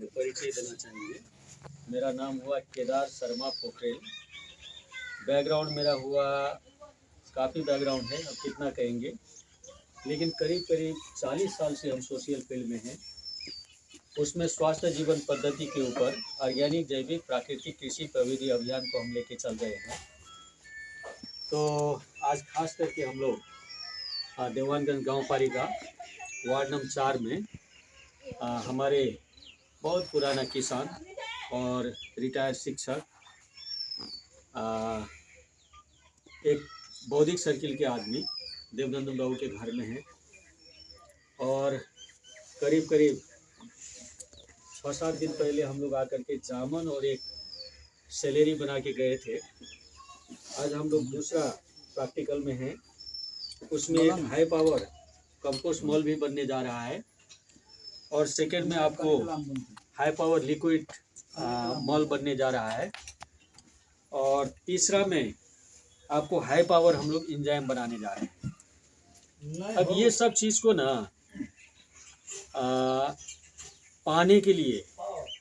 परिचय देना चाहेंगे। मेरा नाम हुआ केदार शर्मा पोखरेल। बैकग्राउंड मेरा हुआ, काफ़ी बैकग्राउंड है, अब कितना कहेंगे, लेकिन करीब करीब 40 साल से हम सोशल फील्ड में हैं। उसमें स्वास्थ्य जीवन पद्धति के ऊपर ऑर्गेनिक जैविक प्राकृतिक कृषि प्रविधि अभियान को हम लेके चल रहे हैं। तो आज खास करके हम लोग देवानगंज गांव पालिका वार्ड नंबर 4 में हमारे बहुत पुराना किसान और रिटायर्ड शिक्षक, एक बौद्धिक सर्किल के आदमी देवनंदन बाबू के घर में हैं और करीब करीब 6-7 दिन पहले हम लोग आकर के जामुन और एक सेलेरी बना के गए थे। आज हम लोग दूसरा प्रैक्टिकल में हैं, उसमें एक हाई पावर कंपोस्ट मॉल भी बनने जा रहा है और सेकेंड में आपको हाई पावर लिक्विड मॉल बनने जा रहा है और तीसरा में आपको हाई पावर हम लोग इंजाइम बनाने जा रहे हैं। अब ये सब चीज़ को ना पाने के लिए,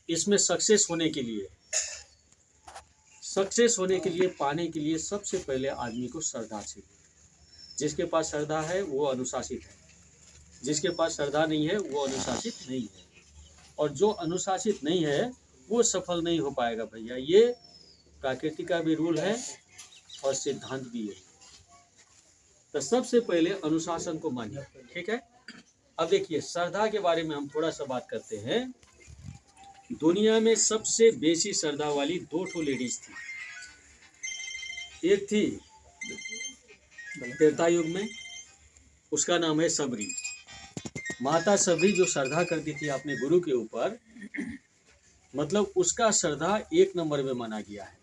इसमें सक्सेस होने के लिए, पाने के लिए सबसे पहले आदमी को श्रद्धा चाहिए। जिसके पास श्रद्धा है वो अनुशासित है, जिसके पास श्रद्धा नहीं है वो अनुशासित नहीं है, और जो अनुशासित नहीं है वो सफल नहीं हो पाएगा भैया। ये प्रकृति का भी रूल है और सिद्धांत भी है। तो सबसे पहले अनुशासन को मानिए, ठीक है। अब देखिए, श्रद्धा के बारे में हम थोड़ा सा बात करते हैं। दुनिया में सबसे बेसी श्रद्धा वाली 2 लेडीज थी। एक थी त्रेता युग में, उसका नाम है सबरी। माता सबरी जो श्रद्धा करती थी अपने गुरु के ऊपर, मतलब उसका श्रद्धा 1 नंबर में माना गया है।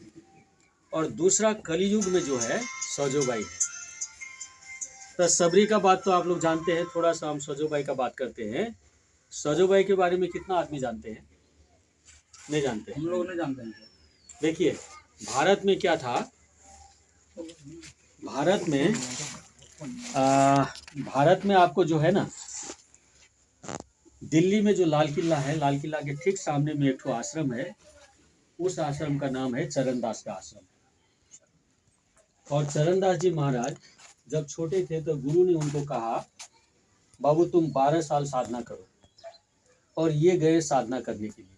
और दूसरा कलियुग में जो है सजोबाई है। तो सबरी का बात तो आप लोग जानते हैं, थोड़ा सा हम सजोबाई का बात करते हैं। सजोबाई के बारे में कितना आदमी जानते हैं? नहीं जानते, हम लोग नहीं जानते हैं। देखिए, भारत में क्या था, भारत में आपको जो है ना, दिल्ली में जो लाल किला है, लाल किला के ठीक सामने में एक आश्रम है। उस आश्रम का नाम है चरणदास का आश्रम। और चरणदास जी महाराज जब छोटे थे तो गुरु ने उनको कहा, बाबू तुम 12 साल साधना करो। और ये गए साधना करने के लिए।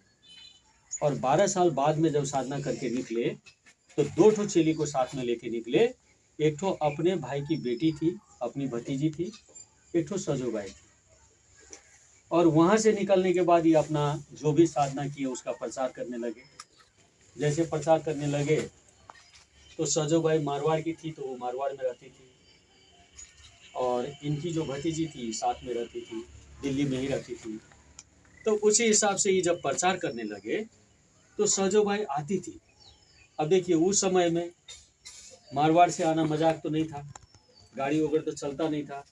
और 12 साल बाद में जब साधना करके निकले तो 2 चेली को साथ में लेके निकले। एक अपने भाई की बेटी थी, अपनी भतीजी थी, एक सजोबाई थी। और वहाँ से निकलने के बाद ये अपना जो भी साधना की है उसका प्रचार करने लगे। जैसे प्रचार करने लगे तो सजोबाई मारवाड़ की थी, तो वो मारवाड़ में रहती थी, और इनकी जो भतीजी थी साथ में रहती थी, दिल्ली में ही रहती थी। तो उसी हिसाब से ही जब प्रचार करने लगे तो सजोबाई आती थी। अब देखिए, उस समय में मारवाड़ से आना मजाक तो नहीं था, गाड़ी वगैरह तो चलता नहीं था,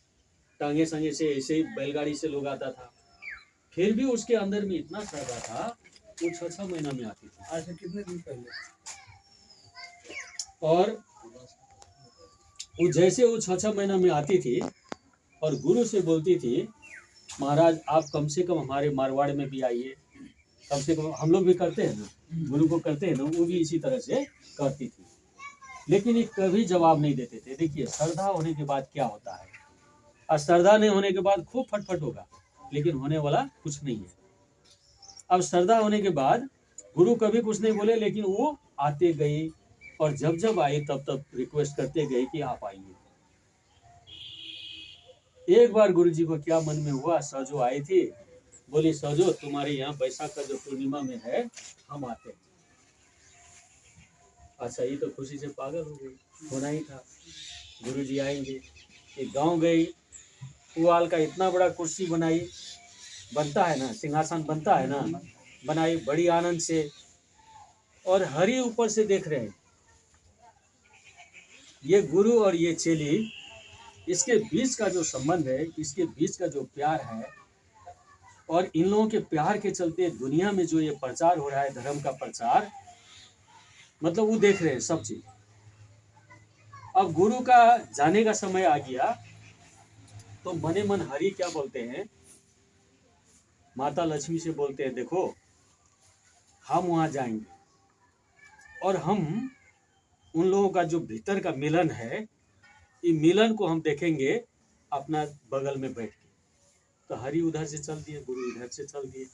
टांगे संगे से ऐसे ही बैलगाड़ी से लोग आता था। फिर भी उसके अंदर में इतना श्रद्धा था, वो 6-6 महीना में आती थी। आज से कितने दिन पहले? और वो जैसे वो 6-6 महीना में आती थी और गुरु से बोलती थी, महाराज आप कम से कम हमारे मारवाड़ में भी आइए, कम से कम। हम लोग भी करते हैं ना, गुरु को करते हैं ना, वो भी इसी तरह से करती थी। लेकिन ये कभी जवाब नहीं देते थे। देखिए, श्रद्धा होने के बाद क्या होता है, और श्रद्धा नहीं होने के बाद खूब फटफट होगा, लेकिन होने वाला कुछ नहीं है। अब श्रद्धा होने के बाद गुरु कभी कुछ नहीं बोले, लेकिन वो आते गए, और जब जब आए तब तब रिक्वेस्ट करते गए कि आप आइए। एक बार गुरु जी को क्या मन में हुआ, सजो आई थी, बोली सजो तुम्हारे यहाँ बैसाख का जो पूर्णिमा में है हम आते हैं। अच्छा, ये तो खुशी से पागल हो गई, होना ही था, गुरु जी आएंगे। एक गांव गई, पुआल का इतना बड़ा कुर्सी बनाई, बनता है ना सिंहासन, बनता है ना, बनाई बड़ी आनंद से। और हरि ऊपर से देख रहे हैं, ये गुरु और ये चेली, इसके बीच का जो संबंध है, इसके बीच का जो प्यार है, और इन लोगों के प्यार के चलते दुनिया में जो ये प्रचार हो रहा है, धर्म का प्रचार, मतलब वो देख रहे हैं सब चीज। अब गुरु का जाने का समय आ गया तो मने मन हरि क्या बोलते हैं, माता लक्ष्मी से बोलते हैं, देखो हम वहाँ जाएंगे और हम उन लोगों का जो भीतर का मिलन है, ये मिलन को हम देखेंगे अपना बगल में बैठ के। तो हरि उधर से चल दिए, गुरु इधर से चल दिए,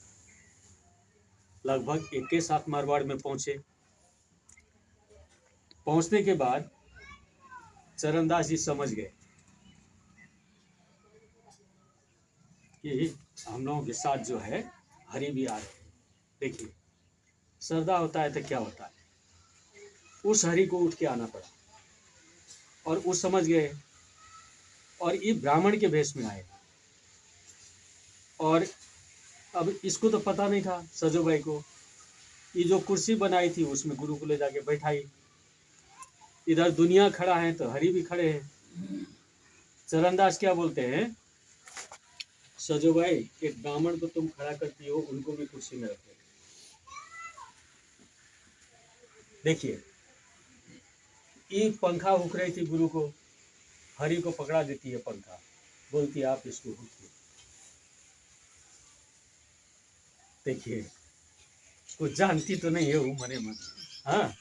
लगभग एक के साथ मारवाड़ में पहुंचे। पहुंचने के बाद चरणदास जी समझ गए कि हम लोगों के साथ जो है हरि भी आ रहे हैं। देखिए, श्रद्धा होता है तो क्या होता है, उस हरि को उठ के आना पड़ा और वो समझ गए। और ये ब्राह्मण के भेष में आए और अब इसको तो पता नहीं था सजो भाई को, ये जो कुर्सी बनाई थी उसमें गुरु को ले जाके बैठाई। इधर दुनिया खड़ा है तो हरि भी खड़े हैं। चरणदास क्या बोलते हैं, सजो भाई एक ब्राह्मण को तुम खड़ा करती हो, उनको भी कुर्सी में रखो। देखिए, ये पंखा हुक रही थी गुरु को, हरि को पकड़ा देती है पंखा, बोलती है आप इसको हुकिए। देखिए, उसको जानती तो नहीं है वो मने मन, हाँ,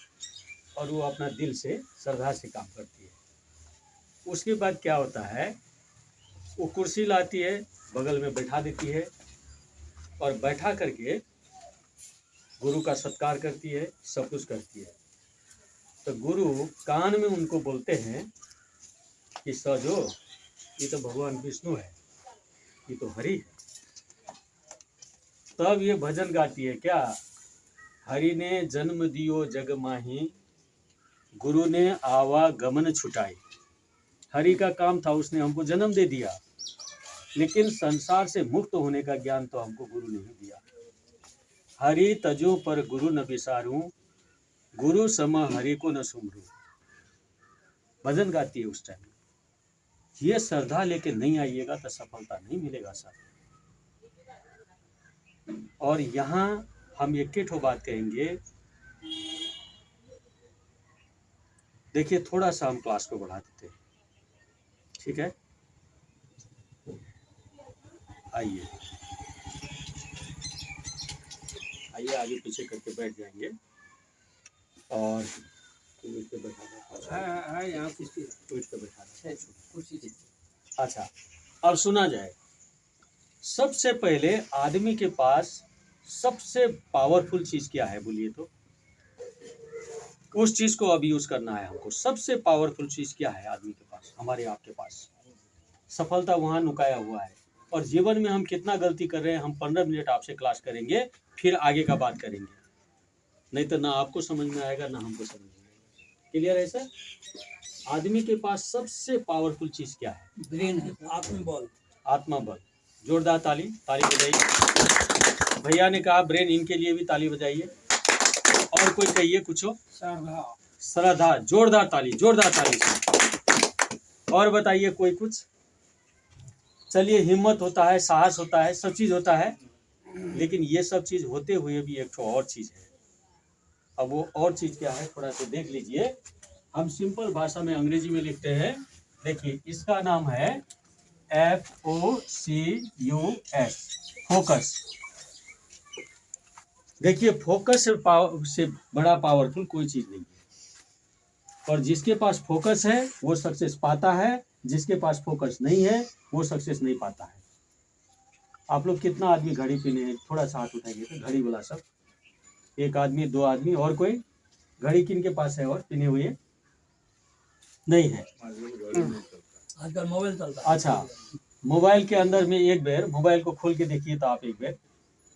और वो अपना दिल से श्रद्धा से काम करती है। उसके बाद क्या होता है, वो कुर्सी लाती है, बगल में बैठा देती है और बैठा करके गुरु का सत्कार करती है, सब कुछ करती है। तो गुरु कान में उनको बोलते हैं कि सजो, ये तो भगवान विष्णु है, ये तो हरि है। तब ये भजन गाती है क्या, हरि ने जन्म दियो जग माही, गुरु ने आवागमन छुटाई। हरि का काम था, उसने हमको जन्म दे दिया, लेकिन संसार से मुक्त होने का ज्ञान तो हमको गुरु ने ही दिया। हरि तजो पर गुरु न विसारूं, गुरु सम हरि को न सुमरूं। भजन गाती है उस टाइम। ये श्रद्धा लेके नहीं आइएगा तो सफलता नहीं मिलेगा सर। और यहाँ हम एक ठो बात कहेंगे, देखिए थोड़ा सा हम क्लास को बढ़ा देते हैं, ठीक है? आइए आइए आगे पीछे करके बैठ जाएंगे और पे बैठा यहाँ पे बैठा। अच्छा, अब सुना जाए। सबसे पहले आदमी के पास सबसे पावरफुल चीज क्या है बोलिए तो? उस चीज को अब यूज करना है हमको। सबसे पावरफुल चीज क्या है आदमी के पास, हमारे आपके पास? सफलता वहां नुकाया हुआ है। और जीवन में हम कितना गलती कर रहे हैं, हम 15 मिनट आपसे क्लास करेंगे, फिर आगे का बात करेंगे। नहीं तो ना आपको समझ में आएगा ना हमको समझ में आएगा। क्लियर है सर? आदमी के पास सबसे पावरफुल चीज क्या है? ब्रेन है, आत्मबल। आत्मबल। जोरदार ताली बजाइए। भैया ने कहा ब्रेन, इनके लिए भी ताली बजाइए। और कोई कहिए कुछ हो? श्रद्धा। श्रद्धा। जोरदार ताली, जोरदार ताली से। और बताइए कोई कुछ? चलिए, हिम्मत होता है, साहस होता है, सब चीज होता है, लेकिन ये सब चीज होते हुए भी एक तो और चीज है। अब वो और चीज क्या है थोड़ा सा देख लीजिए। हम सिंपल भाषा में अंग्रेजी में लिखते हैं। देखिए, इसका नाम है FOCUS, फोकस। देखिए, फोकस से बड़ा पावरफुल कोई चीज नहीं है। और जिसके पास फोकस है वो सक्सेस पाता है, जिसके पास फोकस नहीं है वो सक्सेस नहीं पाता है। आप लोग कितना आदमी घड़ी पीने हैं? थोड़ा सा हाथ उठाइए तो, घड़ी वाला सब। एक आदमी, दो आदमी, और कोई? घड़ी किन के पास है और पीने हुए? नहीं है। आजकल मोबाइल चलता है। अच्छा, मोबाइल के अंदर में एक बार मोबाइल को खोल के देखिए तो आप एक बार,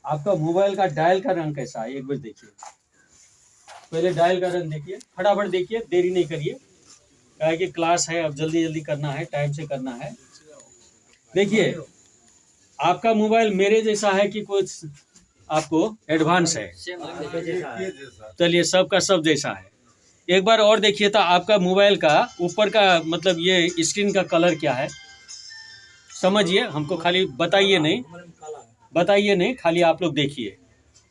आपका मोबाइल का डायल का रंग कैसा है एक बार देखिए। पहले डायल का रंग देखिए, फटाफट देखिए, देरी नहीं करिए, क्या है कि क्लास है, अब जल्दी जल्दी करना है, टाइम से करना है। देखिए, आपका मोबाइल मेरे जैसा है कि कुछ आपको एडवांस है? चलिए, सबका सब जैसा है। एक बार और देखिए तो आपका मोबाइल का ऊपर का मतलब ये स्क्रीन का कलर क्या है समझिए, हमको खाली बताइए नहीं, बताइए नहीं, खाली आप लोग देखिए।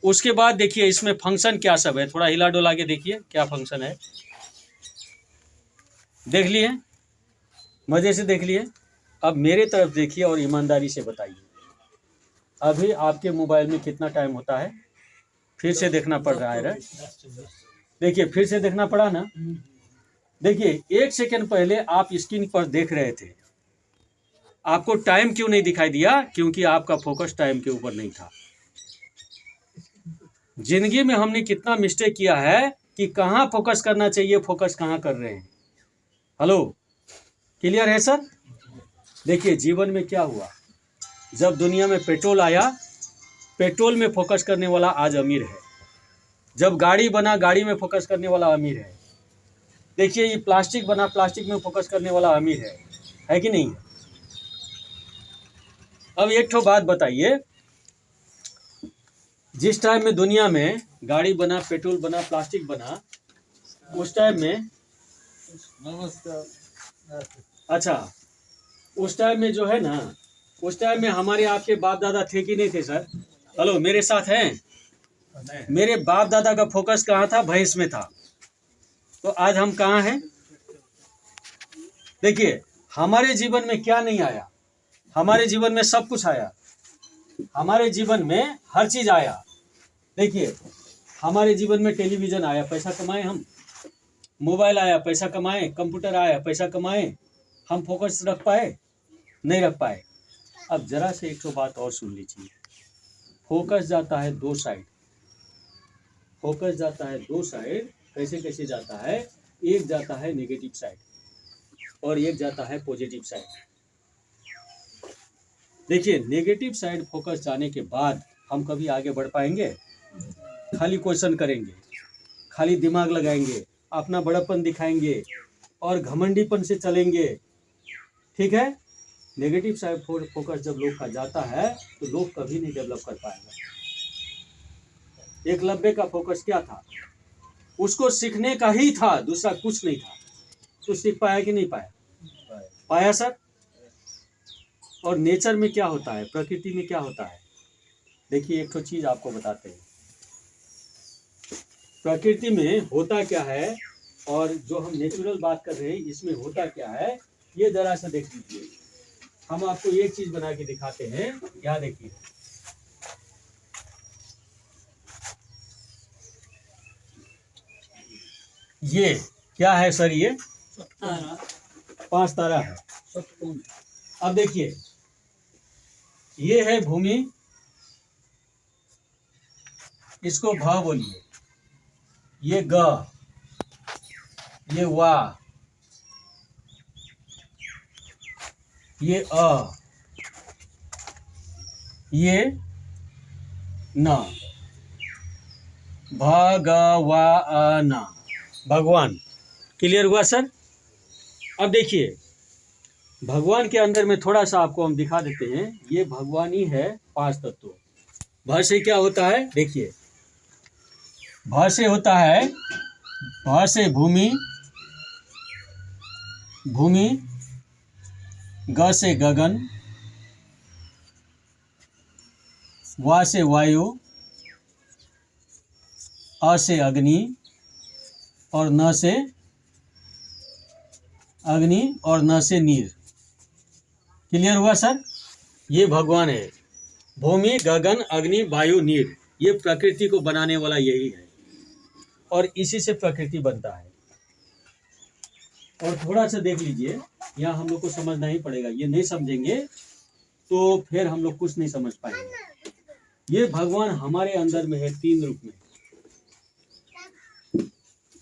उसके बाद देखिए इसमें फंक्शन क्या सब है, थोड़ा हिला डोला के देखिए क्या फंक्शन है। देख लिए? मजे से देख लिए? अब मेरे तरफ देखिए और ईमानदारी से बताइए, अभी आपके मोबाइल में कितना टाइम होता है? फिर से देखना पड़ रहा है। देखिए फिर से देखना पड़ा ना। देखिए 1 सेकंड पहले आप स्क्रीन पर देख रहे थे, आपको टाइम क्यों नहीं दिखाई दिया? क्योंकि आपका फोकस टाइम के ऊपर नहीं था। जिंदगी में हमने कितना मिस्टेक किया है कि कहाँ फोकस करना चाहिए, फोकस कहाँ कर रहे हैं। हेलो, क्लियर है सर? देखिए जीवन में क्या हुआ, जब दुनिया में पेट्रोल आया, पेट्रोल में फोकस करने वाला आज अमीर है। जब गाड़ी बना, गाड़ी में फोकस करने वाला अमीर है। देखिए ये प्लास्टिक बना, प्लास्टिक में फोकस करने वाला अमीर है कि नहीं? अब एक ठो बात बताइए, जिस टाइम में दुनिया में गाड़ी बना, पेट्रोल बना, प्लास्टिक बना, उस टाइम में अच्छा, उस टाइम में जो है ना, उस टाइम में हमारे आपके बाप दादा थे कि नहीं थे सर? हेलो, मेरे साथ हैं? मेरे बाप दादा का फोकस कहाँ था? भैंस में था। तो आज हम कहाँ हैं? देखिए हमारे जीवन में क्या नहीं आया? हमारे जीवन में सब कुछ आया। हमारे जीवन में हर चीज आया। देखिए हमारे जीवन में टेलीविजन आया, पैसा कमाए हम। मोबाइल आया, पैसा कमाए। कंप्यूटर आया, पैसा कमाए। हम फोकस रख पाए? नहीं रख पाए। अब जरा से एक तो बात और सुन लीजिए, फोकस जाता है 2 साइड। फोकस जाता है 2 साइड। कैसे कैसे जाता है? एक जाता है नेगेटिव साइड और एक जाता है पॉजिटिव साइड। देखिए नेगेटिव साइड फोकस जाने के बाद हम कभी आगे बढ़ पाएंगे? खाली क्वेश्चन करेंगे, खाली दिमाग लगाएंगे, अपना बड़प्पन दिखाएंगे और घमंडीपन से चलेंगे। ठीक है? नेगेटिव साइड फोकस जब लोग का जाता है तो लोग कभी नहीं डेवलप कर पाएगा। एकलव्य का फोकस क्या था? उसको सीखने का ही था, दूसरा कुछ नहीं था। तो सीख पाया कि नहीं पाया? पाया सर। और नेचर में क्या होता है, प्रकृति में क्या होता है? देखिए एक तो चीज आपको बताते हैं, प्रकृति में होता क्या है और जो हम नेचुरल बात कर रहे हैं इसमें होता क्या है, ये जरा सा देख लीजिए। हम आपको एक चीज बना के दिखाते हैं, क्या देखिए। ये क्या है सर? ये 5 तारा है। अब देखिए ये है भूमि, इसको भ बोलिए। ये ग, ये वा, ये अ, ये न। भगवान, भगवान। क्लियर हुआ सर? अब देखिए भगवान के अंदर में थोड़ा सा आपको हम दिखा देते हैं। ये भगवान ही है 5 तत्व। भ से क्या होता है? देखिए भ से होता है, भ से भूमि, भूमि। ग से गगन, वा से वायु, अ से अग्नि और न से अग्नि और न से नीर। क्लियर हुआ सर? ये भगवान है। भूमि, गगन, अग्नि, वायु, नीर। ये प्रकृति को बनाने वाला यही है और इसी से प्रकृति बनता है। और थोड़ा सा देख लीजिए, यहाँ हम लोग को समझना ही पड़ेगा। ये नहीं समझेंगे तो फिर हम लोग कुछ नहीं समझ पाएंगे। ये भगवान हमारे अंदर में है 3 रूप में।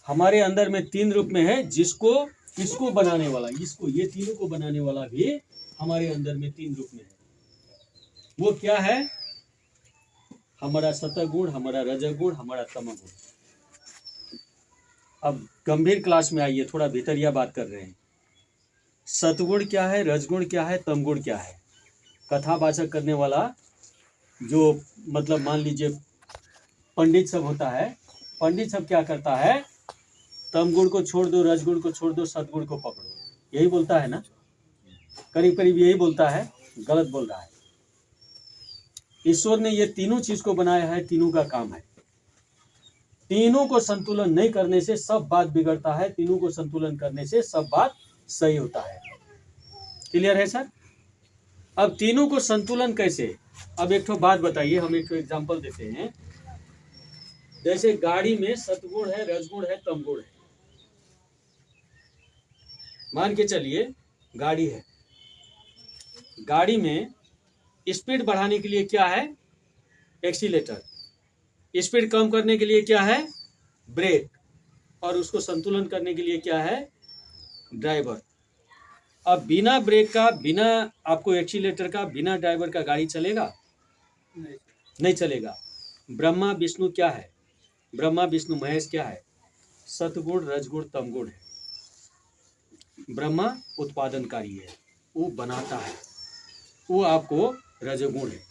हमारे अंदर में 3 रूप में है, जिसको इसको बनाने वाला, इसको, ये तीनों को बनाने वाला भी हमारे अंदर में 3 रूप में है। वो क्या है? हमारा सतगुण, हमारा रजगुण, हमारा तमगुण। अब गंभीर क्लास में आइए, थोड़ा भीतरिया बात कर रहे हैं। सतगुण क्या है, रजगुण क्या है, तमगुण क्या है? कथावाचक करने वाला जो मतलब मान लीजिए पंडित सब होता है, पंडित सब क्या करता है? तमगुण को छोड़ दो, रजगुण को छोड़ दो, सतगुण को पकड़ो, यही बोलता है ना? करीब करीब यही बोलता है। गलत बोल रहा है। ईश्वर ने ये तीनों चीज को बनाया है, तीनों का काम है। तीनों को संतुलन नहीं करने से सब बात बिगड़ता है, तीनों को संतुलन करने से सब बात सही होता है। क्लियर है सर? अब तीनों को संतुलन कैसे? अब एक ठो बात बताइए, हम एक ठो एग्जांपल देते हैं। जैसे गाड़ी में सतगुण है, रजगुण है, तमगुण है। मान के चलिए गाड़ी है, गाड़ी में स्पीड बढ़ाने के लिए क्या है? एक्सीलेटर। स्पीड कम करने के लिए क्या है? ब्रेक। और उसको संतुलन करने के लिए क्या है? ड्राइवर। अब बिना ब्रेक का, बिना आपको एक्सीलेटर का, बिना ड्राइवर का गाड़ी चलेगा? नहीं चलेगा। ब्रह्मा विष्णु क्या है? ब्रह्मा विष्णु महेश क्या है? सतगुण, रजगुण, तमगुण है। ब्रह्मा उत्पादनकारी है, वो बनाता है। वो आपको रजगुण है,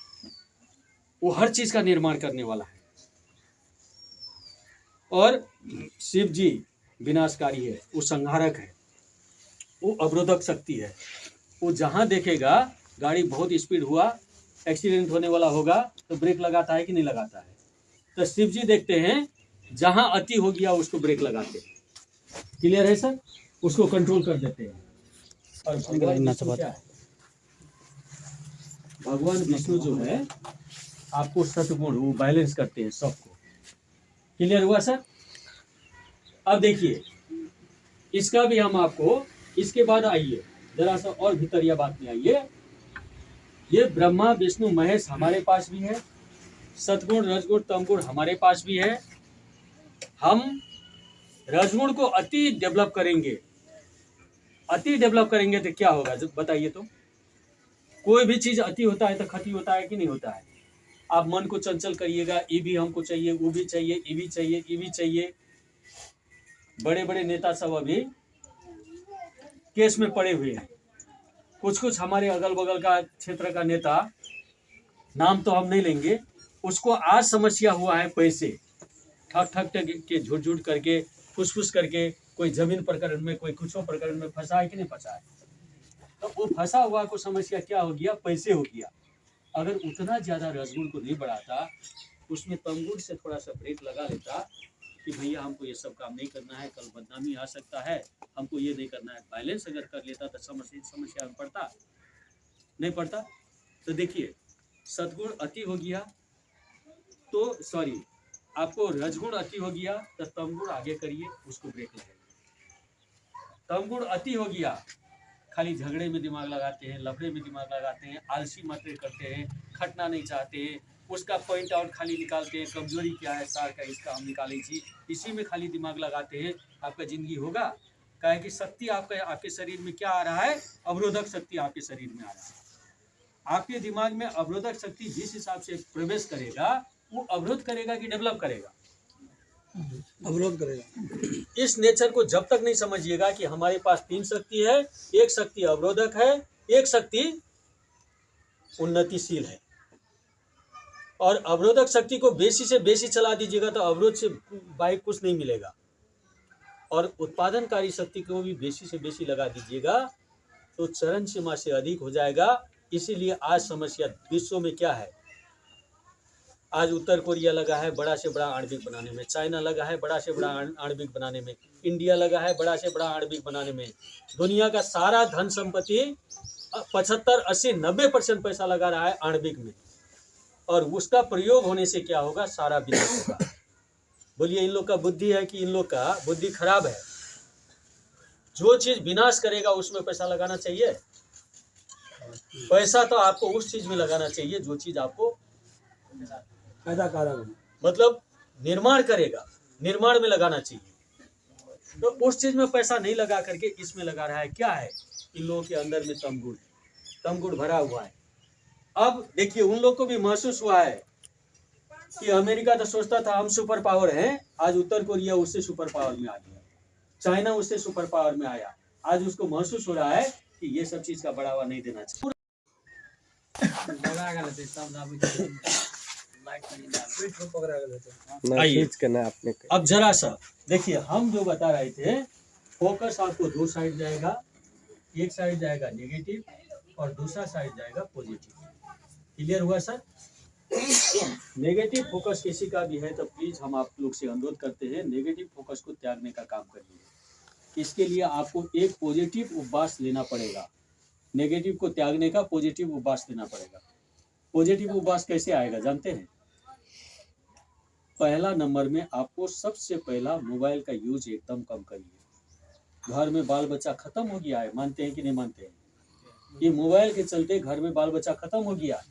वो हर चीज का निर्माण करने वाला है। और शिव जी विनाशकारी है, वो संहारक है, वो अवरोधक शक्ति है। वो जहां देखेगा गाड़ी बहुत स्पीड हुआ, एक्सीडेंट होने वाला होगा, तो ब्रेक लगाता है कि नहीं लगाता है? तो शिव जी देखते हैं जहां अति हो गया उसको ब्रेक लगाते हैं। क्लियर है सर? उसको कंट्रोल कर देते हैं। और भगवान विष्णु क्या है? भगवान विष्णु जो है आपको सतगुण, वो बैलेंस करते हैं सबको। क्लियर हुआ सर? अब देखिए इसका भी हम आपको, इसके बाद आइए जरा सा और भीतरिया बात में आइए। ये ब्रह्मा विष्णु महेश हमारे पास भी है, सतगुण, रजगुण, तमगुण हमारे पास भी है। हम रजगुण को अति डेवलप करेंगे, अति डेवलप करेंगे तो क्या होगा जब बताइए तो? कोई भी चीज अति होता है तो खती होता है कि नहीं होता है? आप मन को चंचल करिएगा, ये भी हमको चाहिए, वो भी चाहिए, ये भी चाहिए, ये भी चाहिए। बड़े बड़े नेता सब अभी केस में पड़े हुए हैं। कुछ कुछ हमारे अगल बगल का क्षेत्र का नेता, नाम तो हम नहीं लेंगे, उसको आज समस्या हुआ है पैसे, ठग ठग के झूठ झूठ करके, फुस करके, कोई जमीन प्रकरण में, कोई कुछ प्रकरण में फंसा है कि नहीं फंसा है? तो वो फंसा हुआ को समस्या क्या हो गया? पैसे हो गया। अगर उतना ज्यादा रजगुण को नहीं बढ़ाता, उसमें तमगुण से थोड़ा सा ब्रेक लगा लेता कि भैया हमको ये सब काम नहीं करना है, कल बदनामी आ सकता है, हमको ये नहीं करना है, बैलेंस अगर कर लेता तो समस्या में पड़ता नहीं पड़ता। तो देखिए सतगुण अति हो गया तो सॉरी, आपको रजगुण अति हो गया तो तमगुण आगे करिए, उसको ब्रेक लगेगा। तमगुण अति हो गया, खाली झगड़े में दिमाग लगाते हैं, लफड़े में दिमाग लगाते हैं, आलसी मात्रे करते हैं, खटना नहीं चाहते हैं, उसका पॉइंट आउट खाली निकालते हैं, कमजोरी क्या है सार का, इसका हम निकालें जी, इसी में खाली दिमाग लगाते हैं। आपका जिंदगी होगा? क्या कि शक्ति आपके शरीर में क्या आ रहा है? अवरोधक शक्ति आपके शरीर में आ रहा है। आपके दिमाग में अवरोधक शक्ति जिस हिसाब से प्रवेश करेगा, वो अवरोध करेगा कि डेवलप करेगा? अवरोध करेगा। इस नेचर को जब तक नहीं समझिएगा कि हमारे पास 3 शक्ति है, एक शक्ति अवरोधक है, एक शक्ति उन्नतिशील है। और अवरोधक शक्ति को बेसी से बेसी चला दीजिएगा तो अवरोध से बाइक कुछ नहीं मिलेगा। और उत्पादनकारी शक्ति को भी बेसी से बेसी लगा दीजिएगा तो चरण सीमा से अधिक हो जाएगा। इसीलिए आज समस्या विश्व में क्या है? आज उत्तर कोरिया लगा है बड़ा से बड़ा आणविक बनाने में, चाइना लगा है बड़ा से बड़ा आणविक बनाने में, इंडिया लगा है बड़ा से बड़ा आणविक बनाने में। दुनिया का सारा धन संपत्ति 75, 80, 90% पैसा लगा रहा है आणविक में, और उसका प्रयोग होने से क्या होगा? सारा विनाश होगा। बोलिए इन लोग का बुद्धि है कि इन लोग का बुद्धि खराब है? जो चीज विनाश करेगा उसमें पैसा लगाना चाहिए। पैसा तो आपको उस चीज में लगाना चाहिए जो चीज आपको फायदा कारक, मतलब निर्माण करेगा, निर्माण में लगाना चाहिए। तो उस चीज में पैसा नहीं लगा करके इसमें लगा रहा है। क्या है? इन लोगों के अंदर में तमगुण, तमगुण भरा हुआ है। अब देखिए उन लोग को भी महसूस हुआ है कि अमेरिका तो सोचता था हम सुपर पावर हैं, आज उत्तर कोरिया उससे सुपर पावर में आ गया, चाइना उससे सुपर पावर में आया। आज उसको महसूस हो रहा है कि ये सब चीज का बढ़ावा नहीं देना चाहिए। अब जरा सा देखिए, हम जो बता रहे थे, फोकस आपको 2 साइड जाएगा, एक साइड जाएगा नेगेटिव और दूसरा साइड जाएगा पॉजिटिव। क्लियर हुआ सर? नेगेटिव फोकस किसी का भी है तो प्लीज हम आप लोग से अनुरोध करते हैं नेगेटिव फोकस को त्यागने का काम करिए। इसके लिए आपको एक पॉजिटिव उपवास लेना पड़ेगा। नेगेटिव को त्यागने का पॉजिटिव उपवास लेना पड़ेगा। पॉजिटिव उपवास कैसे आएगा जानते हैं? पहला नंबर में आपको सबसे पहला मोबाइल का यूज एकदम कम करिए। घर में बाल बच्चा खत्म हो गया है, मानते हैं कि नहीं मानते हैं? ये मोबाइल के चलते घर में बाल बच्चा खत्म हो गया।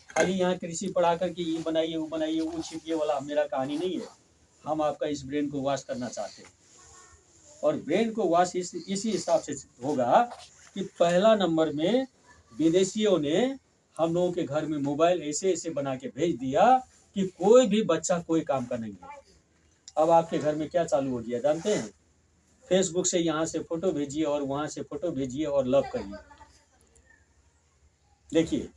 खाली यहाँ कृषि पढ़ा करके ये बनाइए वो छिपिए वाला मेरा कहानी नहीं है। हम आपका इस ब्रेन को वॉश करना चाहते हैं, और ब्रेन को वॉश इसी हिसाब से होगा कि पहला नंबर में विदेशियों ने हम लोगों के घर में मोबाइल ऐसे ऐसे बना के भेज दिया कि कोई भी बच्चा कोई काम का नहीं है। अब आपके घर में क्या चालू हो गया जानते हैं? फेसबुक से यहाँ से फोटो भेजिए और वहां से फोटो भेजिए और लव करिए। देखिए,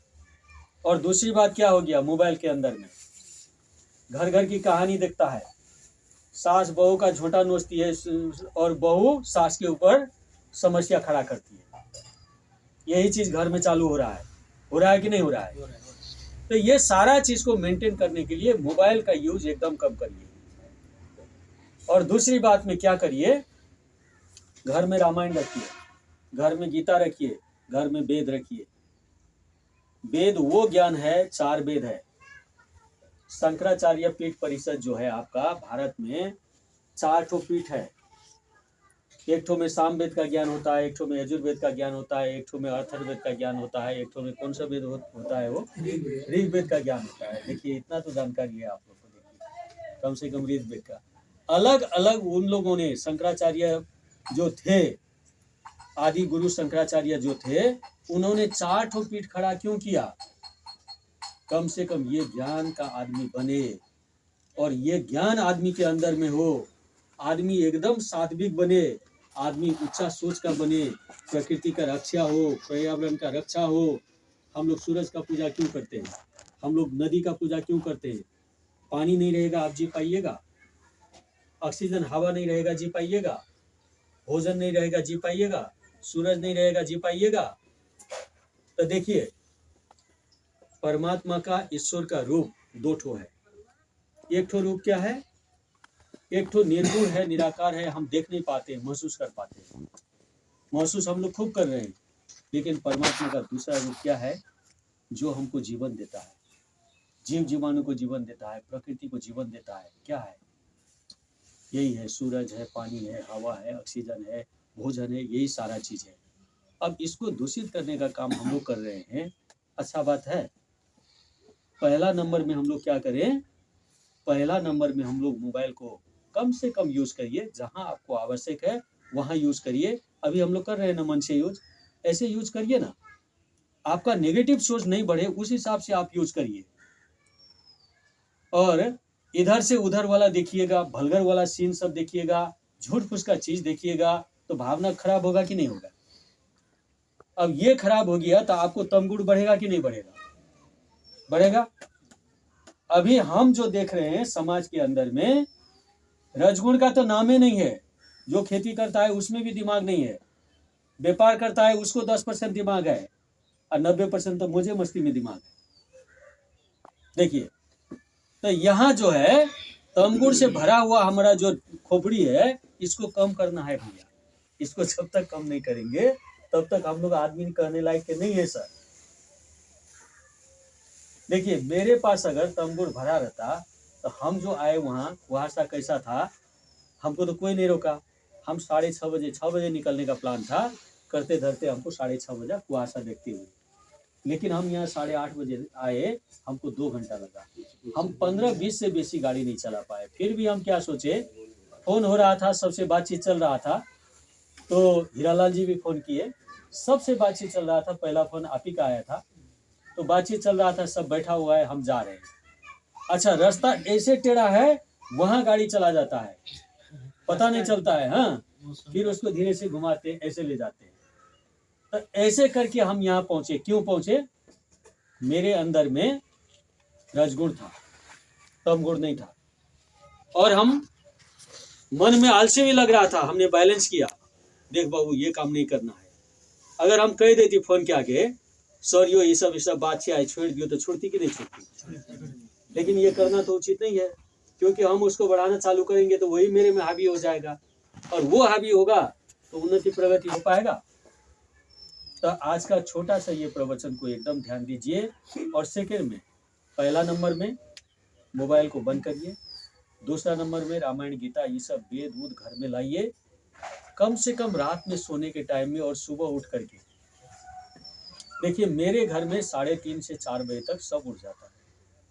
और दूसरी बात क्या हो गया मोबाइल के अंदर में, घर घर की कहानी देखता है, सास बहू का झोंटा नोचती है और बहू सास के ऊपर समस्या खड़ा करती है। यही चीज घर में चालू हो रहा है कि नहीं हो रहा है? तो ये सारा चीज को मेंटेन करने के लिए मोबाइल का यूज एकदम कम करिए। और दूसरी बात में क्या करिए, घर में रामायण रखिए, घर में गीता रखिए, घर में वेद रखिए। वेद वो ज्ञान है, 4 वेद है। शंकराचार्य पीठ परिषद जो है आपका भारत में 4 ठो पीठ है। एक ठो में सामवेद का ज्ञान होता है, एक ठो में यजुर्वेद का ज्ञान होता है, एक ठो में अथर्ववेद का ज्ञान होता है, एक ठो में कौन सा वेद होता है? वो ऋग्वेद का ज्ञान होता है। देखिए, इतना तो जानकारी है आप लोग को। देखिए, कम से कम ऋग्वेद का अलग अलग उन लोगों ने, शंकराचार्य जो थे, आदि गुरु शंकराचार्य जो थे, उन्होंने 4 ठो पीठ खड़ा क्यों किया? कम से कम ये ज्ञान का आदमी बने, और ये ज्ञान आदमी के अंदर में हो, आदमी एकदम सात्विक बने, आदमी ऊंचा सोच का बने, प्रकृति का रक्षा हो, पर्यावरण का रक्षा हो। हम लोग सूरज का पूजा क्यों करते हैं? हम लोग नदी का पूजा क्यों करते हैं? पानी नहीं रहेगा आप जी पाइएगा? ऑक्सीजन हवा नहीं रहेगा जी पाइएगा? भोजन नहीं रहेगा जी पाइएगा? सूरज नहीं रहेगा जी पाइएगा? तो देखिए, परमात्मा का, ईश्वर का रूप 2 ठो है। एक ठो रूप क्या है? एक ठो निर्गुण है, निराकार है, हम देख नहीं पाते, महसूस कर पाते हैं। महसूस हम लोग खूब कर रहे हैं। लेकिन परमात्मा का दूसरा रूप क्या है? जो हमको जीवन देता है, जीव जीवाणु को जीवन देता है, प्रकृति को जीवन देता है। क्या है? यही है, सूरज है, पानी है, हवा है, ऑक्सीजन है, भोजन है, यही सारा चीज है। अब इसको दूषित करने का काम हम लोग कर रहे हैं। अच्छा बात है, पहला नंबर में हम लोग क्या करें? पहला नंबर में हम लोग मोबाइल को कम से कम यूज करिए। जहां आपको आवश्यक है वहां यूज करिए। अभी हम लोग कर रहे हैं ना मन से यूज, ऐसे यूज करिए ना। आपका नेगेटिव सोच नहीं बढ़े, उस हिसाब से आप यूज करिए। और इधर से उधर वाला देखिएगा, भलगर वाला सीन सब देखिएगा, झूठ फूस का चीज देखिएगा, तो भावना खराब होगा कि नहीं होगा? अब ये खराब हो गया तो आपको तमगुण बढ़ेगा कि नहीं बढ़ेगा? बढ़ेगा। अभी हम जो देख रहे हैं समाज के अंदर में, रजगुण का तो नाम ही नहीं है। जो खेती करता है उसमें भी दिमाग नहीं है, व्यापार करता है उसको 10% दिमाग है, और 90% तो मुझे मस्ती में दिमाग है। देखिए, तो यहाँ जो है तमगुण से भरा हुआ हमारा जो खोपड़ी है, इसको कम करना है भैया। इसको जब तक कम नहीं करेंगे तब तक हम लोग आदमी कहने लायक के नहीं है सर। देखिए, मेरे पास अगर तमगुण भरा रहता तो हम जो आए वहां सा कैसा था, हमको तो कोई नहीं रोका। हम 6:30 बजे निकलने का प्लान था, करते धरते हमको 6:30 बजे कुहासा देखते हुए। लेकिन हम यहाँ 8:30 बजे आए, हमको 2 घंटा लगा। हम 15-20 से बेसी गाड़ी नहीं चला पाए। फिर भी हम क्या सोचे, फोन हो रहा था, सबसे बातचीत चल रहा था, तो हीरालाल जी भी फोन किए, सबसे बातचीत चल रहा था। पहला फोन आप ही का आया था, तो बातचीत चल रहा था, सब बैठा हुआ है, हम जा रहे हैं। अच्छा, रास्ता ऐसे टेढ़ा है, वहां गाड़ी चला जाता है, पता नहीं चलता है। हाँ, फिर उसको धीरे से घुमाते, ऐसे ले जाते हैं। तो ऐसे करके हम यहाँ पहुंचे। क्यों पहुंचे? मेरे अंदर में रजगुण था, तमगुण नहीं था। और हम मन में आलसी भी लग रहा था, हमने बैलेंस किया, देख बाबू ये काम नहीं करना है। अगर हम कह देती फोन के आगे, सर यो ये सब बात से आए छोड़ दियो, तो छोड़ती कि नहीं छोड़ती? लेकिन ये करना तो उचित नहीं है, क्योंकि हम उसको बढ़ाना चालू करेंगे तो वही मेरे में हावी हो जाएगा, और वो हावी होगा तो उन्नति प्रगति हो पाएगा। तो आज का छोटा सा ये प्रवचन को एकदम ध्यान दीजिए। और सेकेंड में, पहला नंबर में मोबाइल को बंद करिए, दूसरा नंबर में रामायण गीता ये सब वेद वूद घर में लाइए, कम से कम रात में सोने के टाइम में और सुबह उठ करके। देखिए मेरे घर में 3:30 से 4 बजे तक सब उठ जाता है,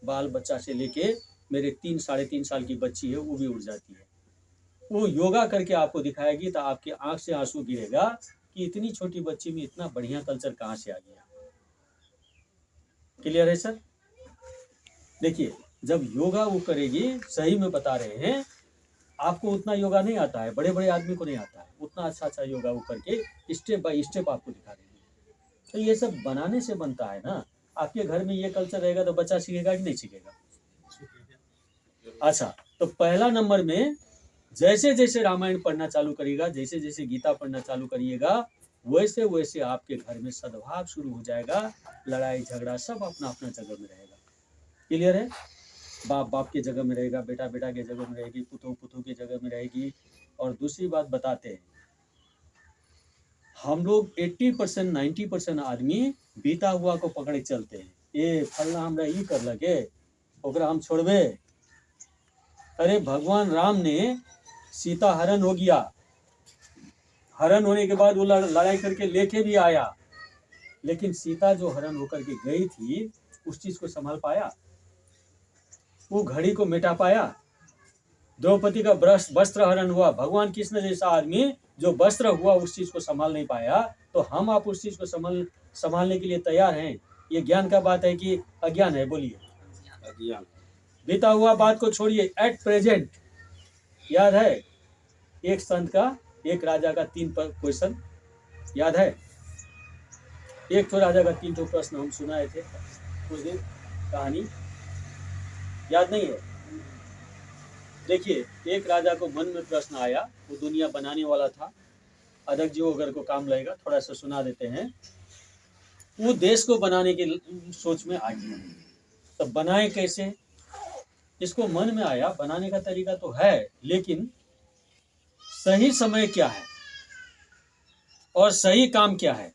बाल बच्चा से लेके मेरे 3-3.5 साल की बच्ची है वो भी उठ जाती है। वो योगा करके आपको दिखाएगी तो आपके आंख से आंसू गिरेगा कि इतनी छोटी बच्ची में इतना बढ़िया कल्चर कहाँ से आ गया। क्लियर है सर? देखिए जब योगा वो करेगी, सही में बता रहे हैं, आपको उतना योगा नहीं आता है, बड़े बड़े आदमी को नहीं आता है उतना अच्छा योगा वो करके स्टेप बाय स्टेप आपको दिखा देंगे। तो ये सब बनाने से बनता है ना। आपके घर में ये कल्चर रहेगा तो बच्चा सीखेगा कि नहीं सीखेगा? अच्छा, तो पहला नंबर में जैसे जैसे रामायण पढ़ना चालू करिएगा, जैसे जैसे गीता पढ़ना चालू करिएगा, वैसे वैसे आपके घर में सद्भाव शुरू हो जाएगा, लड़ाई झगड़ा सब अपना अपना जगह में रहेगा। क्लियर है? बाप बाप के जगह में रहेगा, बेटा बेटा के जगह में रहेगी, पुतोह पुतोह के जगह में रहेगी। और दूसरी बात बताते हैं, हम लोग 80% 90% आदमी बीता हुआ को पकड़े चलते हैं। ये फलना हमरा ये कर लगे ओकरा हम छोड़बे। अरे भगवान राम ने सीता हरण हो गया, हरण होने के बाद वो लड़ाई करके लेके भी आया, लेकिन सीता जो हरण होकर के गई थी उस चीज को संभाल पाया? वो घड़ी को मिटा पाया? द्रौपदी का वस्त्र हरण हुआ, भगवान कृष्ण जैसा आदमी जो वस्त्र हुआ उस चीज को संभाल नहीं पाया, तो हम आप उस चीज को संभालने के लिए तैयार हैं? ये ज्ञान का बात है कि अज्ञान है? बोलिए। अज्ञान। बीता हुआ बात को छोड़िए, एट प्रेजेंट याद है एक संत का, एक राजा का 3 क्वेश्चन याद है? एक तो राजा का 3 प्रश्न हम सुनाए थे उस दिन, कहानी याद नहीं है? देखिए एक राजा को मन में प्रश्न आया, वो दुनिया बनाने वाला था, अध्यक्ष जी अगर को काम लगेगा थोड़ा सा सुना देते हैं। वो देश को बनाने की सोच में आ गया, तो बनाए कैसे? इसको मन में आया, बनाने का तरीका तो है, लेकिन सही समय क्या है और सही काम क्या है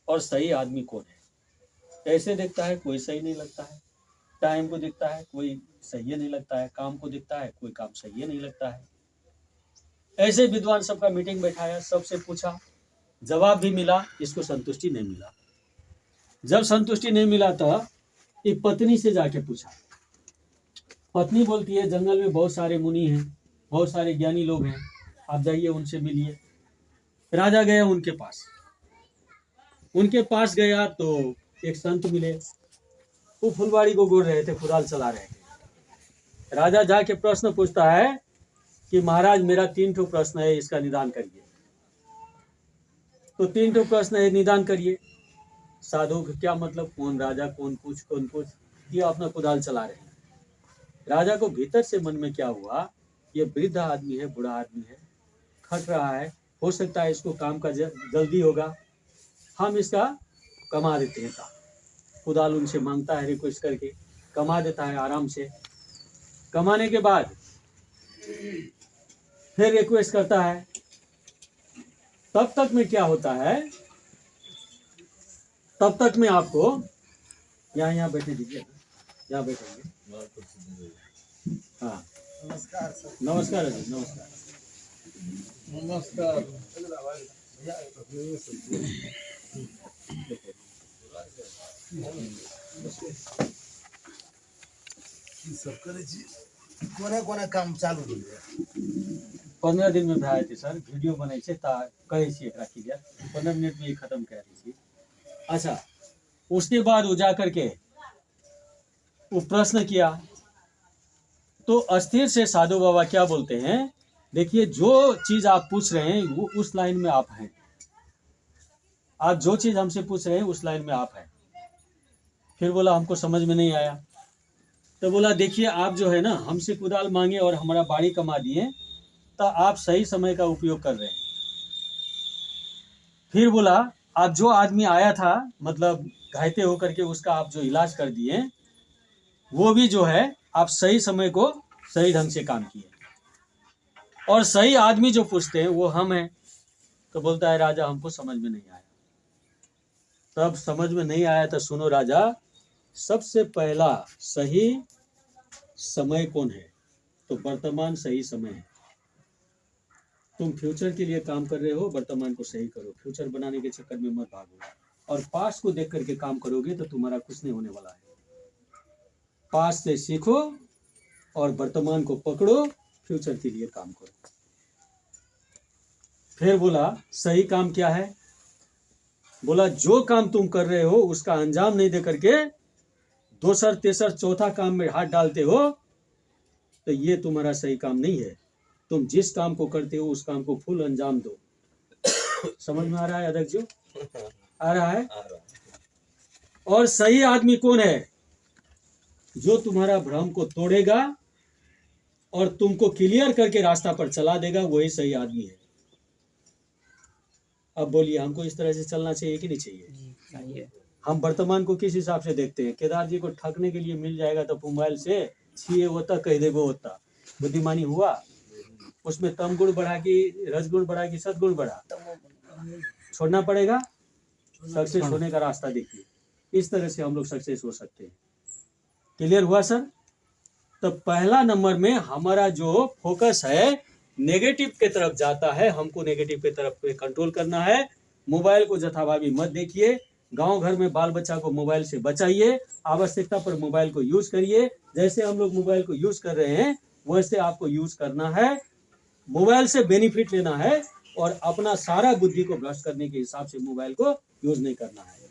और सही आदमी कौन है? ऐसे देखता है कोई सही नहीं लगता है, टाइम को देखता है कोई सही नहीं लगता है, काम को देखता है कोई काम सही नहीं लगता है। ऐसे विद्वान सबका मीटिंग बैठाया, सबसे पूछा, जवाब भी मिला, इसको संतुष्टि नहीं मिला। जब संतुष्टि नहीं मिला तो एक पत्नी से जाके पूछा। पत्नी बोलती है जंगल में बहुत सारे मुनि हैं, बहुत सारे ज्ञानी लोग हैं, आप जाइए उनसे मिलिए। राजा गया उनके पास गया तो एक संत मिले, वो फुलवाड़ी को गोड़ रहे थे, कुदाल चला रहे थे। राजा जाके प्रश्न पूछता है कि महाराज मेरा 3 प्रश्न है, इसका निदान करिए। तो 3 प्रश्न है, निदान करिए। साधु क्या मतलब, कौन राजा कौन कुछ, ये अपना कुदाल चला रहे हैं। राजा को भीतर से मन में क्या हुआ, ये वृद्ध आदमी है, बूढ़ा आदमी है, खट रहा है, हो सकता है इसको काम का जल्दी होगा, हम इसका कमा देते हैं काम। कुदाल उनसे मांगता है, रिक्वेस्ट करके कमा देता है आराम से। कमाने के बाद फिर रिक्वेस्ट करता है। तब तक में क्या होता है, तब तक में आपको यहाँ बैठने दीजिए, यहाँ बैठेंगे। हाँ नमस्कार सर। नमस्कार जी, नमस्कार नमस्कार। कोना काम चालू 15 दिन में भए थे सर, वीडियो बनै छै ता कहै छी एकरा क्लियर, 15 मिनट में ये खत्म कर दी थी। अच्छा, उसके बाद वो जा करके वो प्रश्न किया तो अस्थिर से साधु बाबा क्या बोलते हैं, देखिए जो चीज आप पूछ रहे हैं वो उस लाइन में आप हैं, आप जो चीज हमसे पूछ रहे हैं उस लाइन में आप हैं। फिर बोला हमको समझ में नहीं आया। तो बोला देखिए आप जो है ना हमसे कुदाल मांगे और हमारा बाड़ी कमा दिए, तो आप सही समय का उपयोग कर रहे हैं। फिर बोला आप जो आदमी आया था, मतलब घायते होकर के, उसका आप जो इलाज कर दिए, वो भी जो है आप सही समय को सही ढंग से काम किए। और सही आदमी जो पूछते हैं वो हम हैं। तो बोलता है राजा हमको समझ में नहीं आया। तब समझ में नहीं आया तो सुनो राजा, सबसे पहला सही समय कौन है तो वर्तमान सही समय है। तुम फ्यूचर के लिए काम कर रहे हो, वर्तमान को सही करो, फ्यूचर बनाने के चक्कर में मत भागो। और पास्ट को देख करके काम करोगे तो तुम्हारा कुछ नहीं होने वाला है। पास्ट से सीखो और वर्तमान को पकड़ो, फ्यूचर के लिए काम करो। फिर बोला सही काम क्या है? बोला जो काम तुम कर रहे हो उसका अंजाम नहीं दे करके दूसर तीसर चौथा काम में हाथ डालते हो तो ये तुम्हारा सही काम नहीं है। तुम जिस काम को करते हो उस काम को फुल अंजाम दो। समझ में आ रहा है अध्यक्ष जी? आ रहा है? और सही आदमी कौन है? जो तुम्हारा भ्रम को तोड़ेगा और तुमको क्लियर करके रास्ता पर चला देगा, वही सही आदमी है। अब बोलिए हमको इस तरह से चलना चाहिए कि नहीं चाहिए? हम वर्तमान को किस हिसाब से देखते हैं? केदार जी को ठगने के लिए मिल जाएगा तो मोबाइल से छिए होता कह देगा होता, बुद्धिमानी हुआ? उसमें तम गुण बढ़ा कि रजगुण बढ़ा कि सदगुण बढ़ा? छोड़ना पड़ेगा। सक्सेस होने का रास्ता देखिए, इस तरह से हम लोग सक्सेस हो सकते हैं। क्लियर हुआ सर? तो पहला नंबर में हमारा जो फोकस है नेगेटिव के तरफ जाता है, हमको नेगेटिव के तरफ कंट्रोल करना है। मोबाइल को जथाभावी मत देखिए। गांव घर में बाल बच्चा को मोबाइल से बचाइए, आवश्यकता पर मोबाइल को यूज करिए। जैसे हम लोग मोबाइल को यूज कर रहे हैं वैसे आपको यूज करना है। मोबाइल से बेनिफिट लेना है और अपना सारा बुद्धि को भ्रष्ट करने के हिसाब से मोबाइल को यूज नहीं करना है।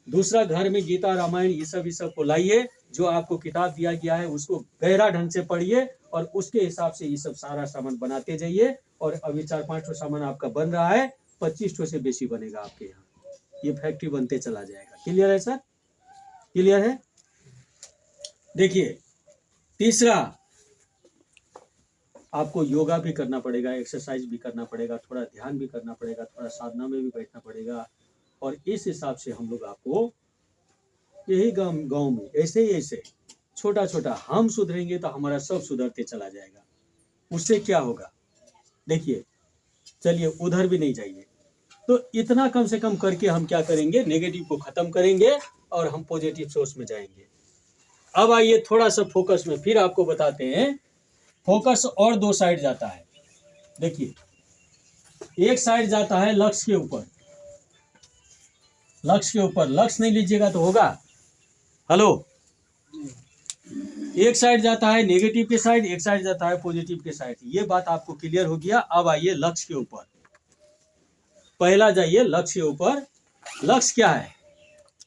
दूसरा, घर में गीता रामायण ये सब को लाइए। जो आपको किताब दिया गया है उसको गहरा ढंग से पढ़िए और उसके हिसाब से ये सब सारा सामान बनाते जाइए। और अभी 4-5 सामान आपका बन रहा है, 25 से बेसी बनेगा आपके यहाँ। ये फैक्ट्री बनते चला जाएगा। क्लियर है सर? क्लियर है? देखिए, तीसरा, आपको योगा भी करना पड़ेगा, एक्सरसाइज भी करना पड़ेगा, थोड़ा ध्यान भी करना पड़ेगा, थोड़ा साधना में भी बैठना पड़ेगा। और इस हिसाब से हम लोग आपको यही गांव में ऐसे छोटा छोटा हम सुधरेंगे तो हमारा सब सुधरते चला जाएगा। उससे क्या होगा? देखिए, चलिए उधर भी नहीं जाइए तो इतना कम से कम करके हम क्या करेंगे? नेगेटिव को खत्म करेंगे और हम पॉजिटिव सोर्स में जाएंगे। अब आइए थोड़ा सा फोकस में फिर आपको बताते हैं। फोकस और दो साइड जाता है। देखिए, एक साइड जाता है लक्ष्य के ऊपर। लक्ष्य के ऊपर, लक्ष्य नहीं लीजिएगा तो होगा? हेलो, एक साइड जाता है नेगेटिव के साइड, एक साइड जाता है पॉजिटिव के साइड। ये बात आपको क्लियर हो गया। अब आइए लक्ष्य के ऊपर। पहला जाइए लक्ष्य के ऊपर। लक्ष्य क्या है?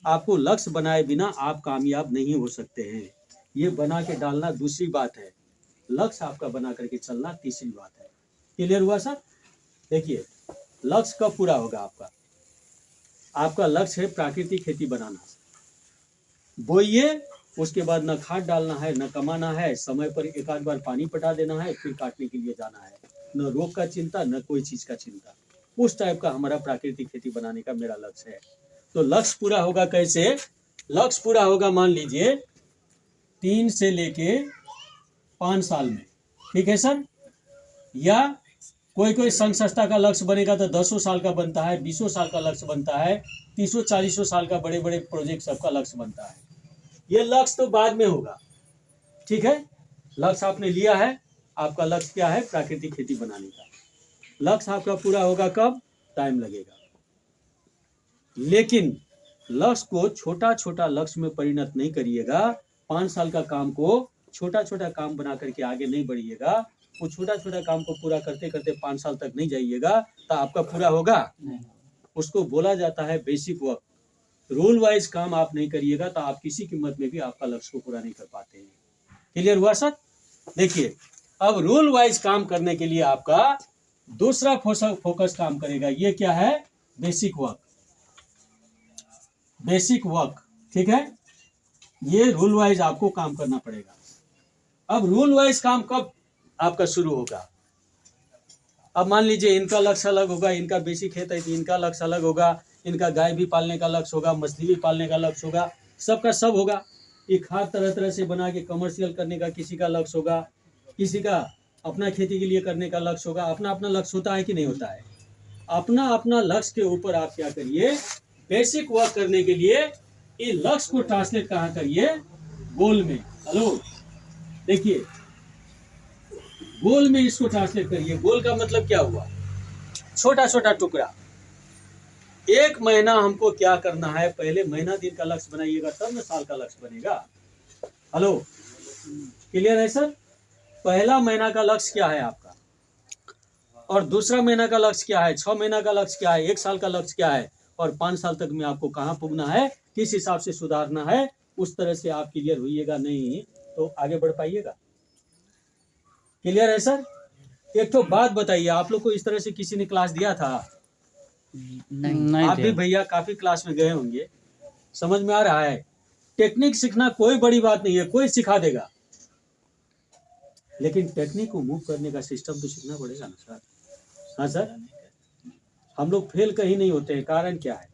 आपको लक्ष्य बनाए बिना आप कामयाब नहीं हो सकते हैं। ये बना के डालना दूसरी बात है, लक्ष्य आपका बना करके चलना तीसरी बात है। क्लियर हुआ सर? देखिए, लक्ष्य कब पूरा होगा आपका? आपका लक्ष्य है प्राकृतिक खेती बनाना। बोइए, उसके बाद न खाद डालना है, न कमाना है, समय पर एक आध बार पानी पटा देना है, फिर काटने के लिए जाना है। न रोग का चिंता, न कोई चीज का चिंता। उस टाइप का हमारा प्राकृतिक खेती बनाने का मेरा लक्ष्य है। तो लक्ष्य पूरा होगा कैसे? लक्ष्य पूरा होगा मान लीजिए 3 से लेके 5 साल में। ठीक है सर? या कोई संघ संस्था का लक्ष्य बनेगा तो 10 साल का बनता है, 20 साल का लक्ष्य बनता है, 30-40 साल का बड़े बड़े प्रोजेक्ट सबका लक्ष्य बनता है। ये लक्ष्य तो बाद में होगा। ठीक है? लक्ष्य आपने लिया है, आपका लक्ष्य क्या है? प्राकृतिक खेती बनाने का। लक्ष्य आपका पूरा होगा कब? टाइम लगेगा। लेकिन लक्ष्य को छोटा छोटा लक्ष्य में परिणत नहीं करिएगा। 5 साल का काम को छोटा छोटा काम बना करके आगे नहीं बढ़िएगा। वो छोटा छोटा काम को पूरा करते करते 5 साल तक नहीं जाइएगा तो आपका पूरा होगा? उसको बोला जाता है बेसिक वर्क। रूल वाइज काम आप नहीं करिएगा तो आप किसी कीमत में भी आपका लक्ष्य को पूरा नहीं कर पाते हैं। क्लियर हुआ सर? देखिए, अब रूल वाइज काम करने के लिए आपका दूसरा फोकस काम करेगा। ये क्या है? Basic work. बेसिक वर्क, ठीक है? ये रूल वाइज आपको काम करना पड़ेगा। अब रूल वाइज काम कब आपका शुरू होगा? अब मान लीजिए इनका लक्ष्य अलग होगा, इनका बेसिक खेत है तो इनका लक्ष्य अलग होगा, इनका गाय भी पालने का लक्ष्य होगा, मछली भी पालने का लक्ष्य होगा, सबका सब होगा। ये खाद तरह तरह से बना के कमर्शियल करने का किसी का लक्ष्य होगा, किसी का अपना खेती के लिए करने का लक्ष्य होगा। अपना अपना लक्ष्य होता है कि नहीं होता है? अपना अपना लक्ष्य के ऊपर आप क्या करिए? बेसिक वर्क करने के लिए ये लक्ष्य को ट्रांसलेट कहाँ करिए? गोल में। हेलो, देखिए, गोल में इसको ट्रांसलेट करिए। गोल का मतलब क्या हुआ? छोटा छोटा टुकड़ा। एक महीना हमको क्या करना है? पहले महीना दिन का लक्ष्य बनाइएगा, तब ना साल का लक्ष्य बनेगा। हेलो, क्लियर है सर? पहला महीना का लक्ष्य क्या है आपका, और दूसरा महीना का लक्ष्य क्या है, 6 महीना का लक्ष्य क्या है, 1 साल का लक्ष्य क्या है, और 5 साल तक में आपको कहाँ पुगना है, किस हिसाब से सुधारना है, उस तरह से आप क्लियर होइएगा, नहीं तो आगे बढ़ पाइएगा। क्लियर है सर? एक तो बात बताइए, आप लोग को इस तरह से किसी ने क्लास दिया था? नहीं आप भी भैया काफी क्लास में गए होंगे, समझ में आ रहा है? टेक्निक सीखना कोई बड़ी बात नहीं है, कोई सिखा देगा, लेकिन टेक्निक को मूव करने का सिस्टम तो सीखना पड़ेगा ना सर। हाँ सर, हम लोग फेल कहीं नहीं होते हैं। कारण क्या है?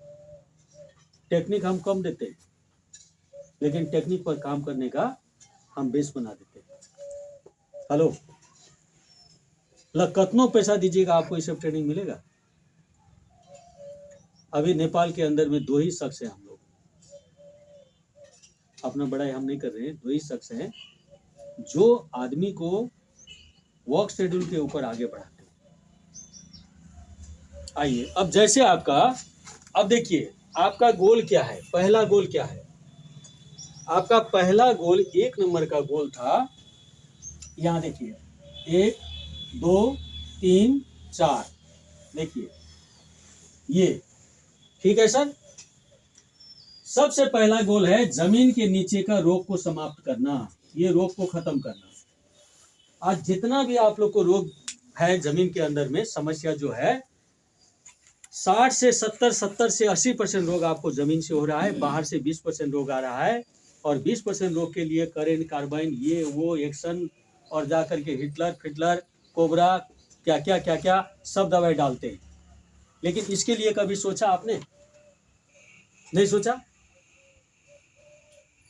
टेक्निक हम कम देते हैं, लेकिन टेक्निक पर काम करने का हम बेस बना देते हैं। हेलो, कितनों पैसा दीजिएगा, आपको ये सब ट्रेनिंग मिलेगा? अभी नेपाल के अंदर में 2 ही शख्स हैं, हम लोग अपना बड़ाई हम नहीं कर रहे हैं, 2 ही शख्स हैं जो आदमी को वर्क शेड्यूल के ऊपर आगे बढ़ाते हैं। आइए, अब जैसे आपका, अब देखिए आपका गोल क्या है, पहला गोल क्या है आपका? पहला गोल 1 नंबर का गोल था, यहाँ देखिए 1 2 3 4, देखिए ये, ठीक है सर? सबसे पहला गोल है जमीन के नीचे का रोग को समाप्त करना, ये रोग को खत्म करना। आज जितना भी आप लोग को रोग है जमीन के अंदर में, समस्या जो है 60 से 70, 70 से 80% रोग आपको जमीन से हो रहा है, बाहर से 20% रोग आ रहा है, और 20% रोग के लिए करेंट, कार्बाइन, ये वो एक्शन, और जाकर के हिटलर फिटलर कोबरा क्या क्या सब दवाई डालते हैं। लेकिन इसके लिए कभी सोचा आपने? नहीं सोचा।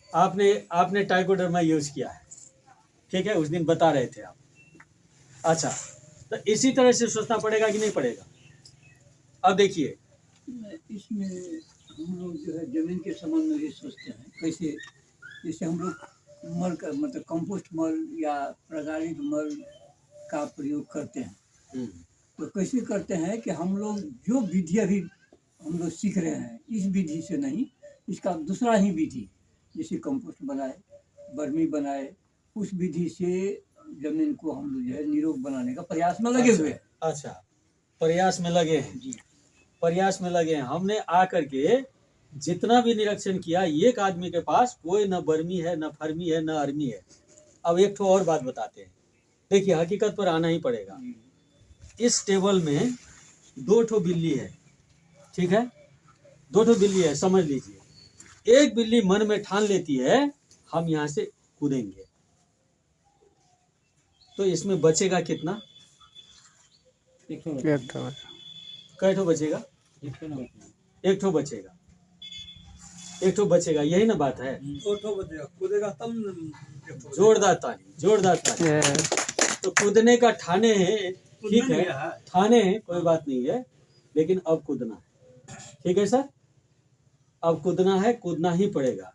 आपने टाइकोडर्मा यूज किया है, ठीक है, उस दिन बता रहे थे आप। अच्छा, तो इसी तरह से सोचना पड़ेगा कि नहीं पड़ेगा? अब देखिए, इसमें हम लोग जो है जमीन के संबंध में भी सोचते हैं, कैसे जैसे हम लोग मल का मतलब कंपोस्ट मल या प्रगारित मल का प्रयोग करते हैं, तो कैसे करते हैं कि हम लोग जो विधि अभी हम लोग सीख रहे हैं, इस विधि से नहीं, इसका दूसरा ही विधि, जैसे कंपोस्ट बनाए, बर्मी बनाए, उस विधि से जमीन को हम लोग जो है निरोग बनाने का प्रयास में लगे हुए हैं। अच्छा, प्रयास में लगे हैं जी, प्रयास में लगे हैं। हमने आकर के जितना भी निरीक्षण किया, एक आदमी के पास कोई न बर्मी है, न फर्मी है, न अर्मी है। अब एक ठो और बात बताते हैं, देखिए हकीकत पर आना ही पड़ेगा। इस टेबल में 2 ठो बिल्ली है, ठीक है, 2 ठो बिल्ली है, समझ लीजिए। एक बिल्ली मन में ठान लेती है हम यहाँ से कूदेंगे, तो इसमें बचेगा कितना? एक कै ठो बचेगा? एक ठो बचेगा, एक ठो बचेगा, यही ना बात है। 2 ठो बचेगा, कूदेगा तब एक ठो जोरदार ताली, जोरदार ताली। तो कूदने का ठाने हैं, ठीक है, ठाने हैं, कोई बात नहीं है, लेकिन अब कूदना है, ठीक है सर? अब कूदना है, कूदना ही पड़ेगा।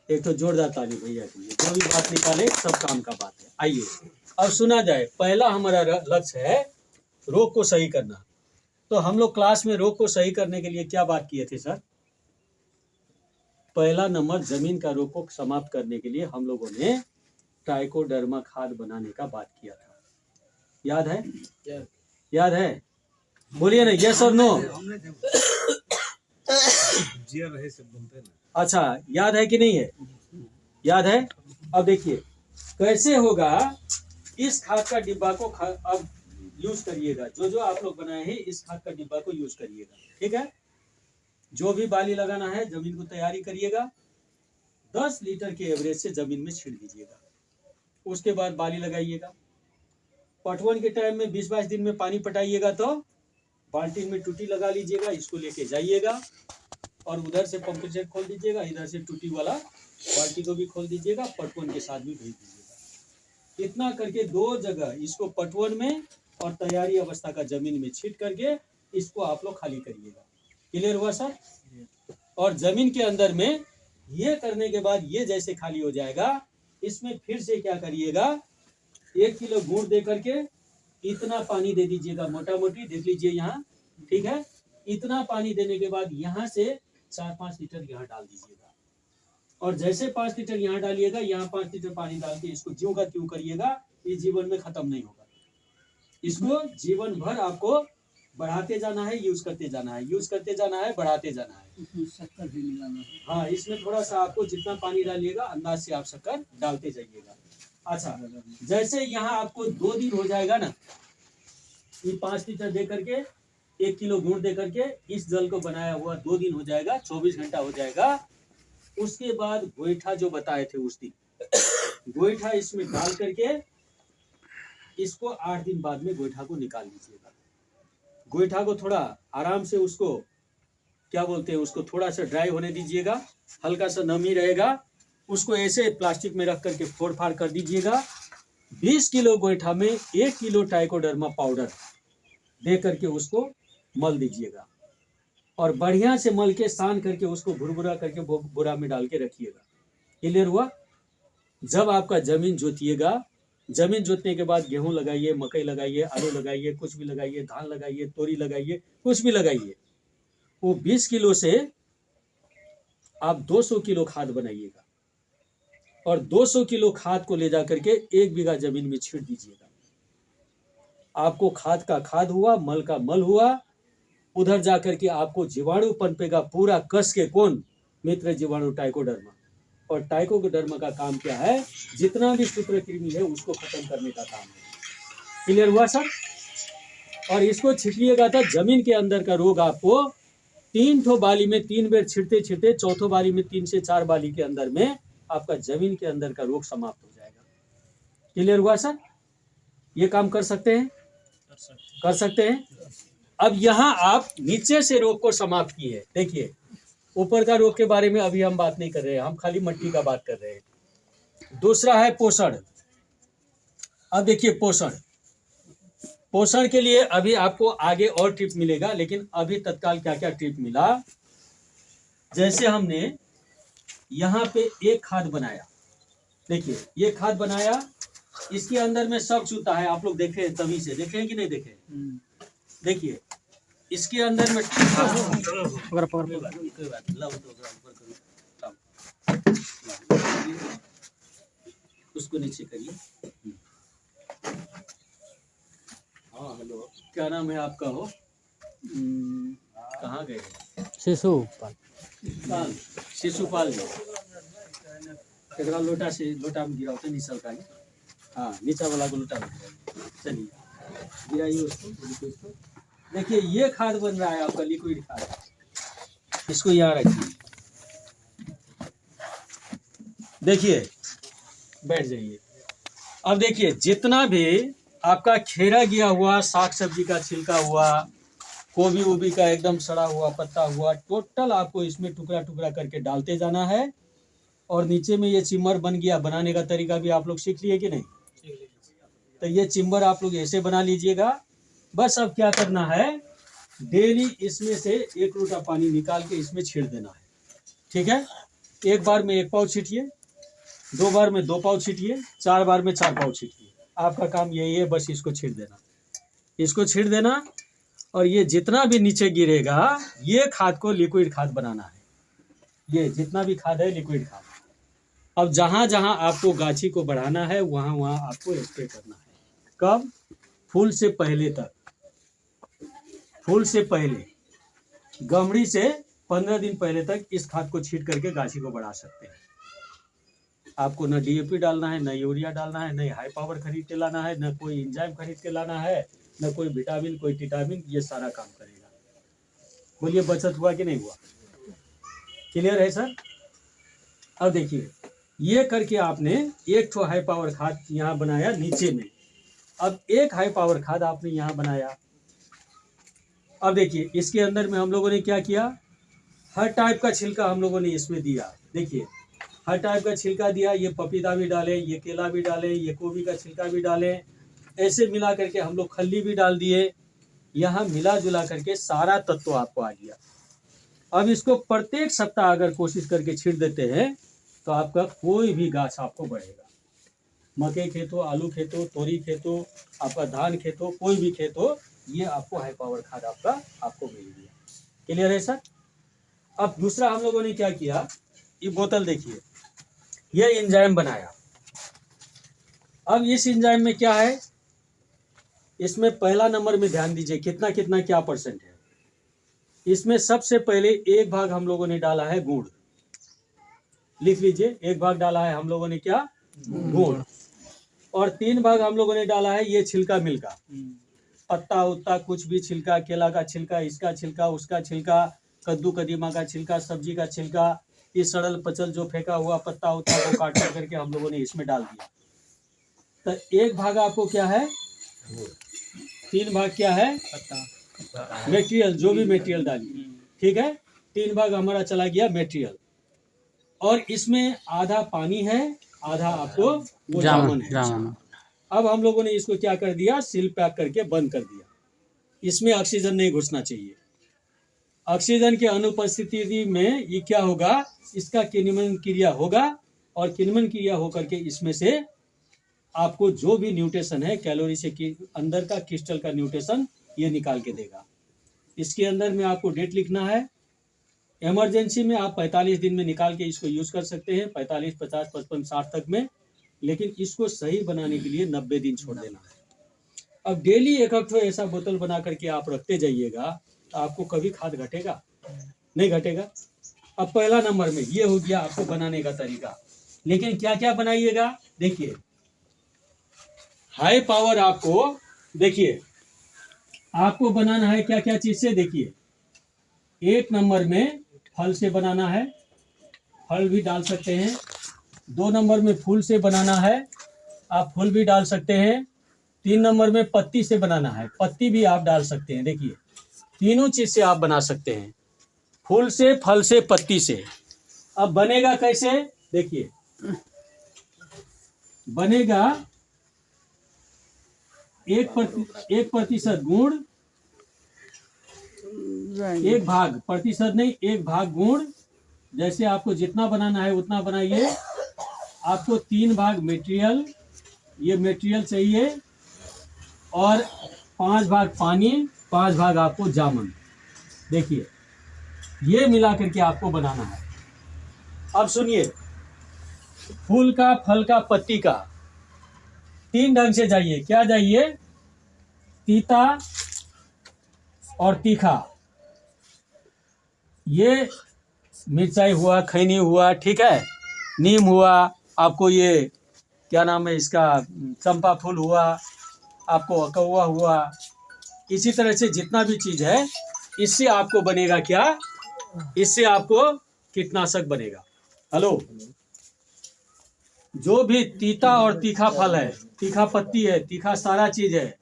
एक तो जोरदार ताली भैया के लिए, जो भी बात निकाले सब काम का बात है। आइए अब सुना जाए। पहला हमारा लक्ष्य है रोग को सही करना। तो हम लोग क्लास में रोग को सही करने के लिए क्या बात किए थे सर? पहला नंबर जमीन का रोग को समाप्त करने के लिए हम लोगों ने ट्राइकोडर्मा खाद बनाने का बात किया था। याद है? याद है? बोलिए ना, यस और नो। अच्छा, याद है कि नहीं है? याद है? अब देखिए कैसे होगा। इस खाद का डिब्बा को अब यूज करिएगा, जो आप लोग बनाए हैं इस खाद का डिब्बा को यूज करिएगा, ठीक है? जो भी बाली लगाना है जमीन को तैयारी करिएगा, 10 लीटर के एवरेज से जमीन में छिड़ दीजिएगा, उसके बाद बाली लगाइएगा। पटवन के टाइम में 20-22 दिन में पानी पटाइएगा, तो बाल्टी में टूटी लगा लीजिएगा, इसको लेके जाइएगा और उधर से पंप सेट खोल दीजिएगा, इधर से टूटी वाला बाल्टी को भी खोल दीजिएगा, पटवन के साथ भी भेज दीजिएगा। इतना करके 2 जगह इसको पटवन में और तैयारी अवस्था का जमीन में छीट करके इसको आप लोग खाली करिएगा। क्लियर हुआ सर? और जमीन के अंदर में ये करने के बाद ये जैसे खाली हो जाएगा, इसमें फिर से क्या करिएगा, 1 किलो गुड़ दे करके इतना पानी दे दीजिएगा, मोटा मोटी देख लीजिए यहाँ, ठीक है। इतना पानी देने के बाद यहाँ से 4-5 लीटर यहाँ डाल दीजिएगा, और जैसे 5 लीटर यहाँ डालिएगा, यहाँ 5 लीटर पानी डाल के इसको ज्यों का त्यों करिएगा, ये जीवन में खत्म नहीं होगा। इसको जीवन भर आपको बढ़ाते जाना है, यूज करते जाना है, यूज करते जाना है, बढ़ाते जाना है। इसमें शक्कर भी मिलाना है। हाँ, इसमें थोड़ा सा आपको जितना पानी डालिएगा अंदाज से आप शक्कर डालते जाइएगा। अच्छा, जैसे यहाँ आपको 2 दिन हो जाएगा ना, ये 5 लीटर दे करके 1 किलो गुड़ दे करके इस जल को बनाया हुआ 2 दिन हो जाएगा, 24 घंटा हो जाएगा। उसके बाद गोईठा जो बताए थे उस दिन, गोईठा इसमें डाल करके इसको 8 दिन बाद में गोईठा को निकाल लीजिएगा। गोईठा को थोड़ा आराम से उसको क्या बोलते हैं, उसको थोड़ा सा ड्राई होने दीजिएगा, हल्का सा नमी रहेगा, उसको ऐसे प्लास्टिक में रख करके फोड़ फाड़ कर दीजिएगा। 20 किलो गोईठा में 1 किलो ट्राइकोडर्मा पाउडर दे करके उसको मल दीजिएगा, और बढ़िया से मल के सान करके उसको भुरभुरा करके बोरा में डाल के रखिएगा। क्लियर हुआ? जब आपका जमीन जोतिएगा, जमीन जोतने के बाद गेहूं लगाइए, मकई लगाइए, आलू लगाइए, कुछ भी लगाइए, धान लगाइए, तोरी लगाइए, कुछ भी लगाइए, वो 20 किलो से आप 200 किलो खाद बनाइएगा, और 200 किलो खाद को ले जा करके 1 बीघा जमीन में छींट दीजिएगा। आपको खाद का खाद हुआ, मल का मल हुआ, उधर जा करके आपको जीवाणु पनपेगा पूरा कस के। कौन? मित्र जीवाणु ट्राइकोडर्मा। और ट्राइकोडर्मा का काम क्या है? जितना भी सूत्रकृमि है उसको खत्म करने का काम है। क्लियर हुआ सर? और इसको छिटिएगा तो जमीन के अंदर का रोग आपको 3 ठो बाली में 3 बेर छिड़ते छिड़ते, चौथो बाली में 3 से 4 बाली के अंदर में आपका जमीन के अंदर का रोग समाप्त हो जाएगा। क्लियर हुआ सर? ये काम कर सकते हैं? कर सकते हैं। अब यहाँ आप नीचे से रोग को समाप्त किए। देखिए, ऊपर का रोग के बारे में अभी हम बात नहीं कर रहे हैं, हम खाली मट्टी का बात कर रहे हैं। दूसरा है पोषण। अब देखिए पोषण, पोषण के लिए अभी आपको आगे और टिप मिलेगा, लेकिन अभी तत्काल क्या क्या टिप मिला। जैसे हमने यहाँ पे एक खाद बनाया, देखिए ये खाद बनाया, इसके अंदर में सब चूता है, आप लोग देखे हैं तभी से, देखे हैं कि नहीं देखे? देखिए इसके अंदर में उसको नीचे करिए। हाँ हेलो, क्या नाम है आपका? हो कहाँ गए? शिशुपाल। शिशुपाल जी, एकरा लोटा से लोटा में गिरा होता निचल का। हाँ, नीचा वाला को लोटा में गिरा। चलिए गिराइए उसको। देखिए ये खाद बन रहा है आपका, लिक्विड खाद। इसको यहाँ रखिए, देखिए बैठ जाइए। अब देखिए जितना भी आपका खेरा गया हुआ, साग सब्जी का छिलका हुआ, गोभी वोभी का एकदम सड़ा हुआ पत्ता हुआ, टोटल आपको इसमें टुकड़ा टुकड़ा करके डालते जाना है। और नीचे में ये चिम्बर बन गया, बनाने का तरीका भी आप लोग सीख लिए कि नहीं? तो ये चिम्बर आप लोग ऐसे बना लीजिएगा। बस अब क्या करना है, डेली इसमें से 1 लोटा पानी निकाल के इसमें छीड़ देना है। ठीक है? 1 बार में 1 पाव छीटिए, 2 बार में 2 पाव छीटिए, 4 बार में 4 पाव छीटिए। आपका काम यही है, बस इसको छीड़ देना, इसको छीड़ देना। और ये जितना भी नीचे गिरेगा, ये खाद को लिक्विड खाद बनाना है। ये जितना भी खाद है लिक्विड खाद। अब जहाँ जहाँ आपको गाछी को बढ़ाना है, वहाँ वहाँ आपको स्प्रे करना है। कब? फूल से पहले तक। फूल से पहले, गमड़ी से 15 दिन पहले तक इस खाद को छीट करके गाछी को बढ़ा सकते हैं। आपको न DAP डालना है, न यूरिया डालना है, न हाई पावर खरीद के लाना है, न कोई एंजाइम खरीद के लाना है, न कोई विटामिन, कोई टिटामिन। ये सारा काम करेगा। बोलिए बचत हुआ कि नहीं हुआ? क्लियर है सर? अब देखिए ये करके आपने 1 ठो हाई पावर खाद यहाँ बनाया नीचे में। अब 1 हाई पावर खाद आपने यहाँ बनाया। अब देखिए इसके अंदर में हम लोगों ने क्या किया, हर टाइप का छिलका हम लोगों ने इसमें दिया। देखिए हर टाइप का छिलका दिया, ये पपीता भी डाले, ये केला भी डाले, ये गोभी का छिलका भी डाले, ऐसे मिला करके हम लोग खल्ली भी डाल दिए। यहाँ मिला जुला करके सारा तत्व आपको आ गया। अब इसको प्रत्येक सप्ताह अगर कोशिश करके छीड़ देते हैं तो आपका कोई भी गाछ आपको बढ़ेगा। मकई खेत हो, आलू खेत हो, तोरी खेत हो, आपका धान खेत हो, कोई भी खेत हो, ये आपको हाई पावर खाद आपको मिल गया। क्लियर है सर? अब दूसरा हम लोगों ने क्या किया, ये बोतल देखिए, ये एंजाइम बनाया। अब इस एंजाइम में क्या है, इसमें पहला नंबर में ध्यान दीजिए कितना कितना क्या परसेंट है। इसमें सबसे पहले 1 भाग हम लोगों ने डाला है गुड़, लिख लीजिए, 1 भाग डाला है हम लोगों ने क्या, गुड़। और 3 भाग हम लोगों ने डाला है ये छिलका मिलका, पत्ता उत्ता कुछ भी छिलका, केला का छिलका, इसका छिलका, उसका छिलका, कद्दू कदीमा का छिलका, सब्जी का छिलका, ये सड़ल पचल जो फेंका हुआ पत्ता उत्ता को काट करके हम लोगों ने इसमें डाल दिया। तो 1 भाग आपको क्या है, 3 भाग क्या है, मटेरियल, जो भी मटेरियल डालिए, ठीक है। 3 भाग हमारा चला गया मटेरियल, और इसमें आधा पानी है, आधा आपको वो जामुन है। अब हम लोगों ने इसको क्या कर दिया, सील पैक करके बंद कर दिया। इसमें ऑक्सीजन नहीं घुसना चाहिए। ऑक्सीजन की अनुपस्थिति में ये क्या होगा, इसका किण्वन क्रिया होगा, और किण्वन क्रिया होकर के इसमें से आपको जो भी न्यूट्रिशन है, कैलोरी से अंदर का क्रिस्टल का न्यूट्रिशन ये निकाल के देगा। इसके अंदर में आपको डेट लिखना है। इमरजेंसी में आप 45 दिन में निकाल के इसको यूज कर सकते हैं, 45, 50, 55, 60 तक में, लेकिन इसको सही बनाने के लिए 90 दिन छोड़ देना है। अब डेली एक ऐसा बोतल बना करके आप रखते जाइएगा, तो आपको कभी खाद घटेगा नहीं, घटेगा। अब पहला नंबर में ये हो गया आपको बनाने का तरीका, लेकिन क्या क्या बनाइएगा, देखिए हाई पावर आपको, देखिए आपको बनाना है क्या क्या चीज से, देखिए 1 नंबर में फल से बनाना है, फल भी डाल सकते हैं। 2 नंबर में फूल से बनाना है, आप फूल भी डाल सकते हैं। 3 नंबर में पत्ती से बनाना है, पत्ती भी आप डाल सकते हैं। देखिए तीनों चीज से आप बना सकते हैं, फूल से, फल से, पत्ती से। अब बनेगा कैसे, देखिए बनेगा 1% गुड़, 1 भाग, प्रतिशत नहीं, 1 भाग गुड़, जैसे आपको जितना बनाना है उतना बनाइए। आपको 3 भाग मटेरियल, ये मटेरियल चाहिए, और 5 भाग पानी, 5 भाग आपको जामुन। देखिए ये मिला करके आपको बनाना है। अब सुनिए, फूल का, फल का, पत्ती का 3 ढंग से जाइए। क्या जाइए, तीता और तीखा। ये मिर्चाई हुआ, खैनी हुआ, ठीक है, नीम हुआ, आपको ये क्या नाम है इसका, चंपा फूल हुआ, आपको अकौवा हुआ, इसी तरह से जितना भी चीज है, इससे आपको बनेगा क्या, इससे आपको कीटनाशक बनेगा। हेलो, जो भी तीता और तीखा फल है, तीखा पत्ती है, तीखा सारा चीज है,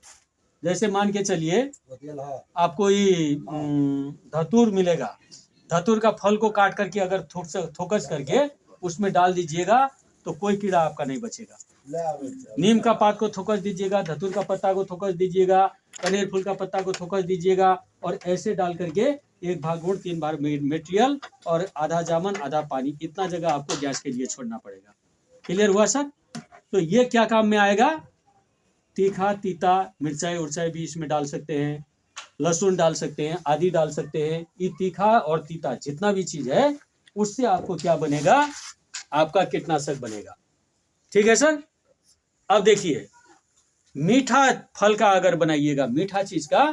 जैसे मान के चलिए आपको ये धतूर मिलेगा, धतूर का फल को काट करके अगर थोकस करके उसमें डाल दीजिएगा तो कोई कीड़ा आपका नहीं बचेगा। नीम का पात को थोकस दीजिएगा, धतूर का पत्ता को थोकस दीजिएगा, कनेर फूल का पत्ता को थोकस दीजिएगा, और ऐसे डाल करके 1 भाग गुड़, 3 भाग मटेरियल, और आधा जामुन, आधा पानी, इतना जगह आपको गैस के लिए छोड़ना पड़ेगा। क्लियर हुआ सर? तो ये क्या काम में आएगा, तीखा, तीता, मिर्चाई उर्चाई भी इसमें डाल सकते हैं, लहसुन डाल सकते हैं, आदि डाल सकते हैं। ये तीखा और तीता जितना भी चीज है, उससे आपको क्या बनेगा, आपका कीटनाशक बनेगा। ठीक है सर? अब देखिए, मीठा फल का अगर बनाइएगा, मीठा चीज का,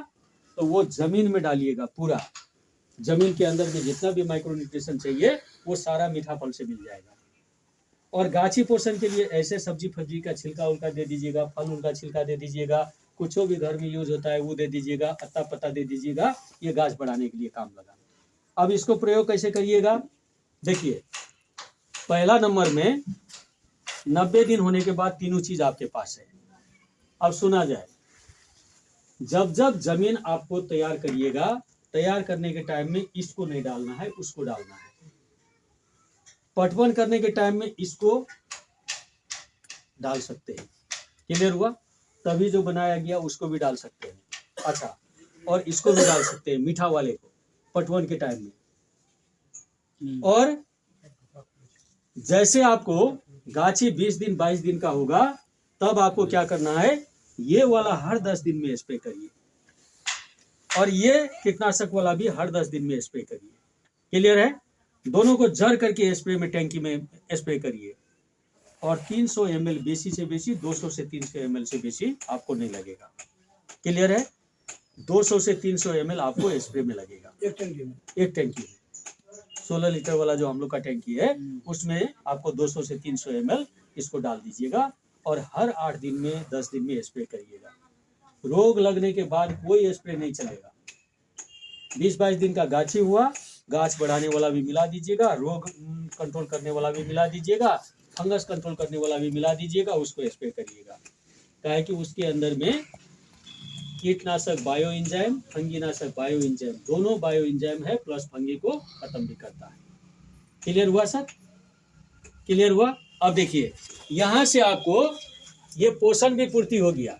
तो वो जमीन में डालिएगा। पूरा जमीन के अंदर में जितना भी माइक्रो न्यूट्रिशन चाहिए वो सारा मीठा फल से मिल जाएगा। और गाछी पोषण के लिए ऐसे सब्जी फब्जी का छिलका उनका दे दीजिएगा, फल उनका छिलका दे दीजिएगा, कुछ भी घर में यूज होता है वो दे दीजिएगा, अत्ता पत्ता दे दीजिएगा, ये गाछ बढ़ाने के लिए काम लगा। अब इसको प्रयोग कैसे करिएगा, देखिए पहला नंबर में 90 दिन होने के बाद तीनों चीज आपके पास है। अब सुना जाए, जब जब जमीन आपको तैयार करिएगा, तैयार करने के टाइम में इसको नहीं डालना है, उसको डालना है। पटवन करने के टाइम में इसको डाल सकते हैं। क्लियर हुआ? तभी जो बनाया गया उसको भी डाल सकते हैं। अच्छा, और इसको भी डाल सकते हैं, मीठा वाले को, पटवन के टाइम में। और जैसे आपको गाछी 20 दिन 22 दिन का होगा, तब आपको क्या करना है, ये वाला हर 10 दिन में स्प्रे करिए और ये कीटनाशक वाला भी हर 10 दिन में स्प्रे करिए। क्लियर है? दोनों को जड़ करके स्प्रे में टैंकी में स्प्रे करिए और 300 ml बेसी से बेसी, 200 से 300 ml से बेसी आपको नहीं लगेगा। क्लियर है? 200 से 300 ml आपको स्प्रे में लगेगा एक टैंकी में। 16 लीटर वाला जो हम लोग का टैंकी है उसमें आपको 200 से 300 ml इसको डाल दीजिएगा और हर 8 दिन में 10 दिन में स्प्रे करिएगा। रोग लगने के बाद कोई स्प्रे नहीं चलेगा। 20-22 दिन का गाछी हुआ, गाछ बढ़ाने वाला भी मिला दीजिएगा, रोग कंट्रोल करने वाला भी मिला दीजिएगा, फंगस कंट्रोल करने वाला भी मिला दीजिएगा, उसको स्प्रे करिएगा। क्या है कि उसके अंदर में कीटनाशक बायो एंजाइम, फंगीनाशक बायो एंजाइम, दोनों बायो एंजाइम है, प्लस फंगी को खत्म भी करता है। क्लियर हुआ सर? क्लियर हुआ? अब देखिए यहाँ से आपको ये पोषण भी पूर्ति हो गया।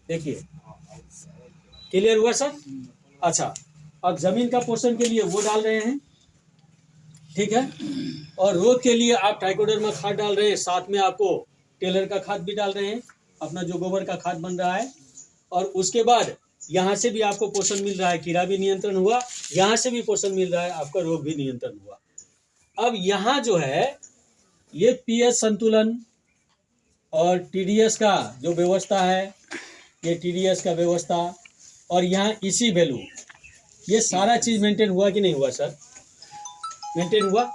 देखिए क्लियर हुआ सर? अच्छा, अब जमीन का पोषण के लिए वो डाल रहे हैं, ठीक है, और रोग के लिए आप ट्राइकोडर्मा खाद डाल रहे हैं, साथ में आपको टेलर का खाद भी डाल रहे हैं, अपना जो गोबर का खाद बन रहा है। और उसके बाद यहाँ से भी आपको पोषण मिल रहा है, कीड़ा भी नियंत्रण हुआ, यहाँ से भी पोषण मिल रहा है, आपका रोग भी नियंत्रण हुआ। अब यहाँ जो है ये पीएच संतुलन और टीडीएस का जो व्यवस्था है, ये टीडीएस का व्यवस्था और यहाँ इसी वैल्यू, ये सारा चीज मेंटेन हुआ कि नहीं हुआ सर? मेंटेन हुआ।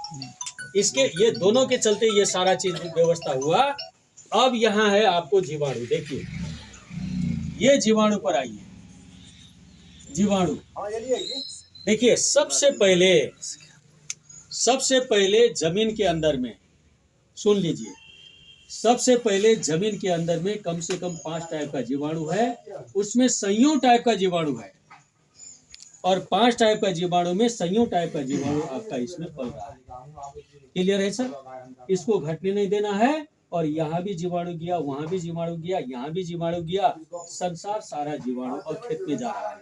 इसके ये दोनों के चलते ये सारा चीज व्यवस्था हुआ। अब यहाँ है आपको जीवाणु। देखिए ये जीवाणु पर आइए, जीवाणु देखिए सबसे पहले जमीन के अंदर में, सुन लीजिए, सबसे पहले जमीन के अंदर में कम से कम 5 टाइप का जीवाणु है, उसमें संयोग टाइप का जीवाणु है और 5 टाइप का जीवाणु में संयोग टाइप का जीवाणु आपका इसमें पल रहा है। क्लियर है सर? इसको घटने नहीं देना है और यहाँ भी जीवाणु गया, वहां भी जीवाणु गया, यहाँ भी जीवाणु गया, संसार सारा जीवाणु और खेत में जा रहा है।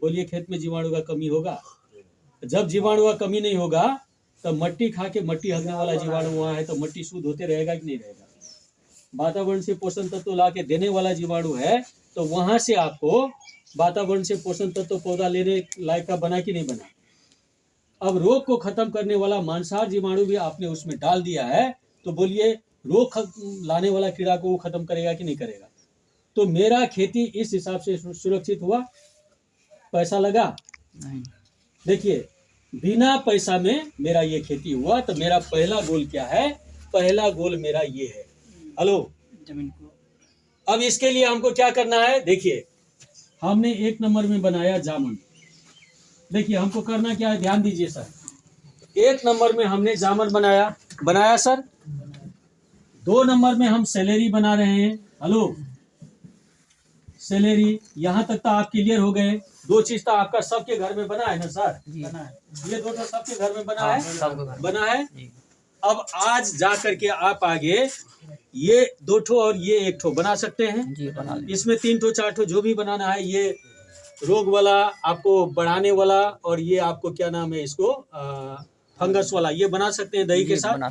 बोलिए खेत में जीवाणु का कमी होगा? जब जीवाणु का कमी नहीं होगा तो मट्टी खा के मट्टी हगने वाला जीवाणु वहाँ है तो मट्टी शुद्ध होते रहेगा कि नहीं रहेगा? वातावरण से पोषण तत्व ला के देने वाला जीवाणु है तो वहां से आपको वातावरण से पोषण तत्व पौधा लेने लायक का बना कि नहीं बना? अब रोग को खत्म करने वाला मांसाहार जीवाणु भी आपने उसमें डाल दिया है तो बोलिए रोग लाने वाला कीड़ा को वो खत्म करेगा कि नहीं करेगा? तो मेरा खेती इस हिसाब से सुरक्षित हुआ? पैसा लगा? नहीं। देखिए बिना पैसा में मेरा ये खेती हुआ तो मेरा पहला गोल क्या है? पहला गोल मेरा ये है, हेलो, जमीन को अब इसके लिए हमको क्या करना है? देखिए हमने 1 नंबर में बनाया जामुन। देखिए हमको करना क्या है, ध्यान दीजिए सर। 1 नंबर में हमने जामुन बनाया सर। 2 नंबर में हम सेलेरी बना रहे हैं, हेलो, सेलेरी। यहाँ तक तो आप क्लियर हो गए। 2 चीज तो आपका सबके घर में बना है ना सर? बना है। ये 2 तो सबके घर में बना है, सबके घर में बना है। जी। अब आज जा करके आप आगे ये 2 ठो और ये 1 ठो बना सकते हैं। जी बना लें। इसमें 3 ठो 4 ठो जो भी बनाना है, ये रोग वाला आपको बढ़ाने वाला और ये आपको क्या नाम है इसको फंगस वाला, ये बना सकते हैं दही के साथ,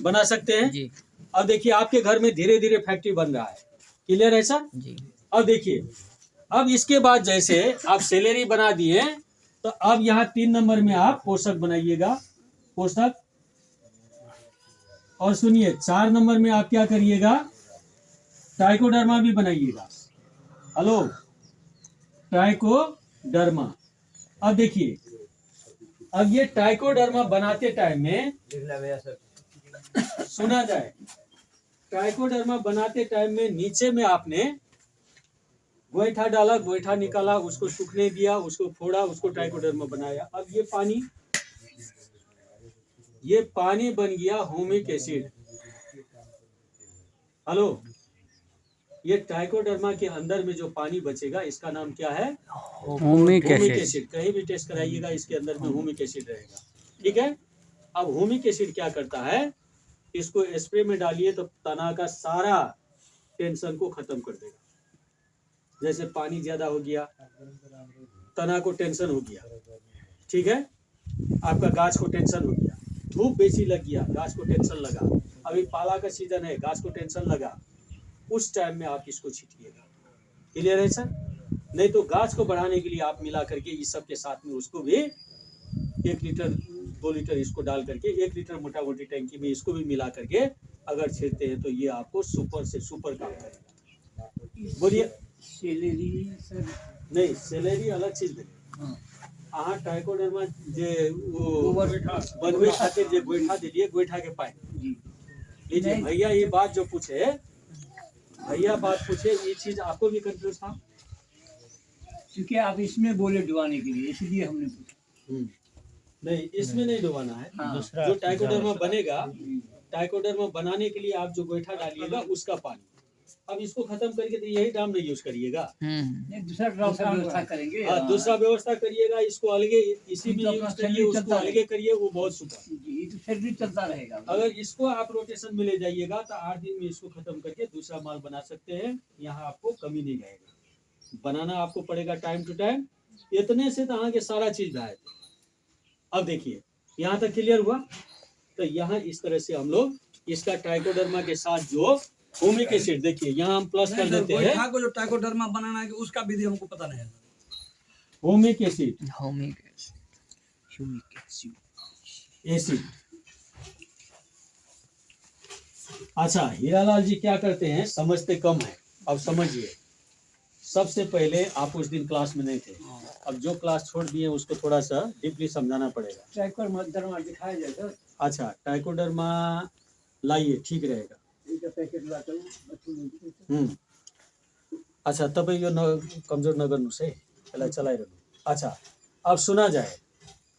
बना सकते हैं जी। अब देखिए आपके घर में धीरे धीरे फैक्ट्री बन रहा है। क्लियर है सर? जी। अब देखिए, अब इसके बाद जैसे आप सेलेरी बना दिए तो अब यहाँ 3 नंबर में आप पोषक बनाइएगा, पोषक। और सुनिए 4 नंबर में आप क्या करिएगा? ट्राइकोडर्मा भी बनाइएगा, हेलो, ट्राइकोडर्मा। अब देखिए, अब ये ट्राइकोडर्मा बनाते टाइम में सुना जाए, ट्राइकोडर्मा बनाते टाइम में नीचे में आपने गोईठा डाला, गोईठा निकाला, उसको सूखने दिया, उसको फोड़ा, उसको ट्राइकोडर्मा बनाया। अब ये पानी बन गया ह्यूमिक एसिड, हेलो। ये ट्राइकोडर्मा के अंदर में जो पानी बचेगा इसका नाम क्या है? Humic acid. कहीं भी टेस्ट कराइएगा इसके अंदर में ह्यूमिक एसिड रहेगा, ठीक है। अब ह्यूमिक एसिड क्या करता है? इसको स्प्रे में डालिए तो तना का सारा टेंशन को खत्म कर देगा। जैसे पानी ज्यादा हो गया, तना को टेंशन हो गया, ठीक है, आपका गाछ को टेंशन हो गया, धूप बेसी लग गया, गाछ को टेंशन लगा, अभी पाला का सीजन है, गाछ को टेंशन लगा, उस टाइम में आप इसको छीटिएगा। क्लियर है सर? नहीं तो गाछ को बढ़ाने के लिए आप मिला करके इस सब के साथ में उसको भी 1 लीटर 2 लीटर इसको डाल करके 1 लीटर मोटा मोटी टैंकी में इसको भी मिला करके अगर छींटते हैं तो ये आपको सुपर से सुपर काम करेगा। बोलिए। सेलेरी सर, नहीं, सेलेरी अलग चीज है। हाँ, अहाँ ट्राइकोडर्मा जे वो गोबर बनवे खातिर जे गोइठा दिलिए, गोइठा के पाए जी लीजिए। नहीं। भैया ये बात जो पूछे, भैया बात पूछे, ये चीज आपको भी कंफ्यूज था? क्योंकि आप इसमें बोले डुबाने के लिए, इसलिए हमने पूछा। नहीं, इसमें नहीं डुबाना है। हाँ, जो ट्राइकोडर्मा बनेगा, ट्राइकोडर्मा बनाने के लिए आप जो गोइठा डालिएगा उसका पानी, अब इसको खत्म करके तो यही ड्राम नहीं यूज करिएगा। नहीं, दूसरा ड्राम का व्यवस्था करेंगे। हाँ, दूसरा व्यवस्था करिएगा, इसको अलगे इसी में तो यूज अपना करिए, शरीर उसको चलता अलगे करिए, वो बहुत सुपर। जी, ये तो फिर भी चलता रहेगा। अगर इसको आप रोटेशन में ले जाइएगा तो 8 दिन में इसको खत्म करके दूसरा माल बना सकते हैं। यहाँ आपको कमी नहीं रहेगा, बनाना आपको पड़ेगा टाइम टू टाइम। इतने से तो आगे सारा चीज गायब। अब देखिए यहाँ तक क्लियर हुआ। तो यहाँ इस तरह से हम लोग इसका ट्राइकोडर्मा के साथ जो हुमिक एसिड, देखिए यहाँ हम प्लस कर देते हैं। गोइठा को जो ट्राइकोडर्मा बनाना है उसका विधि हमको पता नहीं है। Humic acid, acid. अच्छा, हीरालाल जी क्या करते हैं, समझते कम है। अब समझिए, सबसे पहले आप उस दिन क्लास में नहीं थे, अब जो क्लास छोड़ दिए उसको थोड़ा सा डीपली समझाना पड़ेगा। ट्राइकोडर्मा दिखाया जाए सर। अच्छा, ट्राइकोडर्मा लाइए, ठीक रहेगा। एक पैकेट लाता हूँ। अच्छा, तब यो कमजोर नगर्नुहोस् है, यसलाई चलाइरहनु। अच्छा, अब सुना जाए,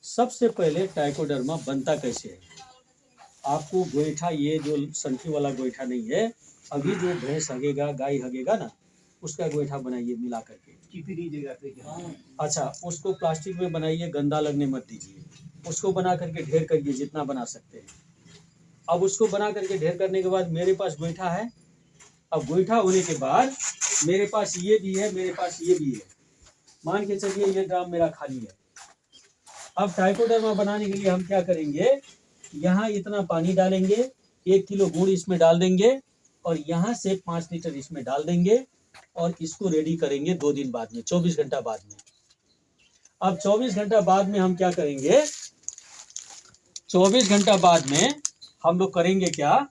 सबसे पहले ट्राइकोडर्मा बनता कैसे है। आपको गोइठा, ये जो संठी वाला गोइठा नहीं है, अभी जो भैंस हगेगा, गाय हगेगा ना, उसका गोइठा बनाइए मिला करके। चिपरी जगह पे क्या? अच्छा, उसको प्लास्टिक में बनाइए, गंदा लगने मत दीजिए। उसको बना करके ढेर करिए जितना बना सकते हैं। अब उसको बना करके ढेर करने के बाद मेरे पास गोइठा है। अब गोइठा होने के बाद मेरे पास ये भी है, मेरे पास ये भी है। मान के चलिए ये ड्राम मेरा खाली है। अब ट्राइकोडर्मा बनाने के लिए हम क्या करेंगे, यहाँ इतना पानी डालेंगे, 1 किलो गुड़ इसमें डाल देंगे और यहाँ से 5 लीटर इसमें डाल देंगे और इसको रेडी करेंगे 2 दिन बाद में, 24 घंटा बाद में। अब 24 घंटा बाद में हम क्या करेंगे, 24 घंटा बाद में हम लोग करेंगे क्या,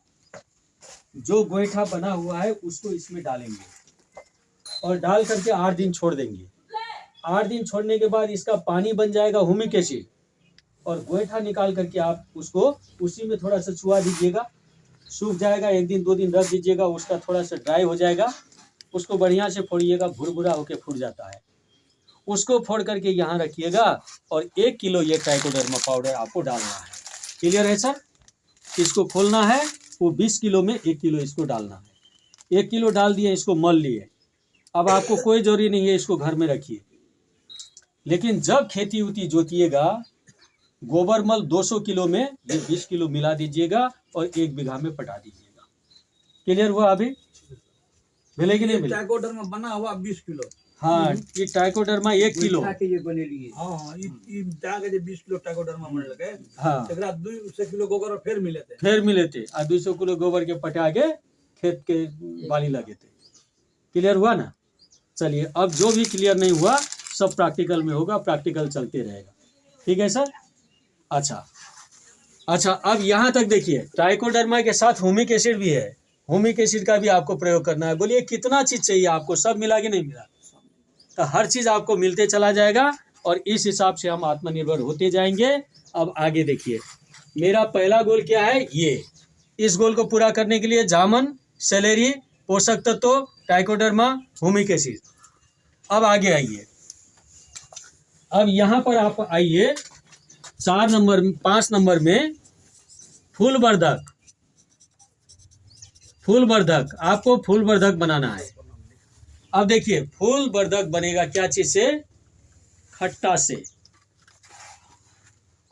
जो गोइठा बना हुआ है उसको इसमें डालेंगे और डाल करके 8 दिन छोड़ देंगे। 8 दिन छोड़ने के बाद इसका पानी बन जाएगा हुमिक एसिड, और गोइठा निकाल करके आप उसको उसी में थोड़ा सा छुआ दीजिएगा, सूख जाएगा। 1 दिन 2 दिन रख दीजिएगा, उसका थोड़ा सा ड्राई हो जाएगा। उसको बढ़िया से फोड़िएगा, भुरभुरा होके फूट जाता है। उसको फोड़ करके यहाँ रखिएगा और 1 किलो ये ट्राइकोडर्मा पाउडर आपको डालना है। क्लियर है सर? इसको खोलना है, वो 20 किलो में 1 किलो इसको डालना है। 1 किलो डाल दिए, इसको मल लिए। अब आपको कोई जरूरी नहीं है इसको घर में रखिए, लेकिन जब खेती उती जोतिएगा, गोबर मल 200 किलो में ये 20 किलो मिला दीजिएगा और 1 बीघा में पटा दीजिएगा। क्लियर हुआ? अभी मिले कि नहीं मिले? ट्राइकोडर्मा बना हुआ 20 किलो। हाँ, ये ट्राइकोडर्मा 1 किलो। गोइठा के ये बने लिए। हाँ, ई डाल के जे 20 किलो ट्राइकोडर्मा बने लगे। हाँ, एकरा 200 किलो गोबर और फिर मिले थे। फिर मिले थे और 200 किलो गोबर के पटा के खेत के बाली लगे थे। क्लियर हुआ ना? चलिए, अब जो भी क्लियर नहीं हुआ सब प्रैक्टिकल में होगा, प्रैक्टिकल चलते रहेगा। ठीक है सर? अच्छा, अब यहाँ तक देखिए, ट्राइकोडर्मा के साथ हुमिक एसिड भी है। हुमिक एसिड का भी आपको प्रयोग करना है। बोलिए कितना चीज चाहिए आपको? सब मिला कि नहीं मिला? तो हर चीज आपको मिलते चला जाएगा और इस हिसाब से हम आत्मनिर्भर होते जाएंगे। अब आगे देखिए, मेरा पहला गोल क्या है, ये। इस गोल को पूरा करने के लिए जामन, सेलेरी, पोषक तत्व, ट्राइकोडर्मा, हुमिक एसिड। अब आगे आइए, अब यहाँ पर आप आइए 5 नंबर में फूलवर्धक। फूलवर्धक, आपको फूलवर्धक बनाना है। अब देखिए, फूलवर्धक बनेगा क्या चीज से? खट्टा से।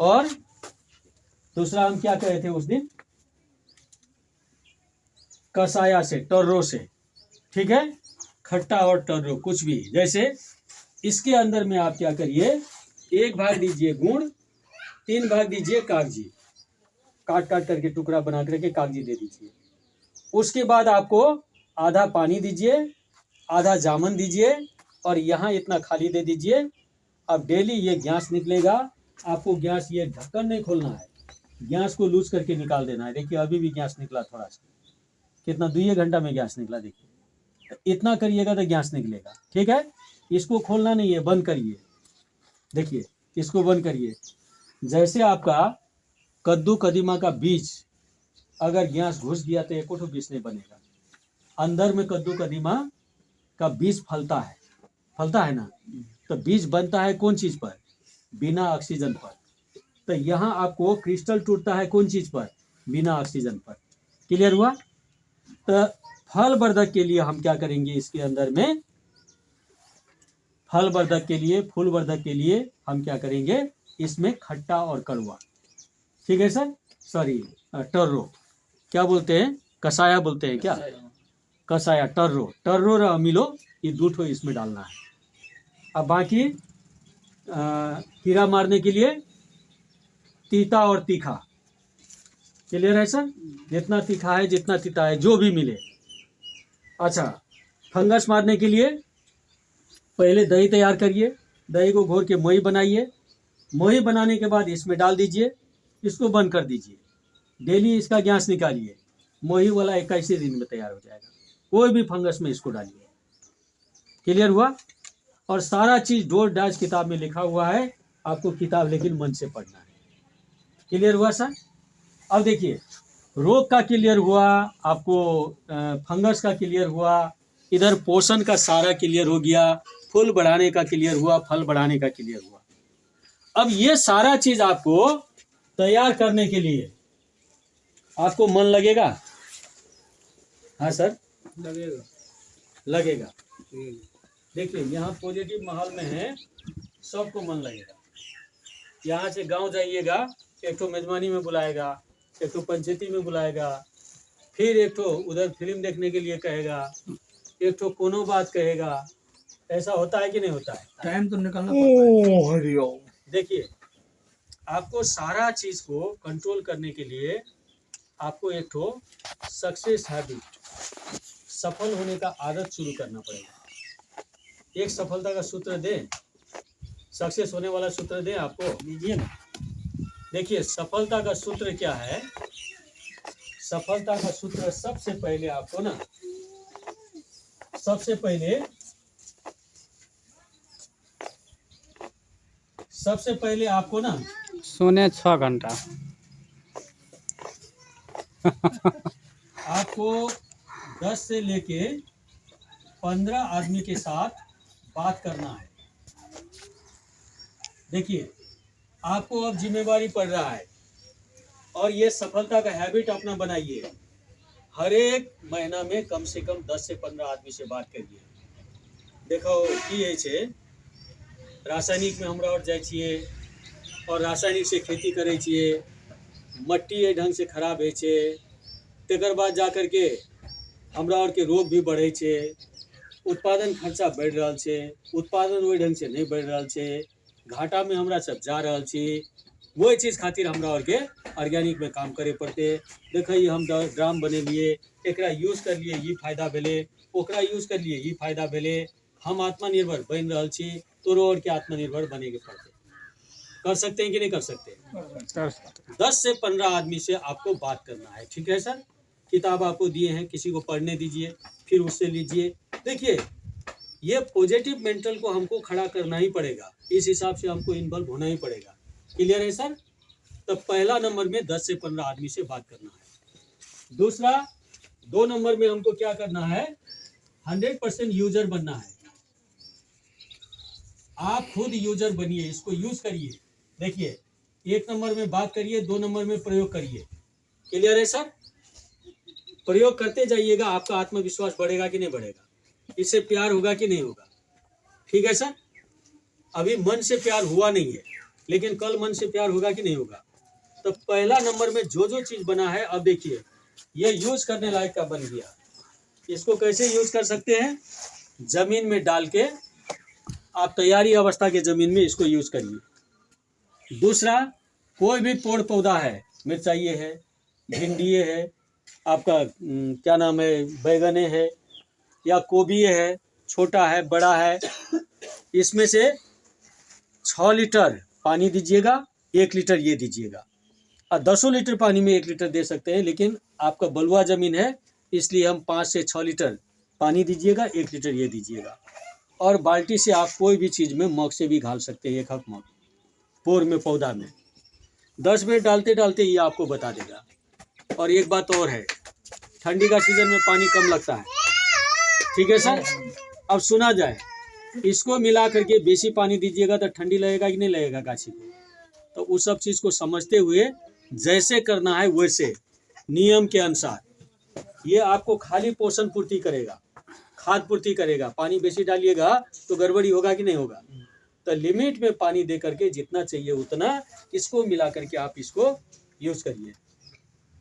और दूसरा हम क्या कहे थे उस दिन? कसाया से, टर्रो से। ठीक है, खट्टा और टर्रो कुछ भी। जैसे इसके अंदर में आप क्या करिए, 1 भाग दीजिए गुड़, 3 भाग दीजिए कागजी, काट काट करके टुकड़ा बना करके कागजी दे दीजिए। उसके बाद आपको आधा पानी दीजिए, आधा जामुन दीजिए और यहाँ इतना खाली दे दीजिए। अब डेली ये गैस निकलेगा। आपको गैस ये ढक्कन नहीं खोलना है, गैस को लूज करके निकाल देना है। देखिए अभी भी गैस निकला थोड़ा सा, कितना 2 घंटा में गैस निकला। देखिए इतना करिएगा तो गैस निकलेगा। ठीक है, इसको खोलना नहीं है, बंद करिए। देखिए इसको बंद करिए। जैसे आपका कद्दू कदीमा का बीज अगर गैस घुस गया तो एको बीज नहीं बनेगा। अंदर में कद्दू कदीमा का बीज फलता है ना, तो बीज बनता है कौन चीज पर? बिना ऑक्सीजन पर। तो यहाँ आपको क्रिस्टल टूटता है कौन चीज पर? बिना ऑक्सीजन पर। क्लियर हुआ? तो फल वर्धक के लिए हम क्या करेंगे? इसके अंदर में फल वर्धक के लिए, फूल वर्धक के लिए हम क्या करेंगे? इसमें खट्टा और कड़वा। ठीक है सर, सॉरी टर्रो क्या बोलते हैं? कसाया बोलते हैं क्या? कसाया, टर्रो और अमीलो, ये 2 ठो इसमें डालना है। अब बाकी कीड़ा मारने के लिए तीता और तीखा। क्लियर है सर? जितना तीखा है, जितना तीता है, जो भी मिले। अच्छा, फंगस मारने के लिए पहले दही तैयार करिए, दही को घोर के मोही बनाइए। मोही बनाने के बाद इसमें डाल दीजिए, इसको बंद कर दीजिए। डेली इसका गैस निकालिए। मोही वाला 21 दिन में तैयार हो जाएगा। कोई भी फंगस में इसको डालिए। क्लियर हुआ? और सारा चीज डोज डाज किताब में लिखा हुआ है। आपको किताब लेकिन मन से पढ़ना है। क्लियर हुआ सर? अब देखिए, रोग का क्लियर हुआ, आपको फंगस का क्लियर हुआ, इधर पोषण का सारा क्लियर हो गया, फूल बढ़ाने का क्लियर हुआ, फल बढ़ाने का क्लियर हुआ। अब ये सारा चीज आपको तैयार करने के लिए आपको मन लगेगा? हाँ सर, लगेगा। देखिए यहाँ पॉजिटिव माहौल में है, सबको मन लगेगा। यहाँ से गांव जाइएगा, एक तो मेजबानी में बुलाएगा, एक तो पंचायती में बुलाएगा, फिर एक तो उधर फिल्म देखने के लिए कहेगा, एक तो कोनो बात कहेगा। ऐसा होता है कि नहीं होता है? टाइम तो निकालना पड़ता है। देखिए, आपको सारा चीज को कंट्रोल करने के लिए आपको एक तो सक्सेस हैबिट, सफल होने का आदत शुरू करना पड़ेगा। एक सफलता का सूत्र दें, सक्सेस होने वाला सूत्र दें आपको, लीजिए ना। देखिए सफलता का सूत्र क्या है? सफलता का सूत्र सबसे पहले आपको ना, सबसे पहले आपको ना सोने 6 घंटा। आपको 10 से लेके 15 आदमी के साथ बात करना है। देखिए आपको अब जिम्मेवारी पड़ रहा है और ये सफलता का हैबिट अपना बनाइए। हर एक महीना में कम से कम 10 से 15 आदमी से बात करिए। देखो की है, रासायनिक में हमरा और जाए छिए और रासायनिक से खेती करे छिए, मट्टी ए ढंग से खराब है छे, तकर बाद जा कर के हमरा और के रोग भी बढ़े छे, उत्पादन खर्चा बढ़ रहा छे, उत्पादन वही ढंग से नहीं बढ़ रहा छे, घाटा में हमरा सब जा रहा छी। वही चीज़ खातिर हमरा और के ऑर्गेनिक में काम करे पड़ते। देखिए हम ड्राम बने लिए, एकरा यूज कर लिए, ये फायदा भेले, ओकरा यूज कर लिए, ये फायदा भेले। हम आत्मनिर्भर बन रहा छी, तो और के आत्मनिर्भर बने के पड़ते। कर सकते हैं कि नहीं कर सकते? 10 से 15 आदमी से आपको बात करना है। ठीक है सर? किताब आपको दिए हैं, किसी को पढ़ने दीजिए, फिर उससे लीजिए। देखिए ये पॉजिटिव मेंटल को हमको खड़ा करना ही पड़ेगा, इस हिसाब से हमको इन्वॉल्व होना ही पड़ेगा। क्लियर है सर? तो पहला नंबर में 10 से 15 आदमी से बात करना है। दूसरा, 2 नंबर में हमको क्या करना है? 100% यूजर बनना है। आप खुद यूजर बनिए, इसको यूज करिए। देखिए 1 नंबर में बात करिए, 2 नंबर में प्रयोग करिए। क्लियर है सर? प्रयोग करते जाइएगा, आपका आत्मविश्वास बढ़ेगा कि नहीं बढ़ेगा? इससे प्यार होगा कि नहीं होगा? ठीक है सर? अभी मन से प्यार हुआ नहीं है, लेकिन कल मन से प्यार होगा कि नहीं होगा? तो पहला नंबर में जो चीज बना है, अब देखिए ये यूज करने लायक का बन गया। इसको कैसे यूज कर सकते हैं? जमीन में डाल के, आप तैयारी अवस्था के जमीन में इसको यूज करिए। दूसरा, कोई भी पेड़ पौधा है, मिर्चाइए है, भिंडिये है, आपका क्या नाम है, बैगने है, या कोबी है, छोटा है, बड़ा है, इसमें से 6 लीटर पानी दीजिएगा, 1 लीटर ये दीजिएगा। और 10 लीटर पानी में 1 लीटर दे सकते हैं, लेकिन आपका बलुआ ज़मीन है इसलिए हम 5 से 6 लीटर पानी दीजिएगा, 1 लीटर ये दीजिएगा। और बाल्टी से आप कोई भी चीज़ में मग से भी घाल सकते हैं, 1 हक मग पोर में, पौधा में। 10 मिनट डालते डालते ये आपको बता देगा। और एक बात और है, ठंडी का सीज़न में पानी कम लगता है, ठीक है सर। अब सुना जाए, इसको मिला करके बेसी पानी दीजिएगा तो ठंडी लगेगा कि नहीं लगेगा गाछी को। तो उस सब चीज़ को समझते हुए जैसे करना है वैसे नियम के अनुसार ये आपको खाली पोषण पूर्ति करेगा, खाद पूर्ति करेगा। पानी बेसी डालिएगा तो गड़बड़ी होगा कि नहीं होगा। तो लिमिट में पानी दे करके जितना चाहिए उतना इसको मिला करके आप इसको यूज करिए।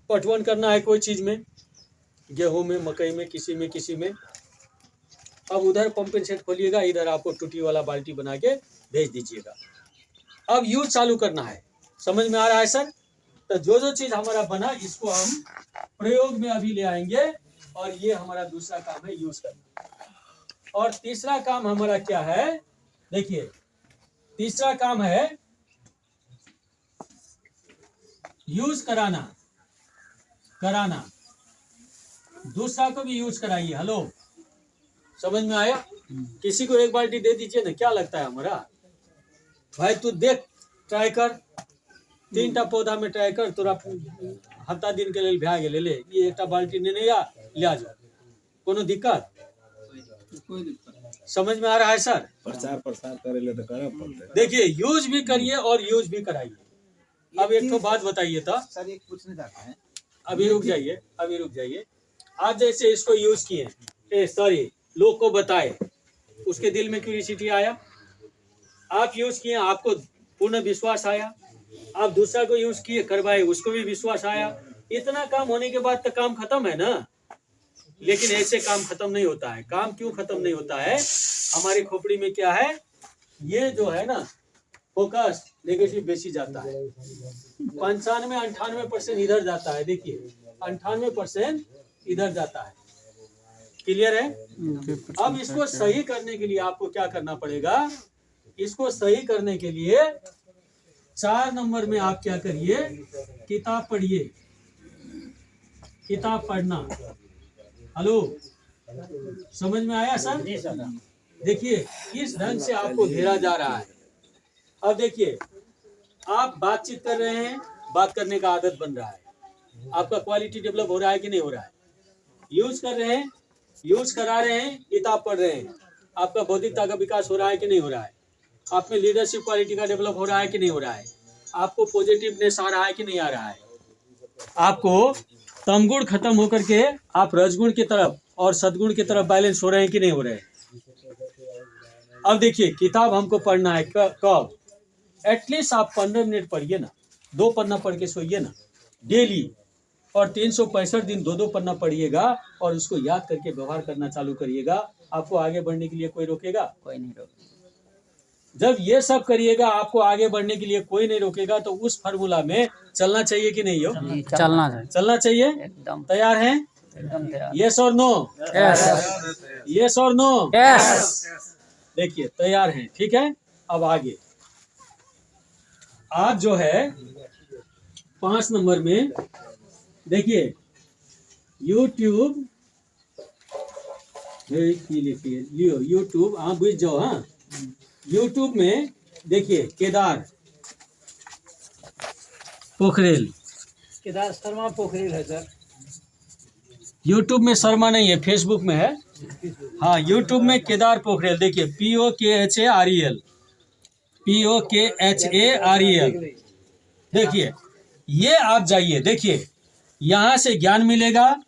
पटवन करना है कोई चीज़ में, गेहूं में, मकई में, किसी में। अब उधर पंपिंग सेट खोलिएगा, इधर आपको टूटी वाला बाल्टी बना के भेज दीजिएगा। अब यूज चालू करना है, समझ में आ रहा है सर। तो जो चीज़ हमारा बना इसको हम प्रयोग में अभी ले आएंगे, और ये हमारा दूसरा काम है यूज करना। और तीसरा काम हमारा क्या है, देखिए तीसरा काम है यूज कराना। दूसरा को भी यूज कराइए। हेलो, समझ में आया? किसी को 1 बाल्टी दे दीजिए ना, क्या लगता है हमारा भाई, तू देख, ट्राई कर, 3टा पौधा में ट्राई कर, तोरा हफ्ता दिन के लिए भा गेले, ले ये 1टा बाल्टी नहीं आ ले आ जाओ, कोनो दिक्कत? समझ में आ रहा है सर? प्रचार करे ले तो करना पड़ता है। देखिए, यूज भी करिए और यूज भी कराइए। अब एक तो बात बताइए था सर, एक पूछने जाते हैं। अभी रुक जाइए। आप जैसे इसको यूज किए, लोग को बताए, उसके दिल में क्यूरियोसिटी आया, आप यूज किए, आपको पूर्ण विश्वास आया, आप दूसरा को यूज किए, करवाए, उसको भी विश्वास आया। इतना काम होने के बाद तो काम खत्म है ना। लेकिन ऐसे काम खत्म नहीं होता है। काम क्यों खत्म नहीं होता है? हमारी खोपड़ी में क्या है, ये जो है ना फोकस नेगेटिव बेसी जाता है। 95-98% इधर जाता है। देखिए 98% इधर जाता है। क्लियर है? अब इसको सही करने के लिए आपको क्या करना पड़ेगा? इसको सही करने के लिए 4 नंबर में आप क्या करिए, किताब पढ़िए। किताब पढ़ना। हेलो, समझ में आया सर? देखिए, इस ढंग से आपको घेरा जा रहा है। अब देखिए, आप बातचीत कर रहे हैं, बात करने का आदत बन रहा है, आपका क्वालिटी डेवलप हो रहा है कि नहीं हो रहा है? यूज कर रहे हैं, यूज करा रहे हैं, किताब पढ़ रहे हैं, आपका बौद्धिकता का विकास हो रहा है कि नहीं हो रहा है? आप में लीडरशिप क्वालिटी का डेवलप हो रहा है कि नहीं हो रहा है? आपको पॉजिटिवनेस आ रहा है कि नहीं आ रहा है? आपको तमगुण खत्म होकर के आप रजगुण की तरफ और सद्गुण की तरफ बैलेंस हो रहे हैं कि नहीं हो रहे हैं? अब देखिए, किताब हमको पढ़ना है कब? एटलीस्ट आप 15 मिनट पढ़िए ना, 2 पन्ना पढ़ के सोइए ना डेली, और 365 दिन 2-2 पन्ना पढ़िएगा और उसको याद करके व्यवहार करना चालू करिएगा। आपको आगे बढ़ने के लिए कोई रोकेगा? कोई नहीं रोकेगा। जब ये सब करिएगा, आपको आगे बढ़ने के लिए कोई नहीं रोकेगा, तो उस फार्मूला में चलना चाहिए कि नहीं हो? चलना चाहिए। एकदम तैयार हैं? एकदम तैयार। यस और नो? यस और नो? देखिए, तैयार हैं, ठीक है। अब आगे आप जो है 5 नंबर में देखिए, यूट्यूब लिखिए, लियो यूट्यूब, हाँ बुझ जाओ। हाँ, यूट्यूब में देखिए, केदार पोखरेल, केदार शर्मा पोखरेल है सर। यूट्यूब में शर्मा नहीं है, फेसबुक में है। हाँ, यूट्यूब में केदार पोखरेल, देखिए POKHAREL, POKHAREL। देखिए, ये आप जाइए, देखिए यहाँ से ज्ञान मिलेगा,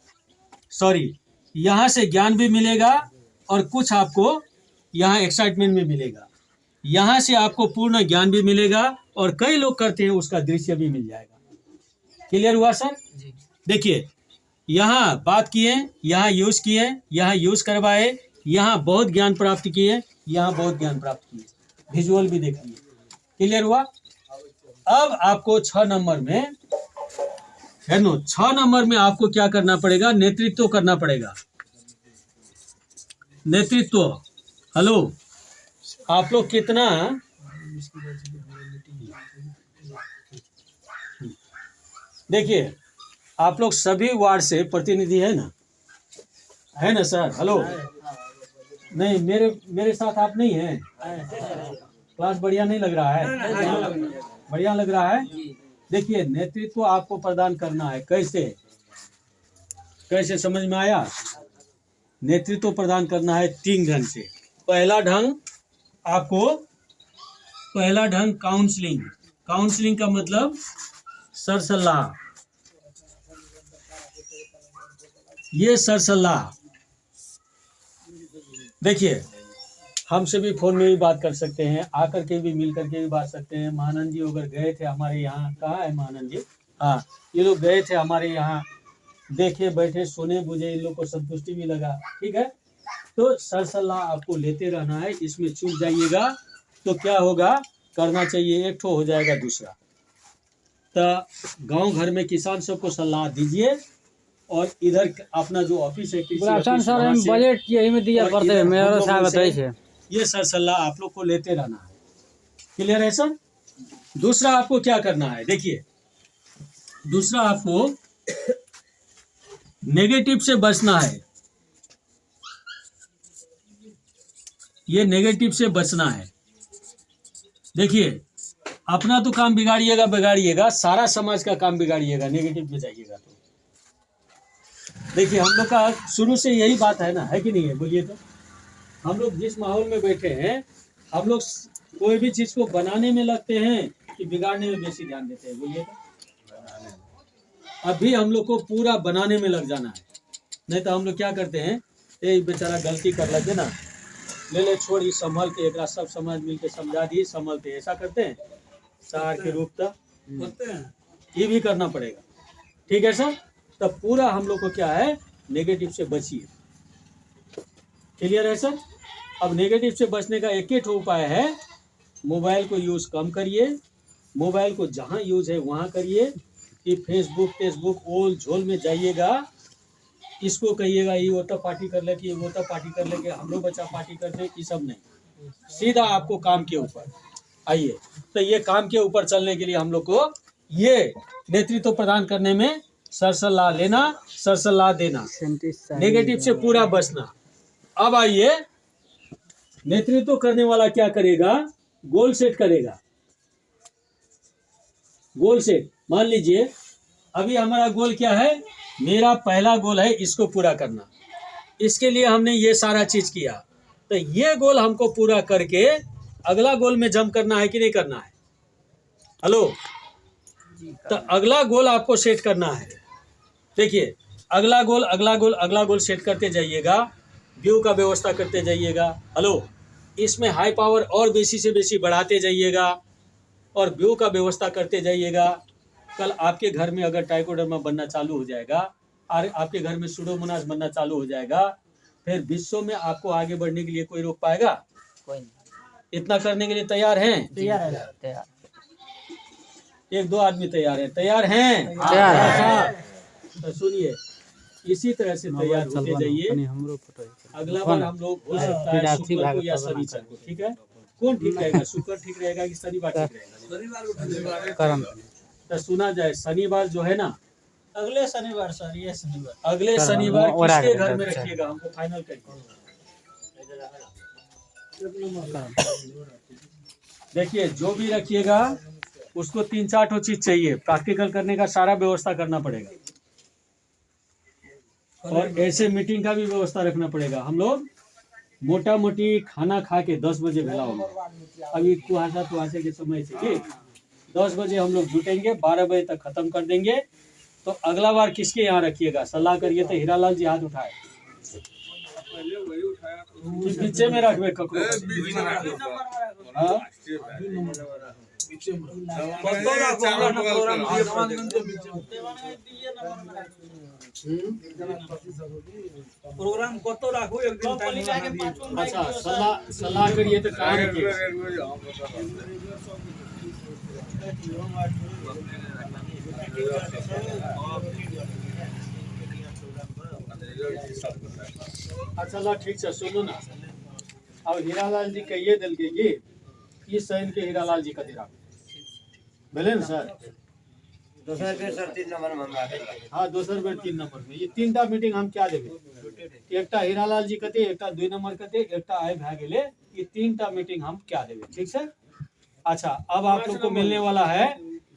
यहाँ से ज्ञान भी मिलेगा, और कुछ आपको यहाँ एक्साइटमेंट भी मिलेगा। यहाँ से आपको पूर्ण ज्ञान भी मिलेगा, और कई लोग करते हैं उसका दृश्य भी मिल जाएगा। क्लियर हुआ सर? देखिए, यहाँ बात किए, यहाँ यूज किए, यहाँ यूज करवाए, यहाँ बहुत ज्ञान प्राप्त किए, यहाँ बहुत ज्ञान प्राप्त किए, विजुअल भी देख लिए। क्लियर हुआ? अब आपको 6 नंबर में है नो, 6 नंबर में आपको क्या करना पड़ेगा? नेतृत्व करना पड़ेगा। नेतृत्व। हेलो, आप लोग कितना देखिए, आप लोग सभी वार्ड से प्रतिनिधि है ना सर? हेलो, नहीं, मेरे साथ आप नहीं हैं? क्लास बढ़िया नहीं लग रहा है? बढ़िया लग रहा है। देखिए, नेतृत्व आपको प्रदान करना है। कैसे समझ में आया? नेतृत्व प्रदान करना है 3 ढंग से। पहला ढंग काउंसलिंग। काउंसलिंग का मतलब सर सलाह। ये सर सलाह देखिए, हमसे भी फोन में भी बात कर सकते हैं, आकर के भी मिल करके भी बात सकते हैं। महानंद जी अगर गए थे हमारे यहाँ, कहाँ है महानंद जी? हाँ, ये लोग गए थे हमारे यहाँ, देखे, बैठे, सुने, बुझे, इन लोग को संतुष्टि भी लगा। ठीक है, तो सर सलाह आपको लेते रहना है। इसमें चूक जाइएगा तो क्या होगा? करना चाहिए एक ठो, हो जाएगा दूसरा। तो गांव घर में किसान सबको सलाह दीजिए, और इधर अपना जो ऑफिस है कृषि ऑफिस, सर वहाँ से बजट यही में दिया और पड़ते इधर हैं, मेरा हम लोगों स्वागत से है। ये सर सलाह आप लोग को लेते रहना है। क्लियर है सर? दूसरा आपको क्या करना है? देखिए, दूसरा आपको नेगेटिव से बचना है। ये नेगेटिव से बचना है। देखिए, अपना तो काम बिगाड़िएगा, सारा समाज का काम बिगाड़िएगा, नेगेटिव में जाइएगा तो। देखिए, हम लोग का शुरू से यही बात है ना, है कि नहीं है? बोलिए तो। हम लोग जिस माहौल में बैठे हैं, हम लोग कोई भी चीज को बनाने में लगते हैं कि बिगाड़ने में बेसी ध्यान देते हैं? बोलिए तो। अभी हम लोग को पूरा बनाने में लग जाना है, नहीं तो हम लोग क्या करते हैं, ये बेचारा गलती कर लगे ना, ले छोड़ी, संभल के, एक सब समाज मिल के समझा दी, संभलते, ऐसा करते हैं। सार के रूप तक करते हैं, ये भी करना पड़ेगा। ठीक है सर? तब पूरा हम लोग को क्या है, नेगेटिव से बचिए। क्लियर है सर? अब नेगेटिव से बचने का एक ही उपाय है, मोबाइल को यूज कम करिए। मोबाइल को जहाँ यूज है वहाँ करिए। कि फेसबुक ओल झोल में जाइएगा, इसको कहिएगा ये वो तो पार्टी कर ले, कि वो तो पार्टी कर ले, कि हम लोग बच्चा पार्टी करते, ये सब नहीं। सीधा आपको काम के ऊपर आइए। तो ये काम के ऊपर चलने के लिए हम लोग को ये नेतृत्व प्रदान करने में सर सलाह लेना, सर सलाह देना, नेगेटिव से पूरा बचना। अब आइए, नेतृत्व करने वाला क्या करेगा? गोल सेट करेगा। गोल सेट, मान लीजिए अभी हमारा गोल क्या है? मेरा पहला गोल है इसको पूरा करना। इसके लिए हमने ये सारा चीज किया, तो ये गोल हमको पूरा करके अगला गोल में जंप करना है कि नहीं करना है? हेलो, तो अगला गोल आपको सेट करना है। देखिए, अगला गोल सेट करते जाइएगा, व्यू का व्यवस्था करते जाइएगा। हेलो, इसमें हाई पावर और बेसी से बेसी बढ़ाते जाइएगा, और व्यू का व्यवस्था करते जाइएगा। कल आपके घर में अगर ट्राइकोडर्मा बनना चालू हो जाएगा, और आपके घर में सुडोमोनास बनना चालू हो जाएगा, फिर विश्व में आपको आगे बढ़ने के लिए कोई रोक पाएगा? कोई नहीं। इतना करने के लिए तैयार हैं? तैयार। 1-2 आदमी तैयार हैं? तैयार हैं? तो सुनिए, इसी तरह से तैयार होते जाइए। अगला बार हम लोग हो सकता है शुक्र को या शनिवार को। ठीक है? कौन ठीक रहेगा? शुक्र ठीक रहेगा कि शनिवार ठीक रहेगा? तो सुना जाए, शनिवार जो है ना, अगले शनिवार सर, ये शनिवार, अगले शनिवार किसके घर में रखिएगा, हमको फाइनल करिए। देखिए, जो भी रखिएगा उसको 3-4 ठो चीज चाहिए। प्रैक्टिकल करने का सारा व्यवस्था करना पड़ेगा, और ऐसे मीटिंग का भी व्यवस्था रखना पड़ेगा। हम लोग मोटा मोटी खाना खा के 10 बजे भेला होगा। अभी कुहासा के समय से, ठीक, 10 बजे हम लोग जुटेंगे, 12 बजे तक खत्म कर देंगे। तो अगला बार किसके यहाँ रखिएगा, सलाह करिए। तो हीरालाल जी हाथ उठाए, पीछे में रखबे ककरो। हाँ? प्रोग्राम कतो राखो एक दिन। अच्छा, सलाह करिए तो कहाँ रखिएगा? अच्छा ला ठीक है, सुनो ना। अब हीरालाल जी कहिए दिल के कि इस सैन के हीरालाल जी कते राख भेले ना सर। दोसर बेर सर 3 नंबर में हम आके हाँ दोसर बेर 3 नंबर में ये तीनटा मीटिंग हम क्या देबे, एकटा हीरालाल जी कते, एकटा 2 नंबर कते, एकटा आय भए गेले, ये तीनटा मीटिंग हम क्या देबे, ठीक है। अच्छा अब आप लोग को मिलने वाला है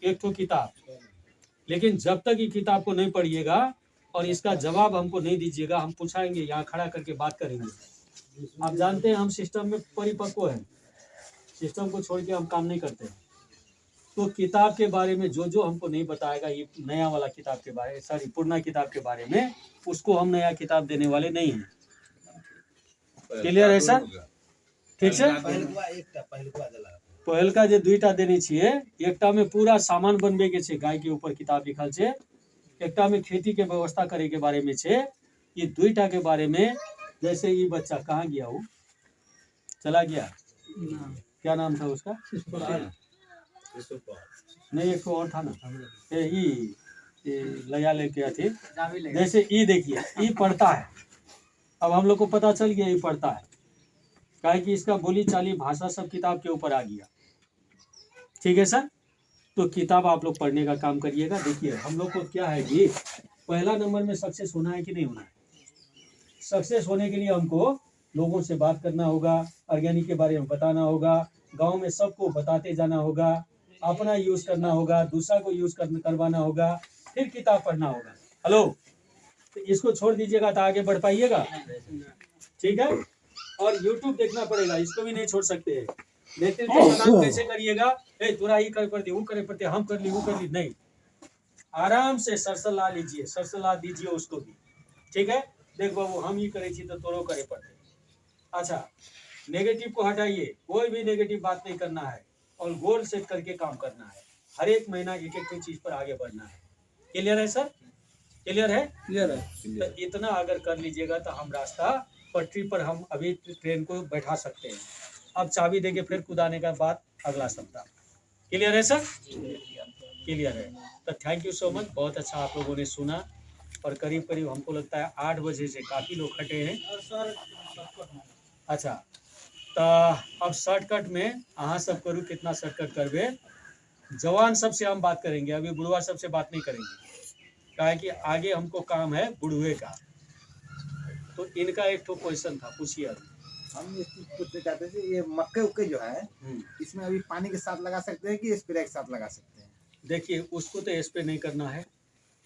एक ठो किताब, लेकिन जब तक ये किताब को नहीं पढ़िएगा और इसका जवाब हमको नहीं दीजिएगा, हम पूछाएंगे यहाँ खड़ा करके बात करेंगे। आप जानते हैं हम सिस्टम में परिपक्व हैं, सिस्टम को छोड़ के हम काम नहीं करते हैं। तो किताब के बारे में जो जो हमको नहीं बताएगा, ये नया वाला किताब के बारे, सॉरी पुराना किताब के बारे में, उसको हम नया किताब देने वाले नहीं हैं। क्लियर है सर, ठीक है। पहल का जो 2टा देने छिए, एकटा में पूरा सामान बनबे के छे, गाय के ऊपर किताब लिखल छे, एकटा में खेती के व्यवस्था करे के बारे में छे। ये 2टा के बारे में, जैसे ये बच्चा कहाँ गया, वो चला गया, क्या नाम था उसका, नहीं एक तो और था ना, ये लया लेके आते, जैसे ई देखिए ई पढ़ता है। अब हम लोग को पता चल गया ये पढ़ता है, काहे कि इसका बोली चाली भाषा सब किताब के ऊपर आ गया, ठीक है सर। तो किताब आप लोग पढ़ने का काम करिएगा। देखिए हम लोग को क्या है कि पहला नंबर में सक्सेस होना है कि नहीं होना है। सक्सेस होने के लिए हमको लोगों से बात करना होगा, ऑर्गेनिक के बारे में बताना होगा, गांव में सबको बताते जाना होगा, अपना यूज करना होगा, दूसरा को यूज करवाना होगा, फिर किताब पढ़ना होगा। हेलो, तो इसको छोड़ दीजिएगा तो आगे बढ़ पाइएगा, ठीक है। और YouTube देखना पड़ेगा, इसको भी नहीं छोड़ सकते हैं। नेतृत्व प्रदान कैसे करिएगा, तोरा ही कर पड़ती, वो करे पड़ते, हम कर ली वो कर ली, नहीं। आराम से सरसला लीजिए, सरसला दीजिए उसको भी, ठीक है। देख बाबू हम ही करे तो तोरो करे पड़ते। अच्छा नेगेटिव को हटाइए, कोई भी नेगेटिव बात नहीं करना है और गोल सेट करके काम करना है। हर एक महीना एक एक चीज पर आगे बढ़ना है। क्लियर है सर, क्लियर है, क्लियर है। तो इतना अगर कर लीजिएगा तो हम रास्ता पटरी पर हम अभी ट्रेन को बैठा सकते हैं। अब चाबी देके फिर कुदाने का बाद अगला सप्ताह। क्लियर है सर, क्लियर है। तो थैंक यू सो मच, बहुत अच्छा आप लोगों ने सुना। और करीब करीब हमको लगता है 8 बजे से काफ़ी लोग खटे हैं। अच्छा तो अब शॉर्टकट में अहाँ सब करूँ, कितना शॉर्टकट करबे। जवान सबसे हम बात करेंगे, अभी बुढ़वा सबसे बात नहीं करेंगे, क्या है कि आगे हमको काम है बुढ़वे का। तो इनका एक तो क्वेश्चन था, पूछिए अभी। हम इस चीज पूछना चाहते थे, ये मक्के उक्के जो है इसमें अभी पानी के साथ लगा सकते हैं कि स्प्रे के साथ लगा सकते हैं? देखिए उसको तो स्प्रे नहीं करना है,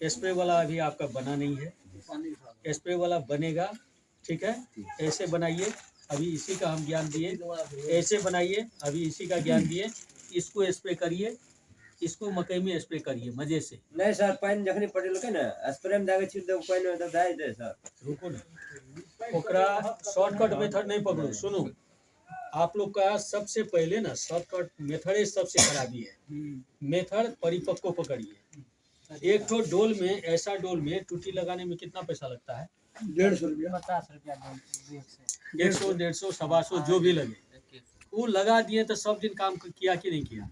स्प्रे वाला अभी आपका बना नहीं है, स्प्रे वाला बनेगा, ठीक है। ऐसे बनाइए, अभी इसी का हम ज्ञान दिए, ऐसे बनाइए, अभी इसी का ज्ञान दिए। इसको स्प्रे करिए, इसको मकई में स्प्रे करिए मजे से। नहीं सर, पानी जखनी पड़े के ना स्प्रे में जाके छिट दे, पानी में तो डाल दे सर। रुको ना, ओकरा शॉर्टकट मेथड नहीं पकड़ो। सुनो, आप लोग का सबसे पहले ना शॉर्टकट मेथड सबसे खराबी है। मेथड परिपक्व पकड़िए। एक तो डोल में, ऐसा डोल में टूटी लगाने में कितना पैसा लगता है? 150 रुपया, 50 रुपया 100, 150, 125 जो भी लगे, वो लगा दिए तो सब दिन काम किया कि नहीं किया।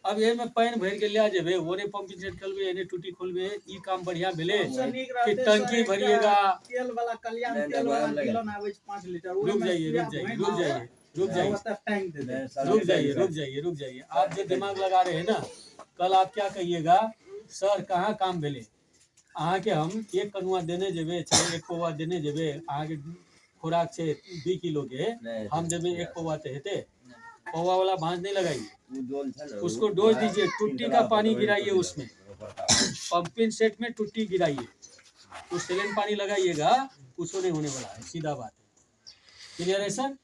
अब ये में पानी भर के लिया जेबे, ओने पंप सेट खोलबे, एने टूटी खोलबे, ई काम बढ़िया भेले कि टंकी भरिएगा। तेल वाला कल्याण तेल वाला गैलन आवे 5 लीटर। रुक जाइए, रुक जाइए, रुक जाइए, रुक जाइए, टैंक दे दे। रुक जाइए, रुक जाइए, रुक जाइए। आप जो दिमाग लगा रहे हैं ना, कल आप क्या कहिएगा, सर कहाँ काम भेले, अहाँ के हम 1 कनुआ देने जेबे, चाहे 1 पौवा देने जेबे, अहाँ के खुराक से 2 किलो के हम देबे 1 पौवा ते हेते, पौवा वाला भांज नहीं लगाइए, उसको डोज दीजिए। टुट्टी का पानी गिराइए, उसमें पंपिंग सेट में टुट्टी गिराइए, तो सेलेन पानी लगाइएगा, कुछ नहीं होने वाला है, सीधा बात है। क्लियर है सर,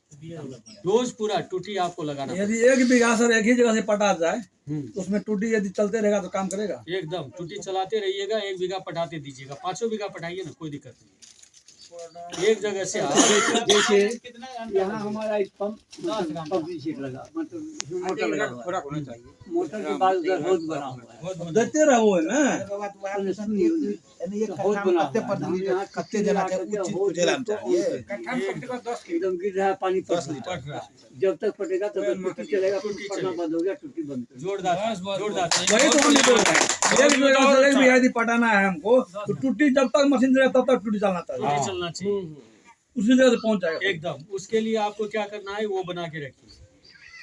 डोज पूरा टुट्टी आपको लगाना। यदि 1 बीघा सर एक ही जगह से पटा जाए तो उसमें टूटी यदि चलते रहेगा तो काम करेगा? एकदम टुट्टी चलाते रहिएगा, 1 बीघा पटाते दीजिएगा, 5 बीघा पटाइए ना, कोई दिक्कत नहीं। एक जगह से आप जैसे यहाँ हमारा एक पंप सीट लगा, मतलब मोटर लगा हुआ है। मोटर के बाद उधर हौद बना हुआ है। देते रहो ना। ये कत्ते जना के उचित कुचेला में चाहिए। एकदम गिर रहा है पानी 10 लीटर, जब तक फटेगा तब तक टूटी चलेगा, टूटी पड़ना बंद हो गया, टूटी बंद कर। जोरदार वही तो हम बोल रहे हैं। एक भी यदि पटाना है हमको तो टूटी जब तक मशीन चलेगा तब तक टूटी चलना चाहिए। चलना चाहिए उसी जगह से पहुंच जाएगा एकदम। उसके लिए आपको क्या करना है वो बना के रखिए,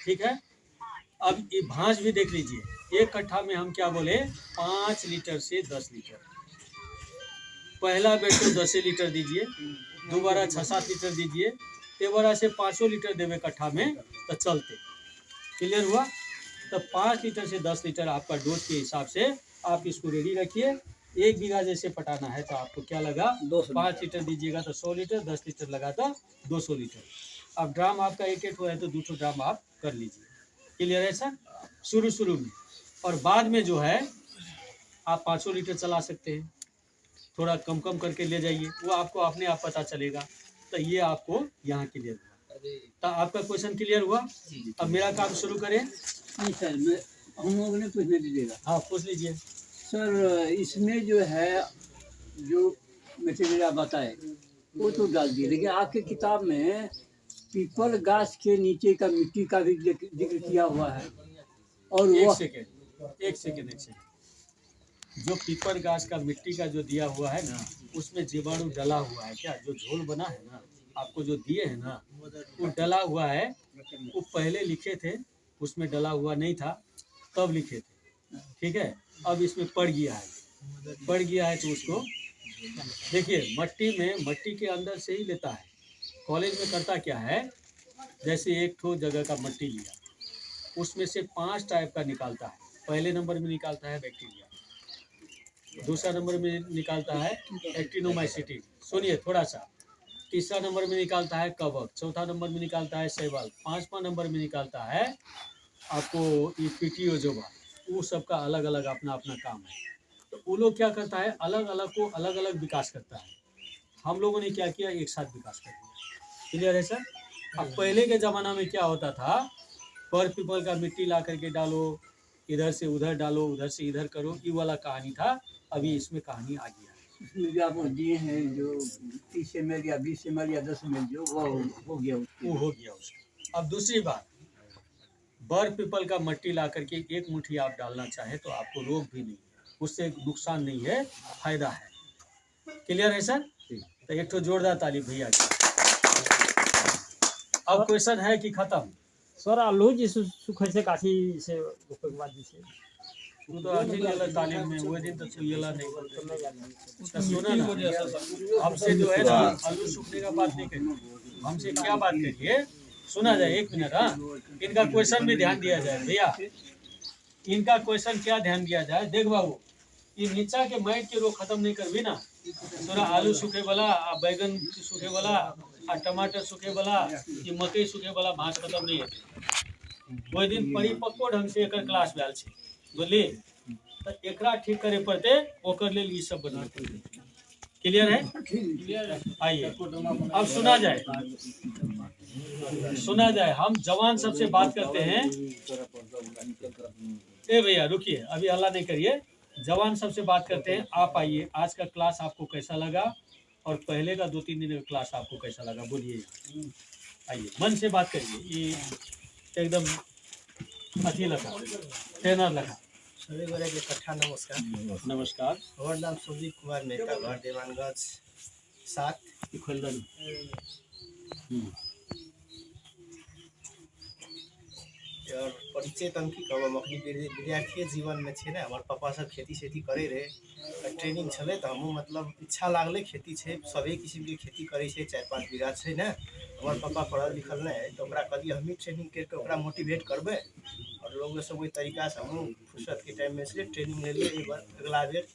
ठीक है। अब ये भांज भी देख लीजिए, एक कट्ठा में हम क्या बोले 5 लीटर से 10 लीटर। पहला बेड तो 10 लीटर दीजिए, दोबारा 6-7 लीटर दीजिए, तेबारा से 5 लीटर देवे कट्ठा में तो चलते। क्लियर हुआ? तो 5 लीटर से 10 लीटर आपका डोज के हिसाब से आप इसको रेडी रखिए। 1 बीघा जैसे पटाना है तो आपको क्या लगा 5 लीटर दीजिएगा तो 100 लीटर, 10 लीटर लगा तो 200 लीटर। अब ड्राम आपका एक हुआ है तो 2 ड्राम आप कर लीजिए। क्लियर है सर? शुरू में, और बाद में जो है आप 500 लीटर चला सकते हैं, थोड़ा कम करके ले जाइए, वो आपको अपने आप पता चलेगा। तो ये आपको यहाँ क्लियर हुआ। तो आपका क्वेश्चन क्लियर हुआ? अब मेरा काम शुरू करें। नहीं सर, मैं हम लोगों ने पूछने दीजिएगा। हाँ पूछ लीजिए सर, इसमें जो है जो मटेरियल आप बताए वो तो डाल दिए, लेकिन आपके किताब में पीपल गाछ के नीचे का मिट्टी का भी जिक्र किया हुआ है। और एक वो सेकेंड जो पीपर गाछ का मिट्टी का जो दिया हुआ है ना, उसमें जीवाणु डला हुआ है क्या? जो झोल बना है ना, आपको जो दिए है ना, वो डला हुआ है। वो पहले लिखे थे, उसमें डला हुआ नहीं था तब लिखे थे, ठीक है। अब इसमें पड़ गया है तो उसको देखिए, मट्टी के अंदर से ही लेता है। कॉलेज में करता क्या है, जैसे एक ठो जगह का मट्टी लिया, उसमें से 5 टाइप का निकालता है। पहले नंबर में निकालता है बैक्टीरिया, दूसरा नंबर में निकालता है एक्टिनोमाइसिटी, सुनिए थोड़ा सा, तीसरा नंबर में निकालता है कवक, चौथा नंबर में निकालता है शैवाल, 5वां नंबर में निकालता है आपको ये पीटीओजोवा। वो सबका अलग अलग अपना काम है। तो वो लोग क्या करता है, अलग अलग को अलग अलग विकास करता है। हम लोगों ने क्या किया, एक साथ विकास कर दिया। क्लियर है सर? अब पहले के ज़माना में क्या होता था, पर पीपल का मिट्टी ला करके डालो, इधर से उधर डालो, उधर से इधर करो, ये वाला कहानी था। अभी इसमें कहानी आ गया है। इसमें जो आप दिए हैं जो 30 ml या 20 ml या 10 ml जो वो हो गया उसका। अब दूसरी बात, बर पीपल का मट्टी ला करके 1 मुट्ठी आप डालना चाहे तो आपको रोग भी नहीं है, उससे नुकसान नहीं है, फायदा है। क्लियर है सर? तो एक तो जोरदार ताली भैया की। अब क्वेश्चन है कि खत्म? सर आलू जी सुखे से काठी से बाद जी से तू तो अखिल वाला तालीम में वो दिन तो सुयला नहीं तो सुना ना, हमसे जो है ना आलू सूखने का बात नहीं करिए, हमसे क्या बात करिए, सुना जाए। 1 मिनट, हाँ, इनका क्वेश्चन भी ध्यान दिया जाए भैया। इनका क्वेश्चन क्या ध्यान दिया जाए, देख बाबू, ये नीचा के मैट के रोग खत्म नहीं करबी ना, तोरा आलू सूखे वाला, बैगन सूखे वाला, टमाटर सूखे वाला, ये मकई सूखे वाला भांज खत्म नहीं है। वो दिन परिपक्व ढंग से एक क्लास भेल छे, बुझली? तो एकरा ठीक करे पड़ते, ओकर लेल ई सब बना। क्लियर है? आइए अब सुना जाए। हम जवान सबसे बात करते हैं। ए भैया रुकिए, अभी हल्ला नहीं करिए, जवान सबसे बात करते हैं। आप आइए, आज का क्लास आपको कैसा लगा और पहले का 2-3 दिन का क्लास आपको कैसा लगा, बोलिए। आइए, मन से बात करिए, ये एकदम अथी लगा, ट्रेनर लगा। सभी गोरे के कट्ठा नमस्कार। नमस्कार। हमार नाम सुदीप कुमार मेहता, घर देवानगंज 7 खोलदन। और परिचय तम की कहब, हम अपनी विद्यार्थी जीवन में छे ना, हमार पापा सब खेती सेती करे रहे, ट्रेनिंग छले तो हमहूँ मतलब इच्छा लागले, खेती छे, सभी किस्म की खेती करे छे, 4-5 बीघा छे ना। हमार पापा पढ़ल लिखल नहीं है तो ओकरा कहलिए हम ही ट्रेनिंग करके ओकरा मोटिवेट करबे, और लोग सब वही तरीका से हमहूँ फुर्सत के टाइम में से ट्रेनिंग ले लिए। एक बार अगला बेर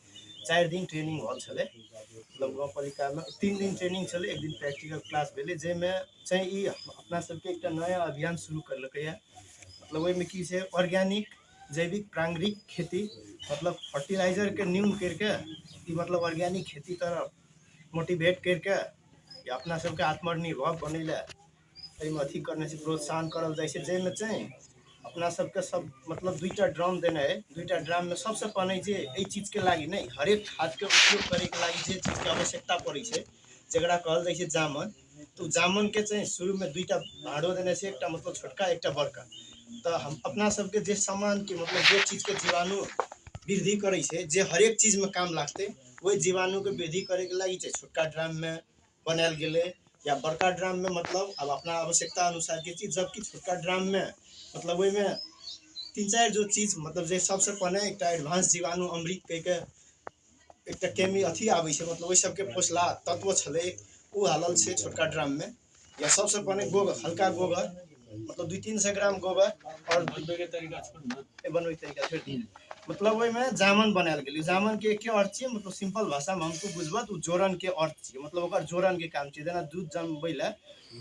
4 दिन ट्रेनिंग भल छले, मतलब गाँव पालिका में 3 दिन ट्रेनिंग छले, 1 दिन प्रैक्टिकल क्लास भेले, जेमे चाहे ई अपना सबके एक नया अभियान शुरू करलकै है। मतलब वही में की से ऑर्गेनिक जैविक प्रांगरिक खेती, मतलब फर्टिलाइजर के न्यून करके, मतलब ऑर्गेनिक खेती तरफ मोटिवेट करके या अपना सबके आत्मनिर्भर बनैले एहिमे अथी करने से प्रोत्साहन करल जाइ छै, जाहिमे चाहिँ अपना सबके सब मतलब 2टा ड्रम देने है। 2टा ड्रम में सबसे पहिने जे एहि चीज के लागी नहीं हरेक खाद के उपयोग करे के लागी जे चीज के आवश्यकता पड़ै छै जकरा कहल जाइ छै जामन, तो जामन के चाहिँ शुरू में 2टा भाड़ो देने से, एकटा मतलब छोटका एकटा बड़का। तो हम अपना सबके जे सामान के मतलब जे चीज के जीवाणु वृद्धि करे छै, जे हरेक चीज में काम लागते, वही जीवाणु के वृद्धि करे के लागी छोटका ड्राम में बनायल गेले या बड़का ड्राम में मतलब अब अपना आवश्यकता अनुसार के चीज। जबकि छोटका ड्राम में मतलब वही में 3-4 जो चीज मतलब जे सबसे पहले एकटा एडवांस जीवाणु अमृत कह के एकटा केमी अथी आबै छै, मतलब वही सबके पोषला तत्व छले उ हालल छै छोटका ड्राम में। या सबसे पहले गोबर, हल्का गोबर मतलब 200-300 ग्राम गोबर और बनबै के तरीका छोड़ ना, बनबै तरीका छोड़ दी, मतलब वही में जामन बनायल गेलै। जामन के क्या अर्थ छै, मतलब सिंपल भाषा में हमको बुझबा तो जोरन के अर्थ छै, मतलब ओकर जोरन के काम छै। जेना दूध जमबै ले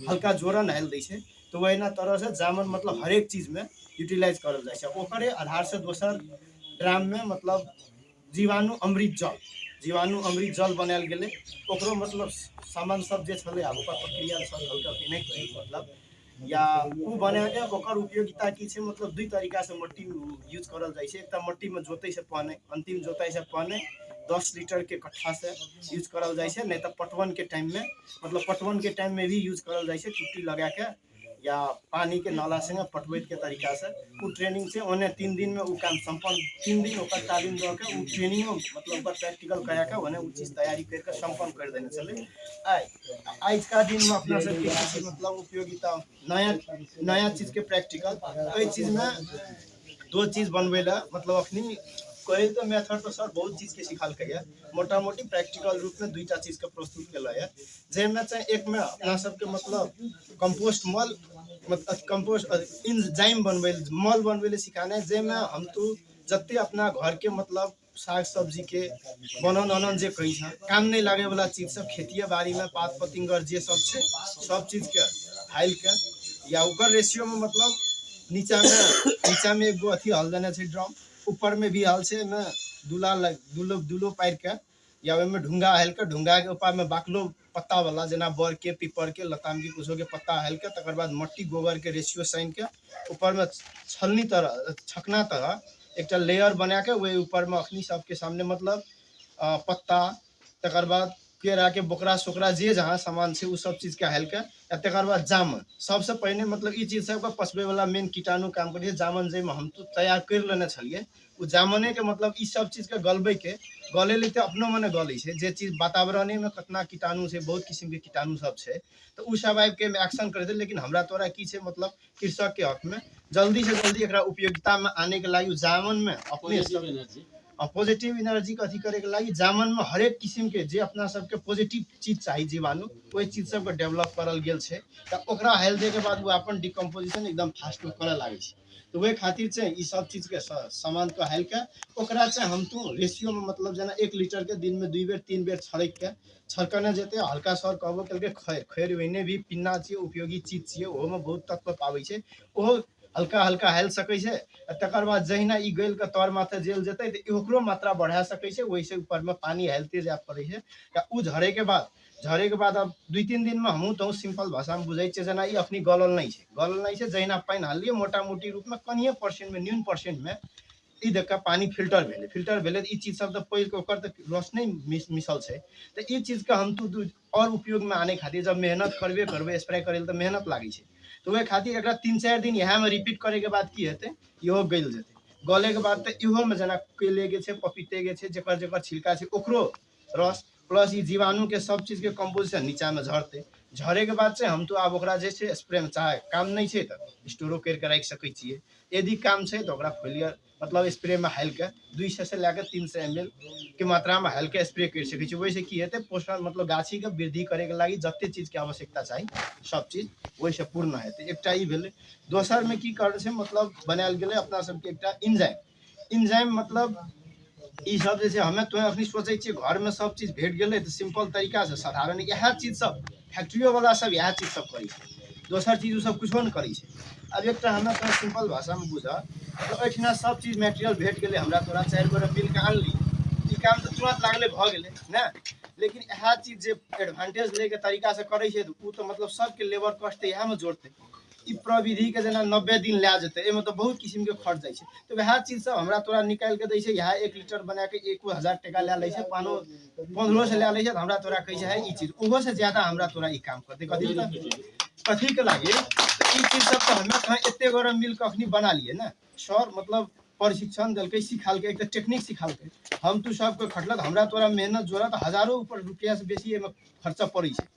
हल्का जोरन हाल दै छै, तो वही तरह से जामन मतलब हरेक चीज में यूटिलाइज करल जाइ छै। ओकरे आधार से दोसर ड्राम में मतलब जीवाणु अमृत जल बनायल गेलै। ओकरो मतलब सामान सब जे छलै आब ओकर प्रक्रिया सब हल्का नहीं कही मतलब या उ बना के ओकर उपयोगिता की छै, मतलब 2 तरीका से मट्टी यूज करल जाइ छै। एकटा मट्टी में जोतै से पहले, अंतिम जोताई से पहले 10 लीटर के कट्ठा से यूज करल जाइ छै, नहीं तो पटवन के टाइम में मतलब पटवन के टाइम में भी यूज करल जाइ छै, टुट्टी लगा के या पानी के नाला से पटवैत के तरीका से। उ ट्रेनिंग से ओने 3 दिन में उ काम संपन्न, 3 दिन ओकर तालीम दे के उ ट्रेनिंग मतलब ओकर प्रैक्टिकल करा के ओने उ चीज तैयारी करके संपन्न कर देने चले। आज का दिन में अपना सब के मतलब उपयोगिता नया चीज के प्रैक्टिकल एहि चीज में 2 चीज बनबै ला मतलब अखनी कहे तो मेथड तो सर बहुत चीज के सिखाल है, मोटा मोटी प्रैक्टिकल रूप में 2टा चीज के प्रस्तुत किया है। जेमे चाहे एक में अपना सबके मतलब कंपोस्ट मल मतलब कंपोस्ट इंजाइम बनबै मल बनबै सिखाना है, जेमे हम तो जते अपना घर के मतलब साग सब्जी के बनन जे कही काम नहीं लागे वाला चीज सब खेतिए बाड़ी में पात पतिंगर जे सब छै सब चीज के फाइल के या ओकर रेशियो में मतलब नीचा में एगो अथी हल देने छै ड्रम, ऊपर में भी हल से में दुलो पार के या में ढूंगा हल के, ढूंगा के ऊपर में बाकलो पत्ता वाला जेना बर के पीपर के लताम की कुछो के पत्ता हल के, तकर बाद मट्टी गोबर के रेशियो साइन के ऊपर में छलनी तरह छकना तरह एक लेयर बना के वही ऊपर में अखनी सबके सामने मतलब पत्ता तकर बाद केरा के बोकरा सोकरा जे जहाँ सामान से उ सब चीज के हल के या तकर बाद जामन सबसे पहले मतलब ये चीज सबके पसबे वाला मेन कीटाणु काम करिए जामन जे हम तो तैयार कर लेने छलिए। उ जामने के मतलब ई सब चीज के गलबे के गले ले अपनो मने गले छै, जे चीज वातावरण में कितना कीटाणु छै, बहुत किस्म के कीटाणु सब छै, तो उ सब आबि के एक्शन करे थे। लेकिन हमरा तोरा की छै मतलब कृषक के हक में जल्दी से जल्दी एकरा उपयोगिता में आने के लागि जामन में अपने एनर्जी पॉजिटिव एनर्जी के अथी करे के लागि जामन में हरेक किस्म के जे अपना सबके पॉजिटिव चीज चाहिए जीवाणु वही चीज सबके डेवलप करल गेल छै, तो ओकरा हेल दे के बाद वो अपन डिकम्पोजिशन एकदम फास्ट में करे लागे छै। तो वही खातिर से ई सब चीज के सामान के हेल के ओकरा से हम तो रेशियो में मतलब जना 1 लीटर के दिन में 2 बेर 3 बेर छड़क के छड़कने जेते हल्का सर कहबो के खैर वहीने भी पिन्ना चाहिए उपयोगी चीज चाहिए, ओहो में बहुत तत्व पावे छै, ओहो हल्का हल्का हेल सकै छै। तकर बाद जहिना ई गल के तौर माथे जेल जेतै तो ओकरो मात्रा बढ़ा सकै छै, वैसे ऊपर में पानी हेलते जाय पड़े छै। उ झरे के बाद अब 2-3 दिन में हमहूँ तो सिंपल भाषा में बुझे छै, जना ई अपनी गलल नहीं छै जहिना पानी हालिए मोटा मोटी रूप में कनिए परसेंट में न्यून परसेंट में ई देख के पानी फिल्टर भेले ई चीज सब तो पहिल के ओकर तो रस नहीं मिसल छै, तो ई चीज के हम तो और उपयोग में आने खातिर जब मेहनत करबे स्प्रे करे तो मेहनत लागे छै, तो वही खातिर एक 3-4 दिन यहाँ में रिपीट करे के बाद की हेतै इहो गल जेतै, गले के बाद तो इहो में जना केले के छै पपीते के छै जेकर छिलका छै ओकरो रस प्लस ई जीवाणु के सब चीज के कंपोजिशन नीचा में झरते, झरे के बाद से हम तो आब ओकरा जे छै स्प्रे में चाहे काम नहीं छै तो स्टोरो करके रख सकै छियै, यदि काम छै तो ओकरा खोलियर मतलब स्प्रे में हाल के 200 से लेकर 300 ml के मात्रा में हाल के स्प्रे कर सकै छी। वैसे की हेतै पोषण मतलब गाछी के वृद्धि करे के लागि जते चीज के आवश्यकता चाहिए सब चीज वैसे पूर्ण हेतै। एकटा ई भेलै, दोसर में की करे छै मतलब बनायल गेलै अपना सबके एकटा इंजाइम मतलब ई सब जे छै हमें तो अखनी सोचे छियै घर में सब चीज भेट गेलै तो सिंपल तरीका से साधारण यह चीज सब फैक्ट्रियो वाला सब यह चीज सब करे छै, दोसर चीज सब कुछो नहीं करे छै। अब एक हमें तो सिंपल भाषा में बुझ तो एठिना सब चीज मटेरियल भेट गेलै हमरा तोरा 4 गोरे मिल के आनली, ई काम तो तुरंत लागले भ गेलै ना। लेकिन यह चीज जे एडवांटेज लेके तरीका से करे छे उ तो मतलब सबके लेबर कॉस्ट यह में जोड़ते ई प्रविधि के जना 90 दिन ला जेते एमे तो बहुत किस्म के खर्च जाय छे तो वह चीज सब हमरा तोरा निकाल के दै छे यहाँ 1 लीटर बना के 1000 टका ले लै छे पानो 1500 से ले लै छे हमरा तोरा कहे है ई चीज ओहो से ज्यादा हमरा तोरा ई काम करते कथी के लागे ई चीज सब तो हमें कहां एते गरम मिल कखनी बना लिए ना सर मतलब प्रशिक्षण दल के सिखाल के एक तो टेक्निक सिखाल के हम तू सब के खटलक हमरा तोरा मेहनत जोरा तो हजारों ऊपर रुपया से बेसी एमे खर्चा पड़ी छे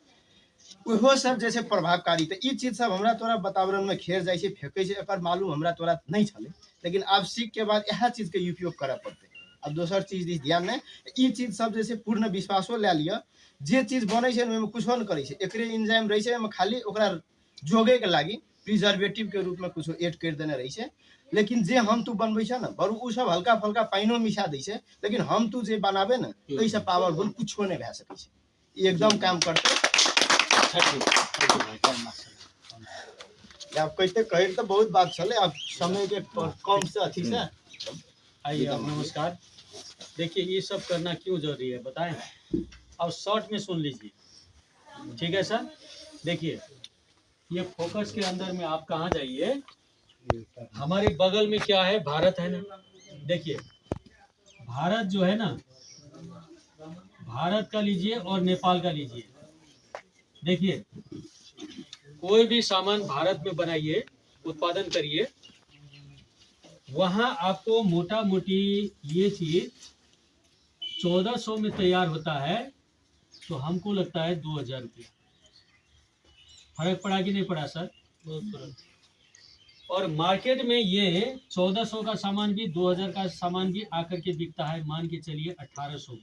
ओहो सब जैसे प्रभावकारी तो ई चीज सब हमरा तोरा वातावरण में खेर जाय छे फेंकै छे एकर मालूम हमरा तोरा नहीं छले लेकिन अब सीख के बाद यह चीज के उपयोग करे पड़ते अब दोसर चीज दिस ध्यान नहीं ई चीज सब जैसे पूर्ण विश्वासो ले लिया जे चीज बनै छे ओमे कुछो न करै छे एकरे एंजाइम रहै छे एमे खाली ओकरा जोगे के लागी प्रिजर्वेटिव के रूप में कुछ ऐड कर देने रही है लेकिन जे हम तू बनबै छे ना बरू उ सब हल्का फल्का पाइनो मिसा दै छे लेकिन हम तू जे बनाबे ना ओइ से पावरफुल कुछो नहीं भए सकै छे ई एकदम काम करते आप कहते कहे तो बहुत बात चले अब समय के कम से अथी से आइए अब नमस्कार। देखिए ये सब करना क्यों जरूरी है बताएं अब शॉर्ट में सुन लीजिए ठीक है सर। देखिए ये फोकस के अंदर में आप कहाँ जाइए हमारे बगल में क्या है भारत है ना। देखिए भारत जो है ना भारत का लीजिए और नेपाल का लीजिए। देखिए कोई भी सामान भारत में बनाइए उत्पादन करिए वहाँ आपको मोटा मोटी ये चीज 1400 में तैयार होता है तो हमको लगता है 2000 रुपया। फर्क पड़ा कि नहीं पड़ा सर? और मार्केट में ये 1400 का सामान भी 2000 का सामान भी आकर के बिकता है मान के चलिए 1800 में।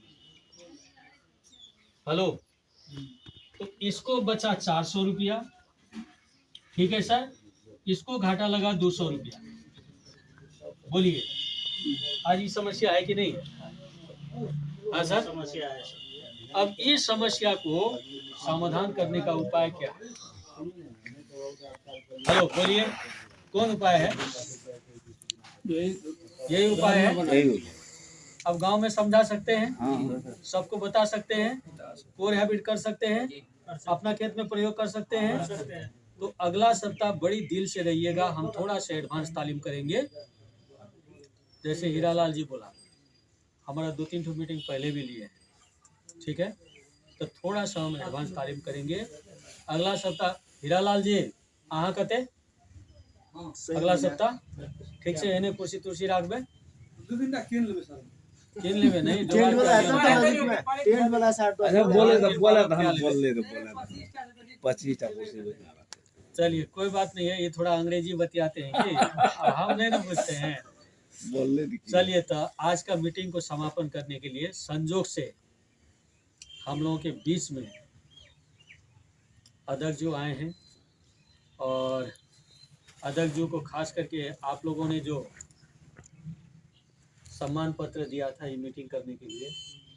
हेलो तो इसको बचा 400 रुपया ठीक है सर। इसको घाटा लगा 200 रुपया। बोलिए आज ये समस्या है कि नहीं? हाँ सर समस्या है। अब इस समस्या को समाधान करने का उपाय क्या है? हेलो बोलिए कौन उपाय है? यही उपाय है। अब गांव में समझा सकते हैं सबको बता सकते हैं कोर हैबिट कर सकते हैं अपना खेत में प्रयोग कर सकते हैं। तो अगला सप्ताह बड़ी दिल से रहिएगा हम थोड़ा सा एडवांस तालीम करेंगे। जैसे हीरालाल जी बोला हमारा 2-3 मीटिंग पहले भी लिए ठीक है तो थोड़ा सा हम एडवांस तालीम करेंगे अगला सप्ताह। हीरालाल जी अहाँ कते अगला सप्ताह ठीक से एने कुर्सी तुर्सी राखबे 2 दिन तक कीन लेबे सर कीन लेबे नहीं टेंट वाला साइड अच्छा बोले तो हम बोल ले तो बोले 25 टा कुर्सी। चलिए कोई बात नहीं है ये थोड़ा अंग्रेजी बतियाते हैं कि हम नहीं ना पूछते हैं बोल ले। चलिए तो आज का मीटिंग को समापन करने के लिए संजोग से हम लोगों के बीच में अध्यक्ष जो आए हैं और अध्यक्ष जी को खास करके आप लोगों ने जो सम्मान पत्र दिया था ये मीटिंग करने के लिए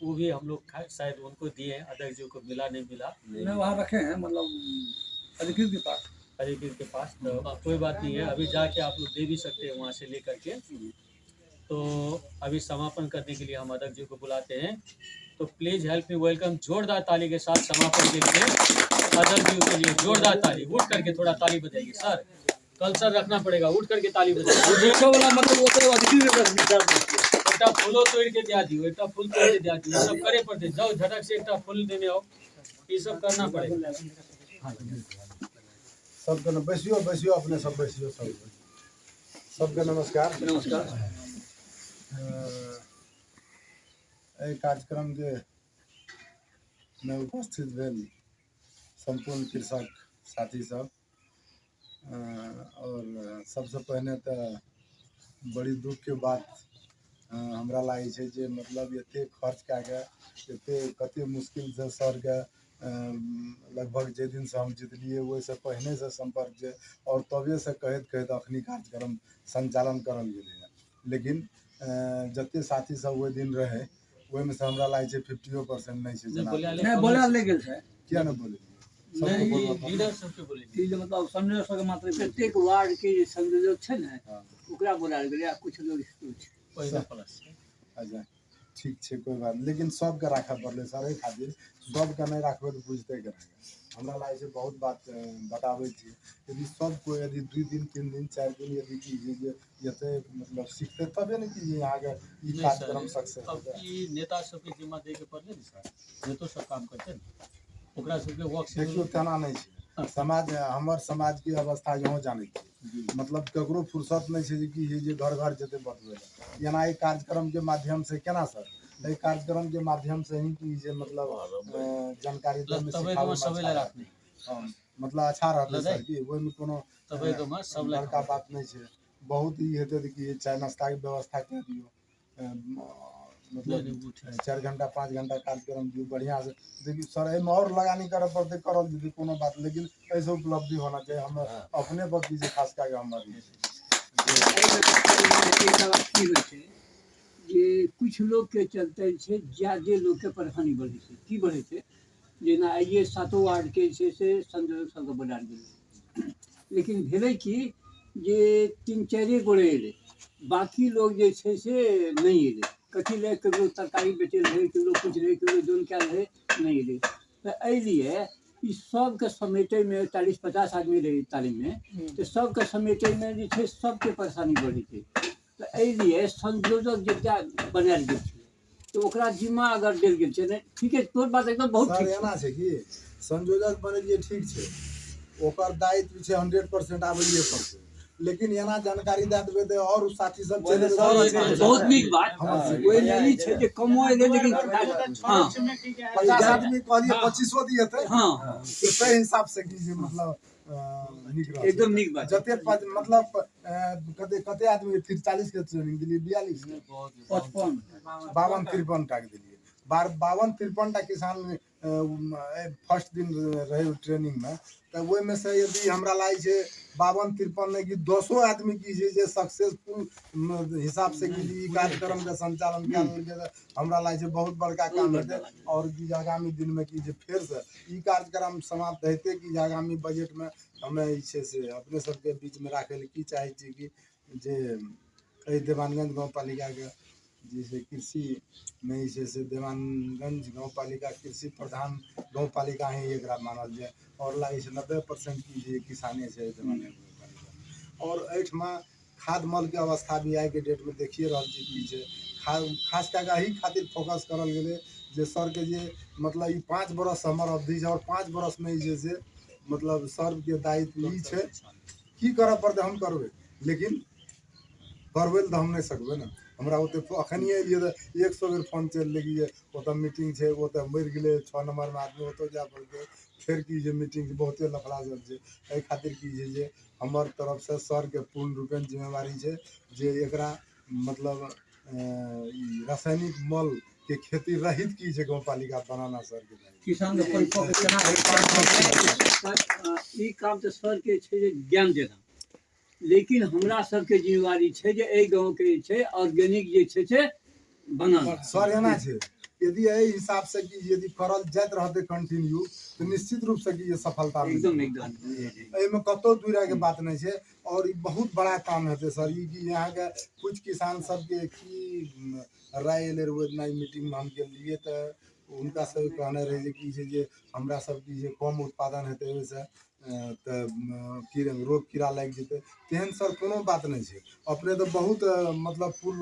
वो भी हम लोग शायद उनको दिए हैं। अध्यक्ष जी को मिला नहीं मिला मैं वहाँ रखे हैं मतलब अधिकृत के पास तो कोई बात नहीं है अभी जाके आप लोग दे भी सकते हैं वहाँ से लेकर के। तो अभी समापन करने के लिए हम अध्यक्ष जी को बुलाते हैं तो प्लीज हेल्प मी वेलकम। जोरदार ताली के साथ समापन के लिए अध्यक्ष जी के लिए जोरदार ताली। उठ करके थोड़ा ताली बजाइए सर कल्चर रखना पड़ेगा उठ करके ताली बजाइए। एक फूलो तोड़ के दिया दियो एक फूल तोड़ के दिया दियो सब करे पड़ते जाओ झटक से एक फूल देने आओ ये सब करना पड़ेगा। सबके बैसियो अपने सब बैसियो सबके नमस्कार। एहि कार्यक्रम के में उपस्थित भेल संपूर्ण कृषक साथी सब और सबसे पहले तो बड़ी दुख के बात हमरा लागे छै जे मतलब एते खर्च कए के एते कते मुश्किल से सर के लगभग जे दिन से हम जीतलिए वही से पहले से संपर्क जे और तबे से कहत अखनी कार्यक्रम संचालन करल गेलै है। लेकिन जते साथी सब वो दिन रहे वही में से हमरा लागे छै 50% नहीं छै नहीं बोला ले गेल छै किया न बोले लीडर सबके बोले ई जे मतलब संयोजक मात्र प्रत्येक वार्ड के जे संयोजक छै ने ओकरा बोला गेलै कुछ लोग पहिला प्लस अच्छा ठीक है कोई बात, लेकिन सबके राखे पड़े सर, एहि खातिर सबके नहीं रखबे तो बुझते के रहेगा। हमरा लागे छै बहुत बात बताबै छी, यदि सबको यदि 2 दिन 3 दिन 4 दिन यदि कीजिए जते मतलब सीखते तबे ने कि यहाँ के ई नहीं कार्यक्रम सर, सक्सेस अब होते। ई नेता सबके जिम्मा दे के पड़ले ने सर, नेतो सब काम करते ने, ओकरा सबके वर्क देखियो तेना नहीं छै, समाज हमर समाज के अवस्था यहाँ जाने छी, मतलब ककरो फुर्सत नहीं छै जे कि जे घर घर जेते बतबै एना एक कार्यक्रम के माध्यम से केना सर, एहि कार्यक्रम के माध्यम से ही कि जे मतलब जानकारी दे में तबे सिखाबै को सब ले रखनी, मतलब अच्छा रहते सर कि ओहि में कोनो तबे को में सब ले बड़का बात नहीं छै। बहुत ही हेते कि चाय नाश्ता के व्यवस्था कर दियो, मतलब 4 घंटा 5 घंटा कार्यक्रम दियो बढ़िया से। देखिए सर एहिमे और लगानी करे पड़ते, करल जेतै कोनो बात, लेकिन ऐसे उपलब्धि होना चाहिए। हम अपने पर की खास करके हमर जे कुछ लोग के चलते छै ज्यादे लोग के परेशानी बढ़े छै, की बढ़े छै जेना आइए 7 वार्ड के छै से संयोजक सबके बढ़ा देलै, लेकिन भेलै कि जे 3-4 गोरे एलै, बाकी लोग जे छै से नहीं एलै, कथी ले ककरो तरकारी बेचै रहै, ककरो कुछ रहै, ककरो जोन कयल रहै, नहीं एलै। तऽ एहि लिए ई सबके समेटै में 40-50 आदमी रहे तालीम में, तो सबके समेटै में जे छै सबके परेशानी बढ़े छै। तो एहि लिए संयोजक जेकरा बनायल गेल छै तो ओकरा जिम्मा अगर देल गेल छै ने, ठीक है तोर बात एकदम बहुत सर ठीक एना छै कि संयोजक बनेलिए ठीक छै, ओकर दायित्व छै 100% आबैए पड़तै, लेकिन एना जानकारी दे देबै तो और साथी सब चलि बहुत नीक बात ओहि लेल ई छै जे कमो एलै, लेकिन हाँ 50 आदमी कहलिए 25 दिएते, हाँ ताहि हिसाब से कि जे मतलब नीक रहत, एकदम नीक बात। जते मतलब कते कते आदमी 40 के ट्रेनिंग दिलिए, 42 के 55 52-53 टा के दिलिए, 52-53 टा किसान फर्स्ट दिन रहे ट्रेनिंग में, तो ओहि में से यदि हमरा लागे छै 52-53 नहीं कि 200 आदमी की जे सक्सेसफुल हिसाब से कि ई कार्यक्रम के संचालन कयल हमरा लागे छै बहुत बड़का काम हेतै। और कि आगामी दिन में कि जे फेर से ई कार्यक्रम समाप्त हेतै कि आगामी बजट में हमें ई छै से अपने सबके बीच में राखे की चाहे छी कि जे एहि देवानगंज गाँव पालिका के जैसे कृषि में जे से देवानगंज गाँव पालिका कृषि प्रधान गाँव पालिका ही एक मानल जाए, और लागे छै 90% की जे किसाने छै देवानगंज गाँव पालिका। और एहिठमा खाद मल के अवस्था भी आइ के डेट में देखिए रहल छी की छै, खास कऽ एही खातिर फोकस करल गेलै जे सर के जे मतलब ई 5 बरस हमर अवधि छै, और 5 बरस में जे से मतलब सर के दायित्व ई छै की करऽ पड़तै हम करबै, लेकिन करबै तऽ हम नहीं सकबै ना। हमरा ओते अखनिए एलिए तो 100 बेर फोन चल लगी ओतऽ मीटिंग छै, ओतऽ मरि गेलै 6 नंबर में आदमी ओतऽ जाय पड़तै, फिर की जे मीटिंग बहुते लफड़ा सब छै। एहि खातिर की छै जे हमर तरफ से सर के पूर्ण रूपेण जिम्मेवारी छै जे एकरा मतलब रासायनिक मल के खेती रहित की छै गाँव पालिका बनाना सर के किसान के परिपक्व केना ई काम तो सर के छै जे ज्ञान देना, लेकिन हमरा सबके जिम्मेवारी छै जे एहि गाँव के जे छै ऑर्गेनिक जे छै से बनाना। सर एना छै यदि एहि हिसाब से कि यदि करल जाइत रहते कंटिन्यू तो निश्चित रूप से कि ये सफलता एकदम एहिमे कतौ दूर के बात नहीं छै। और ई बहुत बड़ा काम हेतै सर, ई कि यहाँ के कुछ किसान सबके की राय एले रहे मीटिंग में हम गेलिए तो उनका सब कहने रहे कि जे हमरा सब की जे कम उत्पादन हेतै ओहिसे तो रोग कीड़ा लग जेतै, तेहन सर कोनो बात नहीं छै। अपने तो बहुत मतलब पूर्व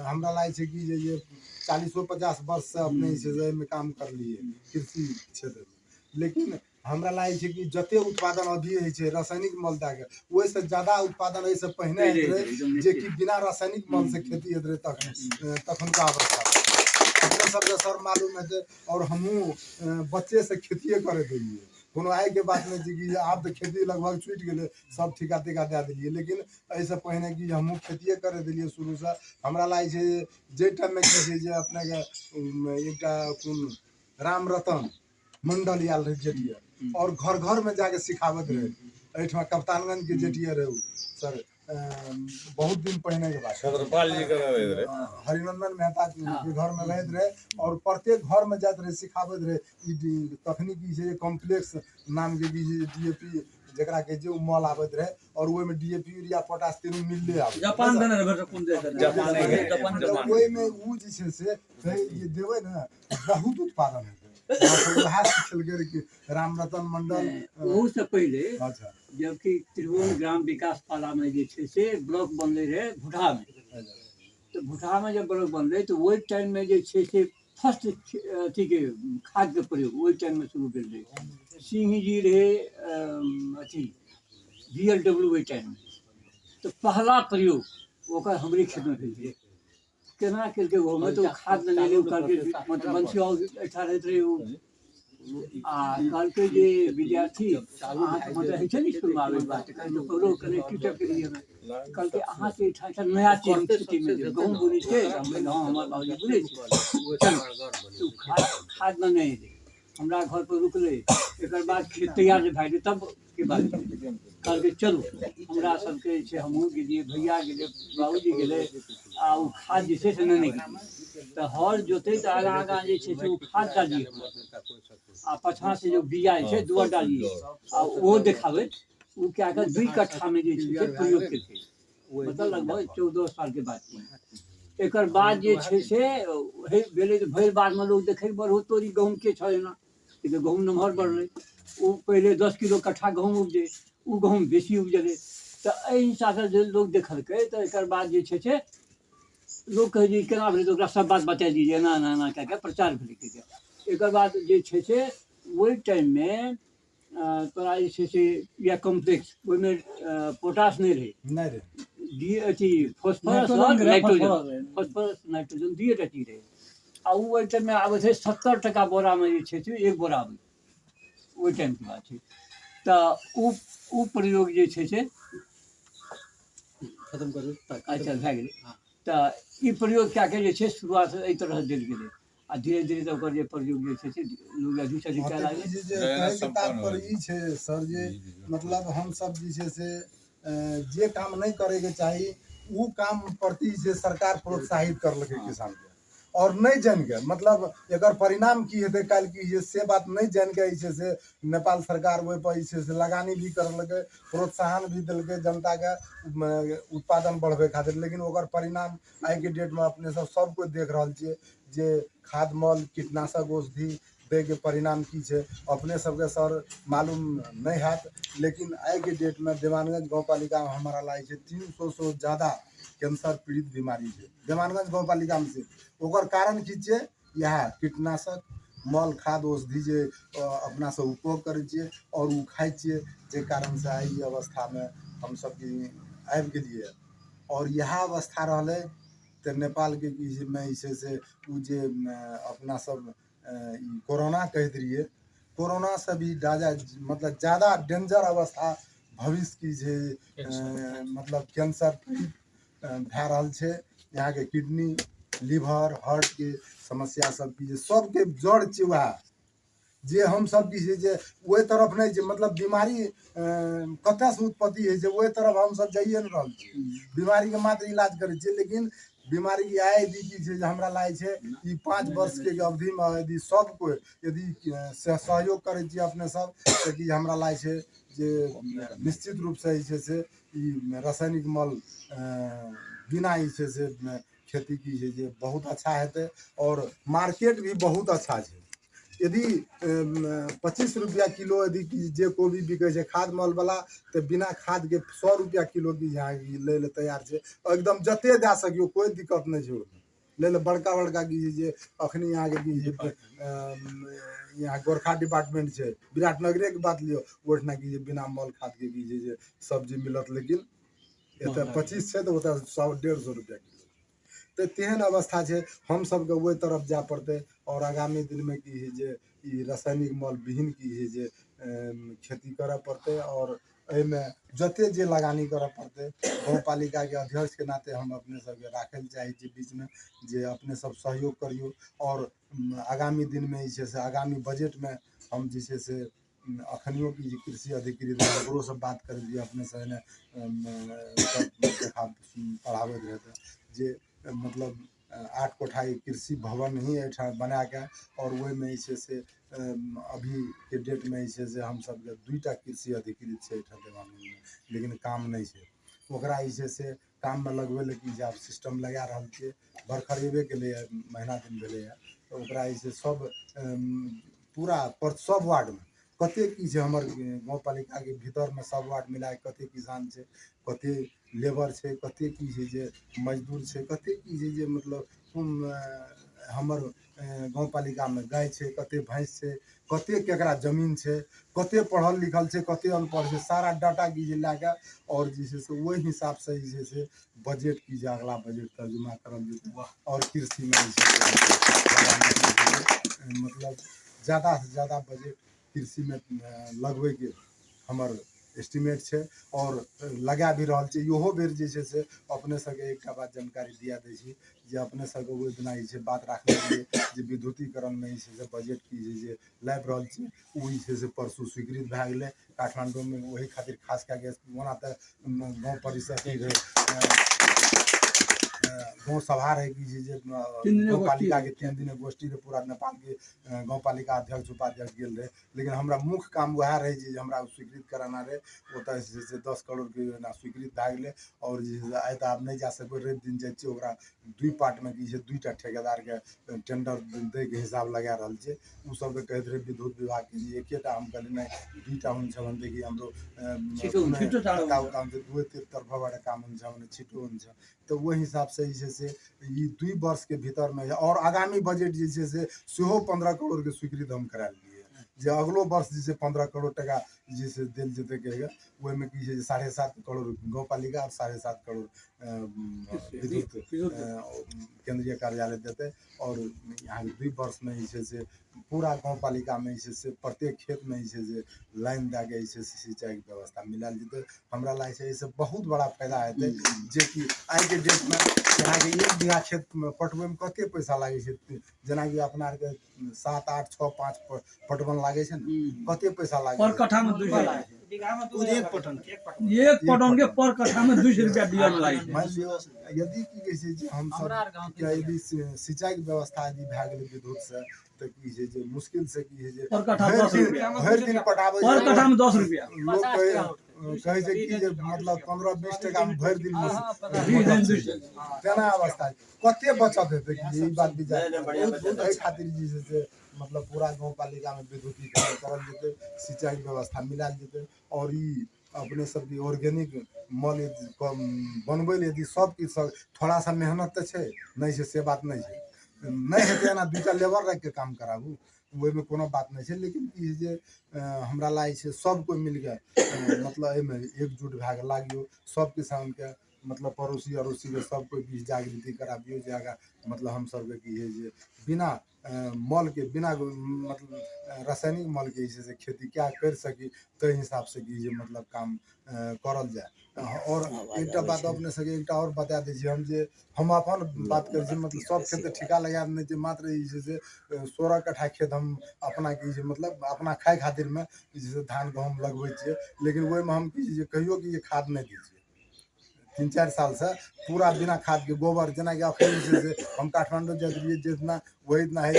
हमरा लागे छै कि जे 40-50 वर्ष से अपने से में काम कर लिए कृषि क्षेत्र में, लेकिन हमरा लागे छै कि जते उत्पादन अभी होइ छै रासायनिक मल दए के ओहि से ज्यादा उत्पादन एहि से पहिने होइत रहे जे कि बिना रासायनिक मल से खेती होइत रहे तखनका अवस्था अपने सबके सर मालूम हेतै। और हमहूँ बच्चे से खेतिए करे देलिए, कोनो आय के बात नहीं थी कि आब तो खेती लगभग छूटि गेलै, सब ठिका ठिका दे दिलिए, लेकिन ऐसे पहले कि हमहूँ खेतिए करे दिलिए शुरू से। हमरा लागे छै जे टाइम में छै जे अपने के एकटा कोन राम रतन मंडल आयल रहे जेटिया, और घर घर में जाके सिखावत रहे, एहिठमा कप्तानगंज के जेटिया रहे सर बहुत दिन पहले के बात छत्रपाल जी के रहे हरिनंदन मेहता के घर में रहते रहे, और प्रत्येक घर में जाते रहे सिखावत रहे। तखनी की कॉम्प्लेक्स नाम के DAP जेकरा के जे मॉल आवत रहे और ओय में डीएपी यूरिया पोटाश तीनों मिलले आवे जापान देने रहे बेटा कौन देता जापान है। जापान मतलब ओय में उ जे छै से ये देबै ना बहुत उत्पादन हेतै वहाँ सीखल गेल कि रामरतन मंडल ओहू से पहले अच्छा जबकि त्रिभुवन ग्राम विकास पाला में जे छै से ब्लॉक बनले रहे भुटहा में, तो भुटहा में जब ब्लॉक बनले तो वही टाइम में जे छै से फर्स्ट अथी के खाद के प्रयोग वही टाइम में शुरू भेल रहे। सिंह जी रहे अथी BLW वही टाइम में, तो पहला प्रयोग ओकर हमरे खेत में भेल रहे। केना करके वो में तो खाद नहीं ले करके मतलब बंसी और अच्छा रहते रहे वो आ कल के जे विद्यार्थी अहाँ के मतलब है छै स्कूल में आवे बात कर जो करो कने टीचर के लिए कल के अहाँ के अच्छा नया चीज सिटी में जे गहूम बुनी छै हम हां हमर बाबूजी बुने छै तो खाद न नहीं दे हमरा घर पर रुकले एकर बाद खेत तैयार जे भाई तब के बाद कल के चलो हमरा सब के छै हमहू गेलिए भैया गेले बाबूजी गेले आ उ खाद जे छै से नहीं तो हर जोते तो आगा आगा जे छै से उ खाद डालिए आ पछा से जो बिया छै दुआ डालिए आ वो देखावे उ क्या कर 2 कट्ठा में जे छै से प्रयोग केलकै मतलब लगभग 14 साल के बाद की एकर बाद जे छै से हे भेले तो भइल बाद में लोग देखे बढ़ो तोरी गहूम के छै ना कि गहूम नमहर बढ़ले उ पहले 10 किलो कट्ठा गहूम उपजे उ गहूम बेसी उपजले तो एहि हिसाब से लोग देखलकै तो एकर बाद जे छै से लोग कहे जी केना भेलै तो ओकरा सब बात बता दीजिए ना ना ना कह के प्रचार भेलै के एकर बाद जे छै से वही टाइम में तोरा जे छै से या कॉम्प्लेक्स ओहि में पोटाश नहीं रहे नहीं रे डी अथी फास्फोरस और नाइट्रोजन फास्फोरस नाइट्रोजन दिए टा रहे आ उ ओहि टाइम में आबै छै 70 टका बोरा में जे छै से एक बोरा आबै ओहि टाइम के बात छै तो उ प्रयोग जे छै से खत्म करू अच्छा भए गेलै तो ई प्रयोग क्या के जे छै शुरुआत एहि तरह से देल गेलै आ धीरे धीरे तो ओकर जे प्रयोग जे छै से लोग अधिक से अधिक कए लागलै जे कहै के तात्पर्य ई छै सर जे मतलब हम सब जे छै से जे काम नहीं करे के चाही उ काम प्रति जे सरकार प्रोत्साहित करलकै किसान के और नहीं जान के मतलब एकर परिणाम की हेतै काल की जे से बात नहीं जान के जे छै से नेपाल सरकार ओहि पर जे छै से लगानी भी करलकै प्रोत्साहन भी देलकै जनता के उत्पादन बढ़बे खातिर लेकिन ओकर परिणाम आइ के डेट में अपने सब कोई देख रहल छियै जे खाद मल कीटनाशक औषधि दे के परिणाम की छै अपने सबके सर मालूम नहीं हैत लेकिन आइ के डेट में देवानगंज गाँव पालिका में हमारा लागे छै 300 से ज्यादा कैंसर पीड़ित बीमारी है देवानगंज गाँव पालिका में से ओकर कारण की छै यह कीटनाशक मल खाद औषधि जे अपना सब उपयोग करे छियै और उ खाइ छियै जे कारण से आई अवस्था में हम सब आबि गेलिए और यह अवस्था रहले तो नेपाल के में से उ जे अपना सब कोरोना कहते रहिए कोरोना से भी मतलब ज़्यादा डेंजर अवस्था भविष्य की जे मतलब कैंसर भए रहल छै यहाँ के किडनी लीवर हार्ट के समस्या सब की सबके जड़ छै वह जे हम सब की जे ओहि तरफ नहीं जे मतलब बीमारी कतऽ से उत्पत्ति है जे ओहि तरफ हम सब जाइए न रहल छी बीमारी के मात्र इलाज करे छियै लेकिन बीमारी की आय यदि की छै हमरा लागे छै ई 5 वर्ष के अवधि में यदि सब कोई यदि सहयोग करे छियै अपने सब तो कि हमरा लागे छै जे निश्चित रूप से जे से ई रासायनिक मल बिना जे से खेती की छै जे बहुत अच्छा हेतै और मार्केट भी बहुत अच्छा छै यदि 25 रुपया किलो यदि जे कोबी बिके छै खाद मल वाला तो बिना खाद के 100 रुपया किलो की यहाँ ले ले तैयार छै एकदम जते दे सकियो कोई दिक्कत नहीं छै ले ले बड़का बड़का की जे अखनी यहाँ के यहाँ गोरखा डिपार्टमेंट छै विराटनगरे के बात लियो ओठना की बिना मल खाद के जे सब्जी मिलत लेकिन एतऽ 25 छै तो ओतऽ 100-150 रुपया किलो तो तेहन अवस्था है हम सब के वही तरफ जा पड़ते और आगामी दिन में की है जे रासायनिक मल विहीन की है जे खेती करे पड़ते और में जते जे लगानी करे पड़ते गाँव पालिका के अध्यक्ष के नाते हम अपने सब के राखे चाहे बीच में जे अपने सब सहयोग करियो और आगामी दिन में जे से आगामी बजट में हम जे से अखनियों की कृषि अधिकारी ओकरो से बात कर लिए अपने से ने पढ़ाबे रहते जे मतलब 8 कोठा कृषि भवन ही बना के और वही में से अभी के डेट में जे छै से हम सब के 2टा कृषि अधिकृत छै एठा देवानी में, लेकिन काम नहीं छै ओकरा जे छै से काम में लगबे ले कि जे आब सिस्टम लगा रहल छियै बरखरेबे के लिए महीना दिन भेले है तो ओकरा जे छै सब पूरा पर सब वार्ड में कते की छै हमर गाँव पालिका के भीतर में सब वार्ड मिला के कते किसान छै कते लेबर छै कते की छै जे मजदूर छै कते की छै जे मतलब हमर गाँव पालिका में गाय छै कते भैंस छै कते केकरा जमीन छै कते पढ़ल लिखल छै कते अनपढ़ छै सारा डाटा की जे लए के और जे छै से ओहि हिसाब से जे छै से बजट की जे अगला बजट तर्जुमा करल जेतै और कृषि में जे छै मतलब ज़्यादा से ज़्यादा बजट कृषि में लगबे के हमर एस्टिमेट छै और लगा भी रहल छै इहो बेर जे छै से अपने सबके एकटा बात जानकारी दिया दै छी जे अपने सबके ओहि दिना जे छै बात राखने रहिए जे विद्युतीकरण में जे छै से बजट की जे लाबि रहल छी ओ जे छै से परसू स्वीकृत भए गेलै काठमांडू में वही खातिर खास कए के ओना तऽ गाँव परिषद गाँव सभा रहे कि जे गाँव पालिका के 3 दिन गोष्ठी रहे पूरा नेपाल के गाँव पालिका अध्यक्ष उपाध्यक्ष गेल रहे लेकिन हमरा मुख्य काम वह रहे जे हमरा स्वीकृत कराना रहे ओतऽ से 10 करोड़ के योजना स्वीकृत भए गेलै और जे आइ तऽ आब नहीं जा सकबै रवि दिन जाइ छियै ओकरा 2 पार्ट में की छै 2टा ठेकेदार के टेंडर दै के हिसाब लगा रहल छै उ सब के कहैत रहे विद्युत विभाग के एकेटा हम कहलियै नहीं 2टा हुन्छ भनेदेखि हाम्रो काम चाहिँ 2 तर्फबाट काम हुन्छ भने छिटो हुन्छ तो वही हिसाब से जे से 2 वर्ष के भीतर में और आगामी बजट जे छै से सेहो 15 करोड़ के स्वीकृत हम करा लिए जे अगलो वर्ष जे 15 करोड़ टका जे से देल जेतै कहेगा ओहि में की 7.5 करोड़ गाँव पालिका और 7.5 करोड़ विद्युत केंद्रीय कार्यालय देते और यहाँ 2 वर्ष में जे पूरा गाँव पालिका में जे प्रत्येक खेत में जे लाइन दे के सिंचाई के व्यवस्था मिलाल जेतै हमरा लागे छै इससे बहुत बड़ा फायदा हेतै जे कि आइ के डेट में यहाँ के 1 बीघा खेत में पटवे में कते पैसा लागे छै जेना कि अपना आर के 7 8 6 5 पटवन लागे छै ने कते पैसा लागे पर कट्ठा में 200 एक पटन के पर कट्ठा में 200 रुपया दिया लागे मान लियो यदि की कहै छै जे हम सब के यदि सिंचाई के व्यवस्था यदि भए गेलै विद्युत से तऽ की छै जे मुश्किल से की छै जे पर कट्ठा 10 रुपया भरि दिन पटाबै पर कट्ठा में 10 रुपया लोग कहै छै कि जे मतलब 15 20 टका में भरि दिन तेना अवस्था कते बचत हेतै कि ई बात भी एहि खातिर जे छै मतलब पूरा गाँव पालिका में विद्युतीकरण करल जेतै सिंचाई व्यवस्था मिलाल जेतै और ई अपने सबके ऑर्गेनिक मल बनबै ले यदि सब की सब थोड़ा सा मेहनत तो छै नहीं छै से बात नहीं छै नहीं हेतै एना 2टा लेबर रख के काम कराबू ओहि में कोनो बात नहीं छै लेकिन ई जे हमरा लागे छै सब कोई मिल के मतलब एहि में एकजुट भए के लागियो सब किसान के मतलब पड़ोसी अड़ोसी के सब कोई बीच जागृति कराबियो जाएगा मतलब हम सब के की है जे बिना मल के बिना मतलब रासायनिक मल के से खेती क्या कर सकी तो हिसाब से की जे मतलब काम करल जाए और एक बात अपने सके एक और बता दीजिए हम अपन बात कर मतलब सब खेत ठिका लगा नहीं छै मात्र जे 16 कट्ठा खेत हम अपना की मतलब अपना खाए खातिर में जैसे धान गहूम लगबै छियै लेकिन ओहि में हम की कहियो कि खाद नहीं दी छियै 3-4 साल से पूरा बिना खाद के गोबर जना कि अखन से हम काठमांडू जाइत रहिए जितना वही दिना है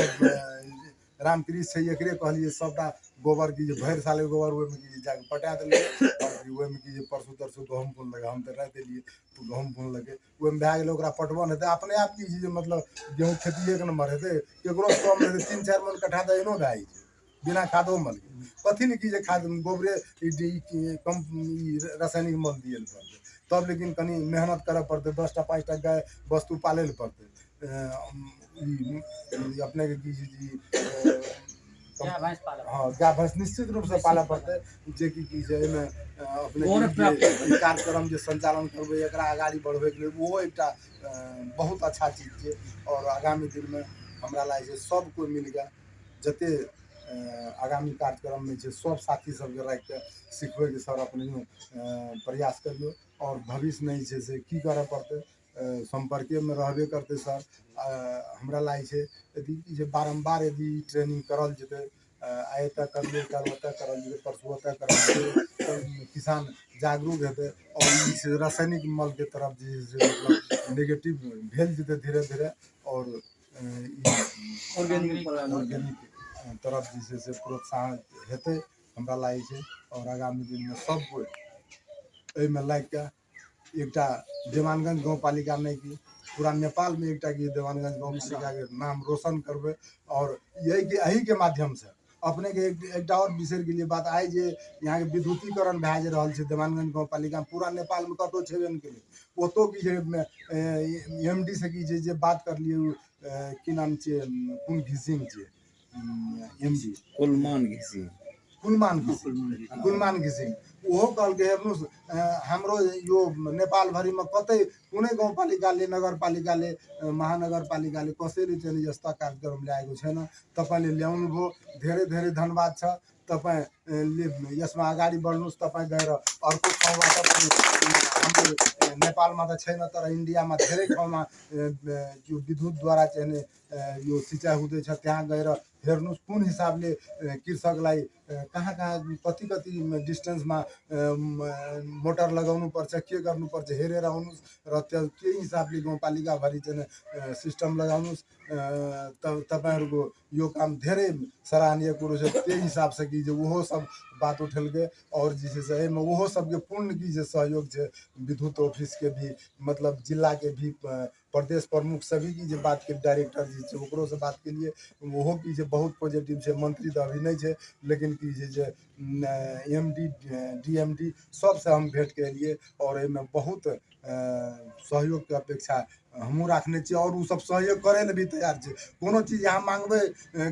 रामकृष्ण छै एकरे कहलिए सबटा गोबर की भरि साल के गोबर ओहि में की जाके पटा देलिए और ओहि में की परसू तरसू गहूम बुन लगे हम तो राख देलिए गहूम बुन लगे ओहि में भए गेलै ओकरा पटवन हेतै अपने आप की मतलब गेहूँ खेती 1 नंबर हेतै केकरो कम हेतै 3-4 मन कट्ठा तऽ एनो भए छै बिना खादो मल कथी ने की खाद गोबरे कम रासायनिक मल दिए पड़तै तब लेकिन कनी मेहनत करे पड़ते 10टा 5टा गाय वस्तु पाले पड़ते अपने के हाँ गाय भैंस निश्चित रूप से पाले पड़ते जे की अपने कार्यक्रम जो संचालन करबे एकरा आगाड़ी बढ़बे के लिए वो एक बहुत अच्छा चीज छै और आगामी दिन में हमरा लागे छै सब कोई मिल के जते आगामी कार्यक्रम में सब साथी सबके राख के सिखबे के सर अपने प्रयास करियो और भविष्य में से की करे पड़ते संपर्क में रहबे करते सर हमरा लागे छै यदि बारंबार यदि ट्रेनिंग करल जेतै आइ तक करलिए कल ओतऽ करल जेतै परसू ओतऽ करल किसान जागरूक हेतै और रासायनिक मल के तरफ मतलब नेगेटिव भेल जेतै धीरे धीरे और ऑर्गेनिक तरफ जे छै से प्रोत्साहन हेतै हमरा लागै छै। और आगामी दिन में सब कोई एहिमे लागि कऽ एकटा देवानगंज गाँव पालिका नहीं की पूरा नेपाल में एकटा की देवानगंज गाँव पालिका के नाम रोशन करबै। और यही के माध्यम से अपने के एकटा और विषय के लिए बात आए जे यहाँ के विद्युतीकरण भए जे रहल छै देवानगंज गाँव पालिका में पूरा नेपाल में कतौ छेबे नहीं केलै। ओतो की एमडी से की जे बात करलिए की नाम छै कुन घिसिंग छै एमडी कुलमान घिसिंग ओहो कहलकै हेर्नुहोस् हाम्रो यो नेपाल भरि में कतै कुनै गाउँपालिकाले नगरपालिकाले महानगरपालिकाले कसैले चाहिँ यस्ता कार्यक्रम ल्याएको छैन। तपाईले ल्याउनु भयो धेरै धेरै धन्यवाद छ। तपाईले यसमा अगाडि बढ्नुहोस्। तपाईँ गएर अर्को ठाउँबाट पनि हाम्रो नेपालमा त छैन तर इन्डियामा धेरै ठाउँमा यो विद्युतद्वारा चाहिँ यो सिँचाइ हुँदैछ। त्यहाँ गएर हेर्नुहोस् कुन हिसाबले कृषकलाई कहाँ कहाँ कति कति डिस्टेन्समा मोटर लगाउनु पर्छ के गर्नुपर्छ हेरेर आउनुहोस् र त्यही हिसाबले गाउँपालिकाभरि चाहिँ सिस्टम लगाउनुहोस्। तपाईहरुको यो काम धेरै सराहनीय कुरो छ। त्यही हिसाब से कि वो सब बात उठेलकै और जैसे एहिमे ओहो सबके पूर्ण की जे सहयोग छै विद्युत ऑफिस के भी मतलब जिला के भी प्रदेश प्रमुख सभी की जे बात के डायरेक्टर जी छै ओकरो से बात के लिए ओहो की जे बहुत पॉजिटिव छै। मंत्री तो अभी नहीं छै लेकिन की जे एमडी डीएमडी सबसे हम भेंट के लिए और एहिमे बहुत सहयोग के अपेक्षा हमू रखने छी और उ सब सहयोग करे ले भी तैयार छै। कोनो चीज यहाँ मांगबे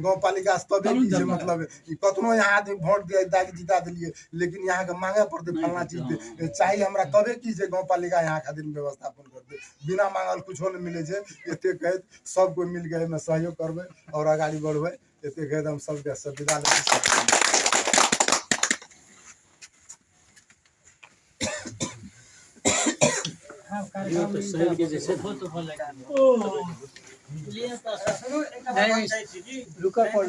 गाउँपालिका से तबे की छै मतलब कतनो यहाँ आदमी वोट दिया दागी जिता दिलिए लेकिन यहाँ के मांगे पड़ते फलना चीज चाहिए हमरा तबे की छै गाउँपालिका यहाँ खातिर व्यवस्थापन करते। बिना मांगल कुछो नहीं मिले छै। एते कहत सब कोई मिल के में सहयोग करबे और आगाड़ी बढ़बे। एते कहत हम सब के विदा ले यो तो शहर के जैसे रुका पड़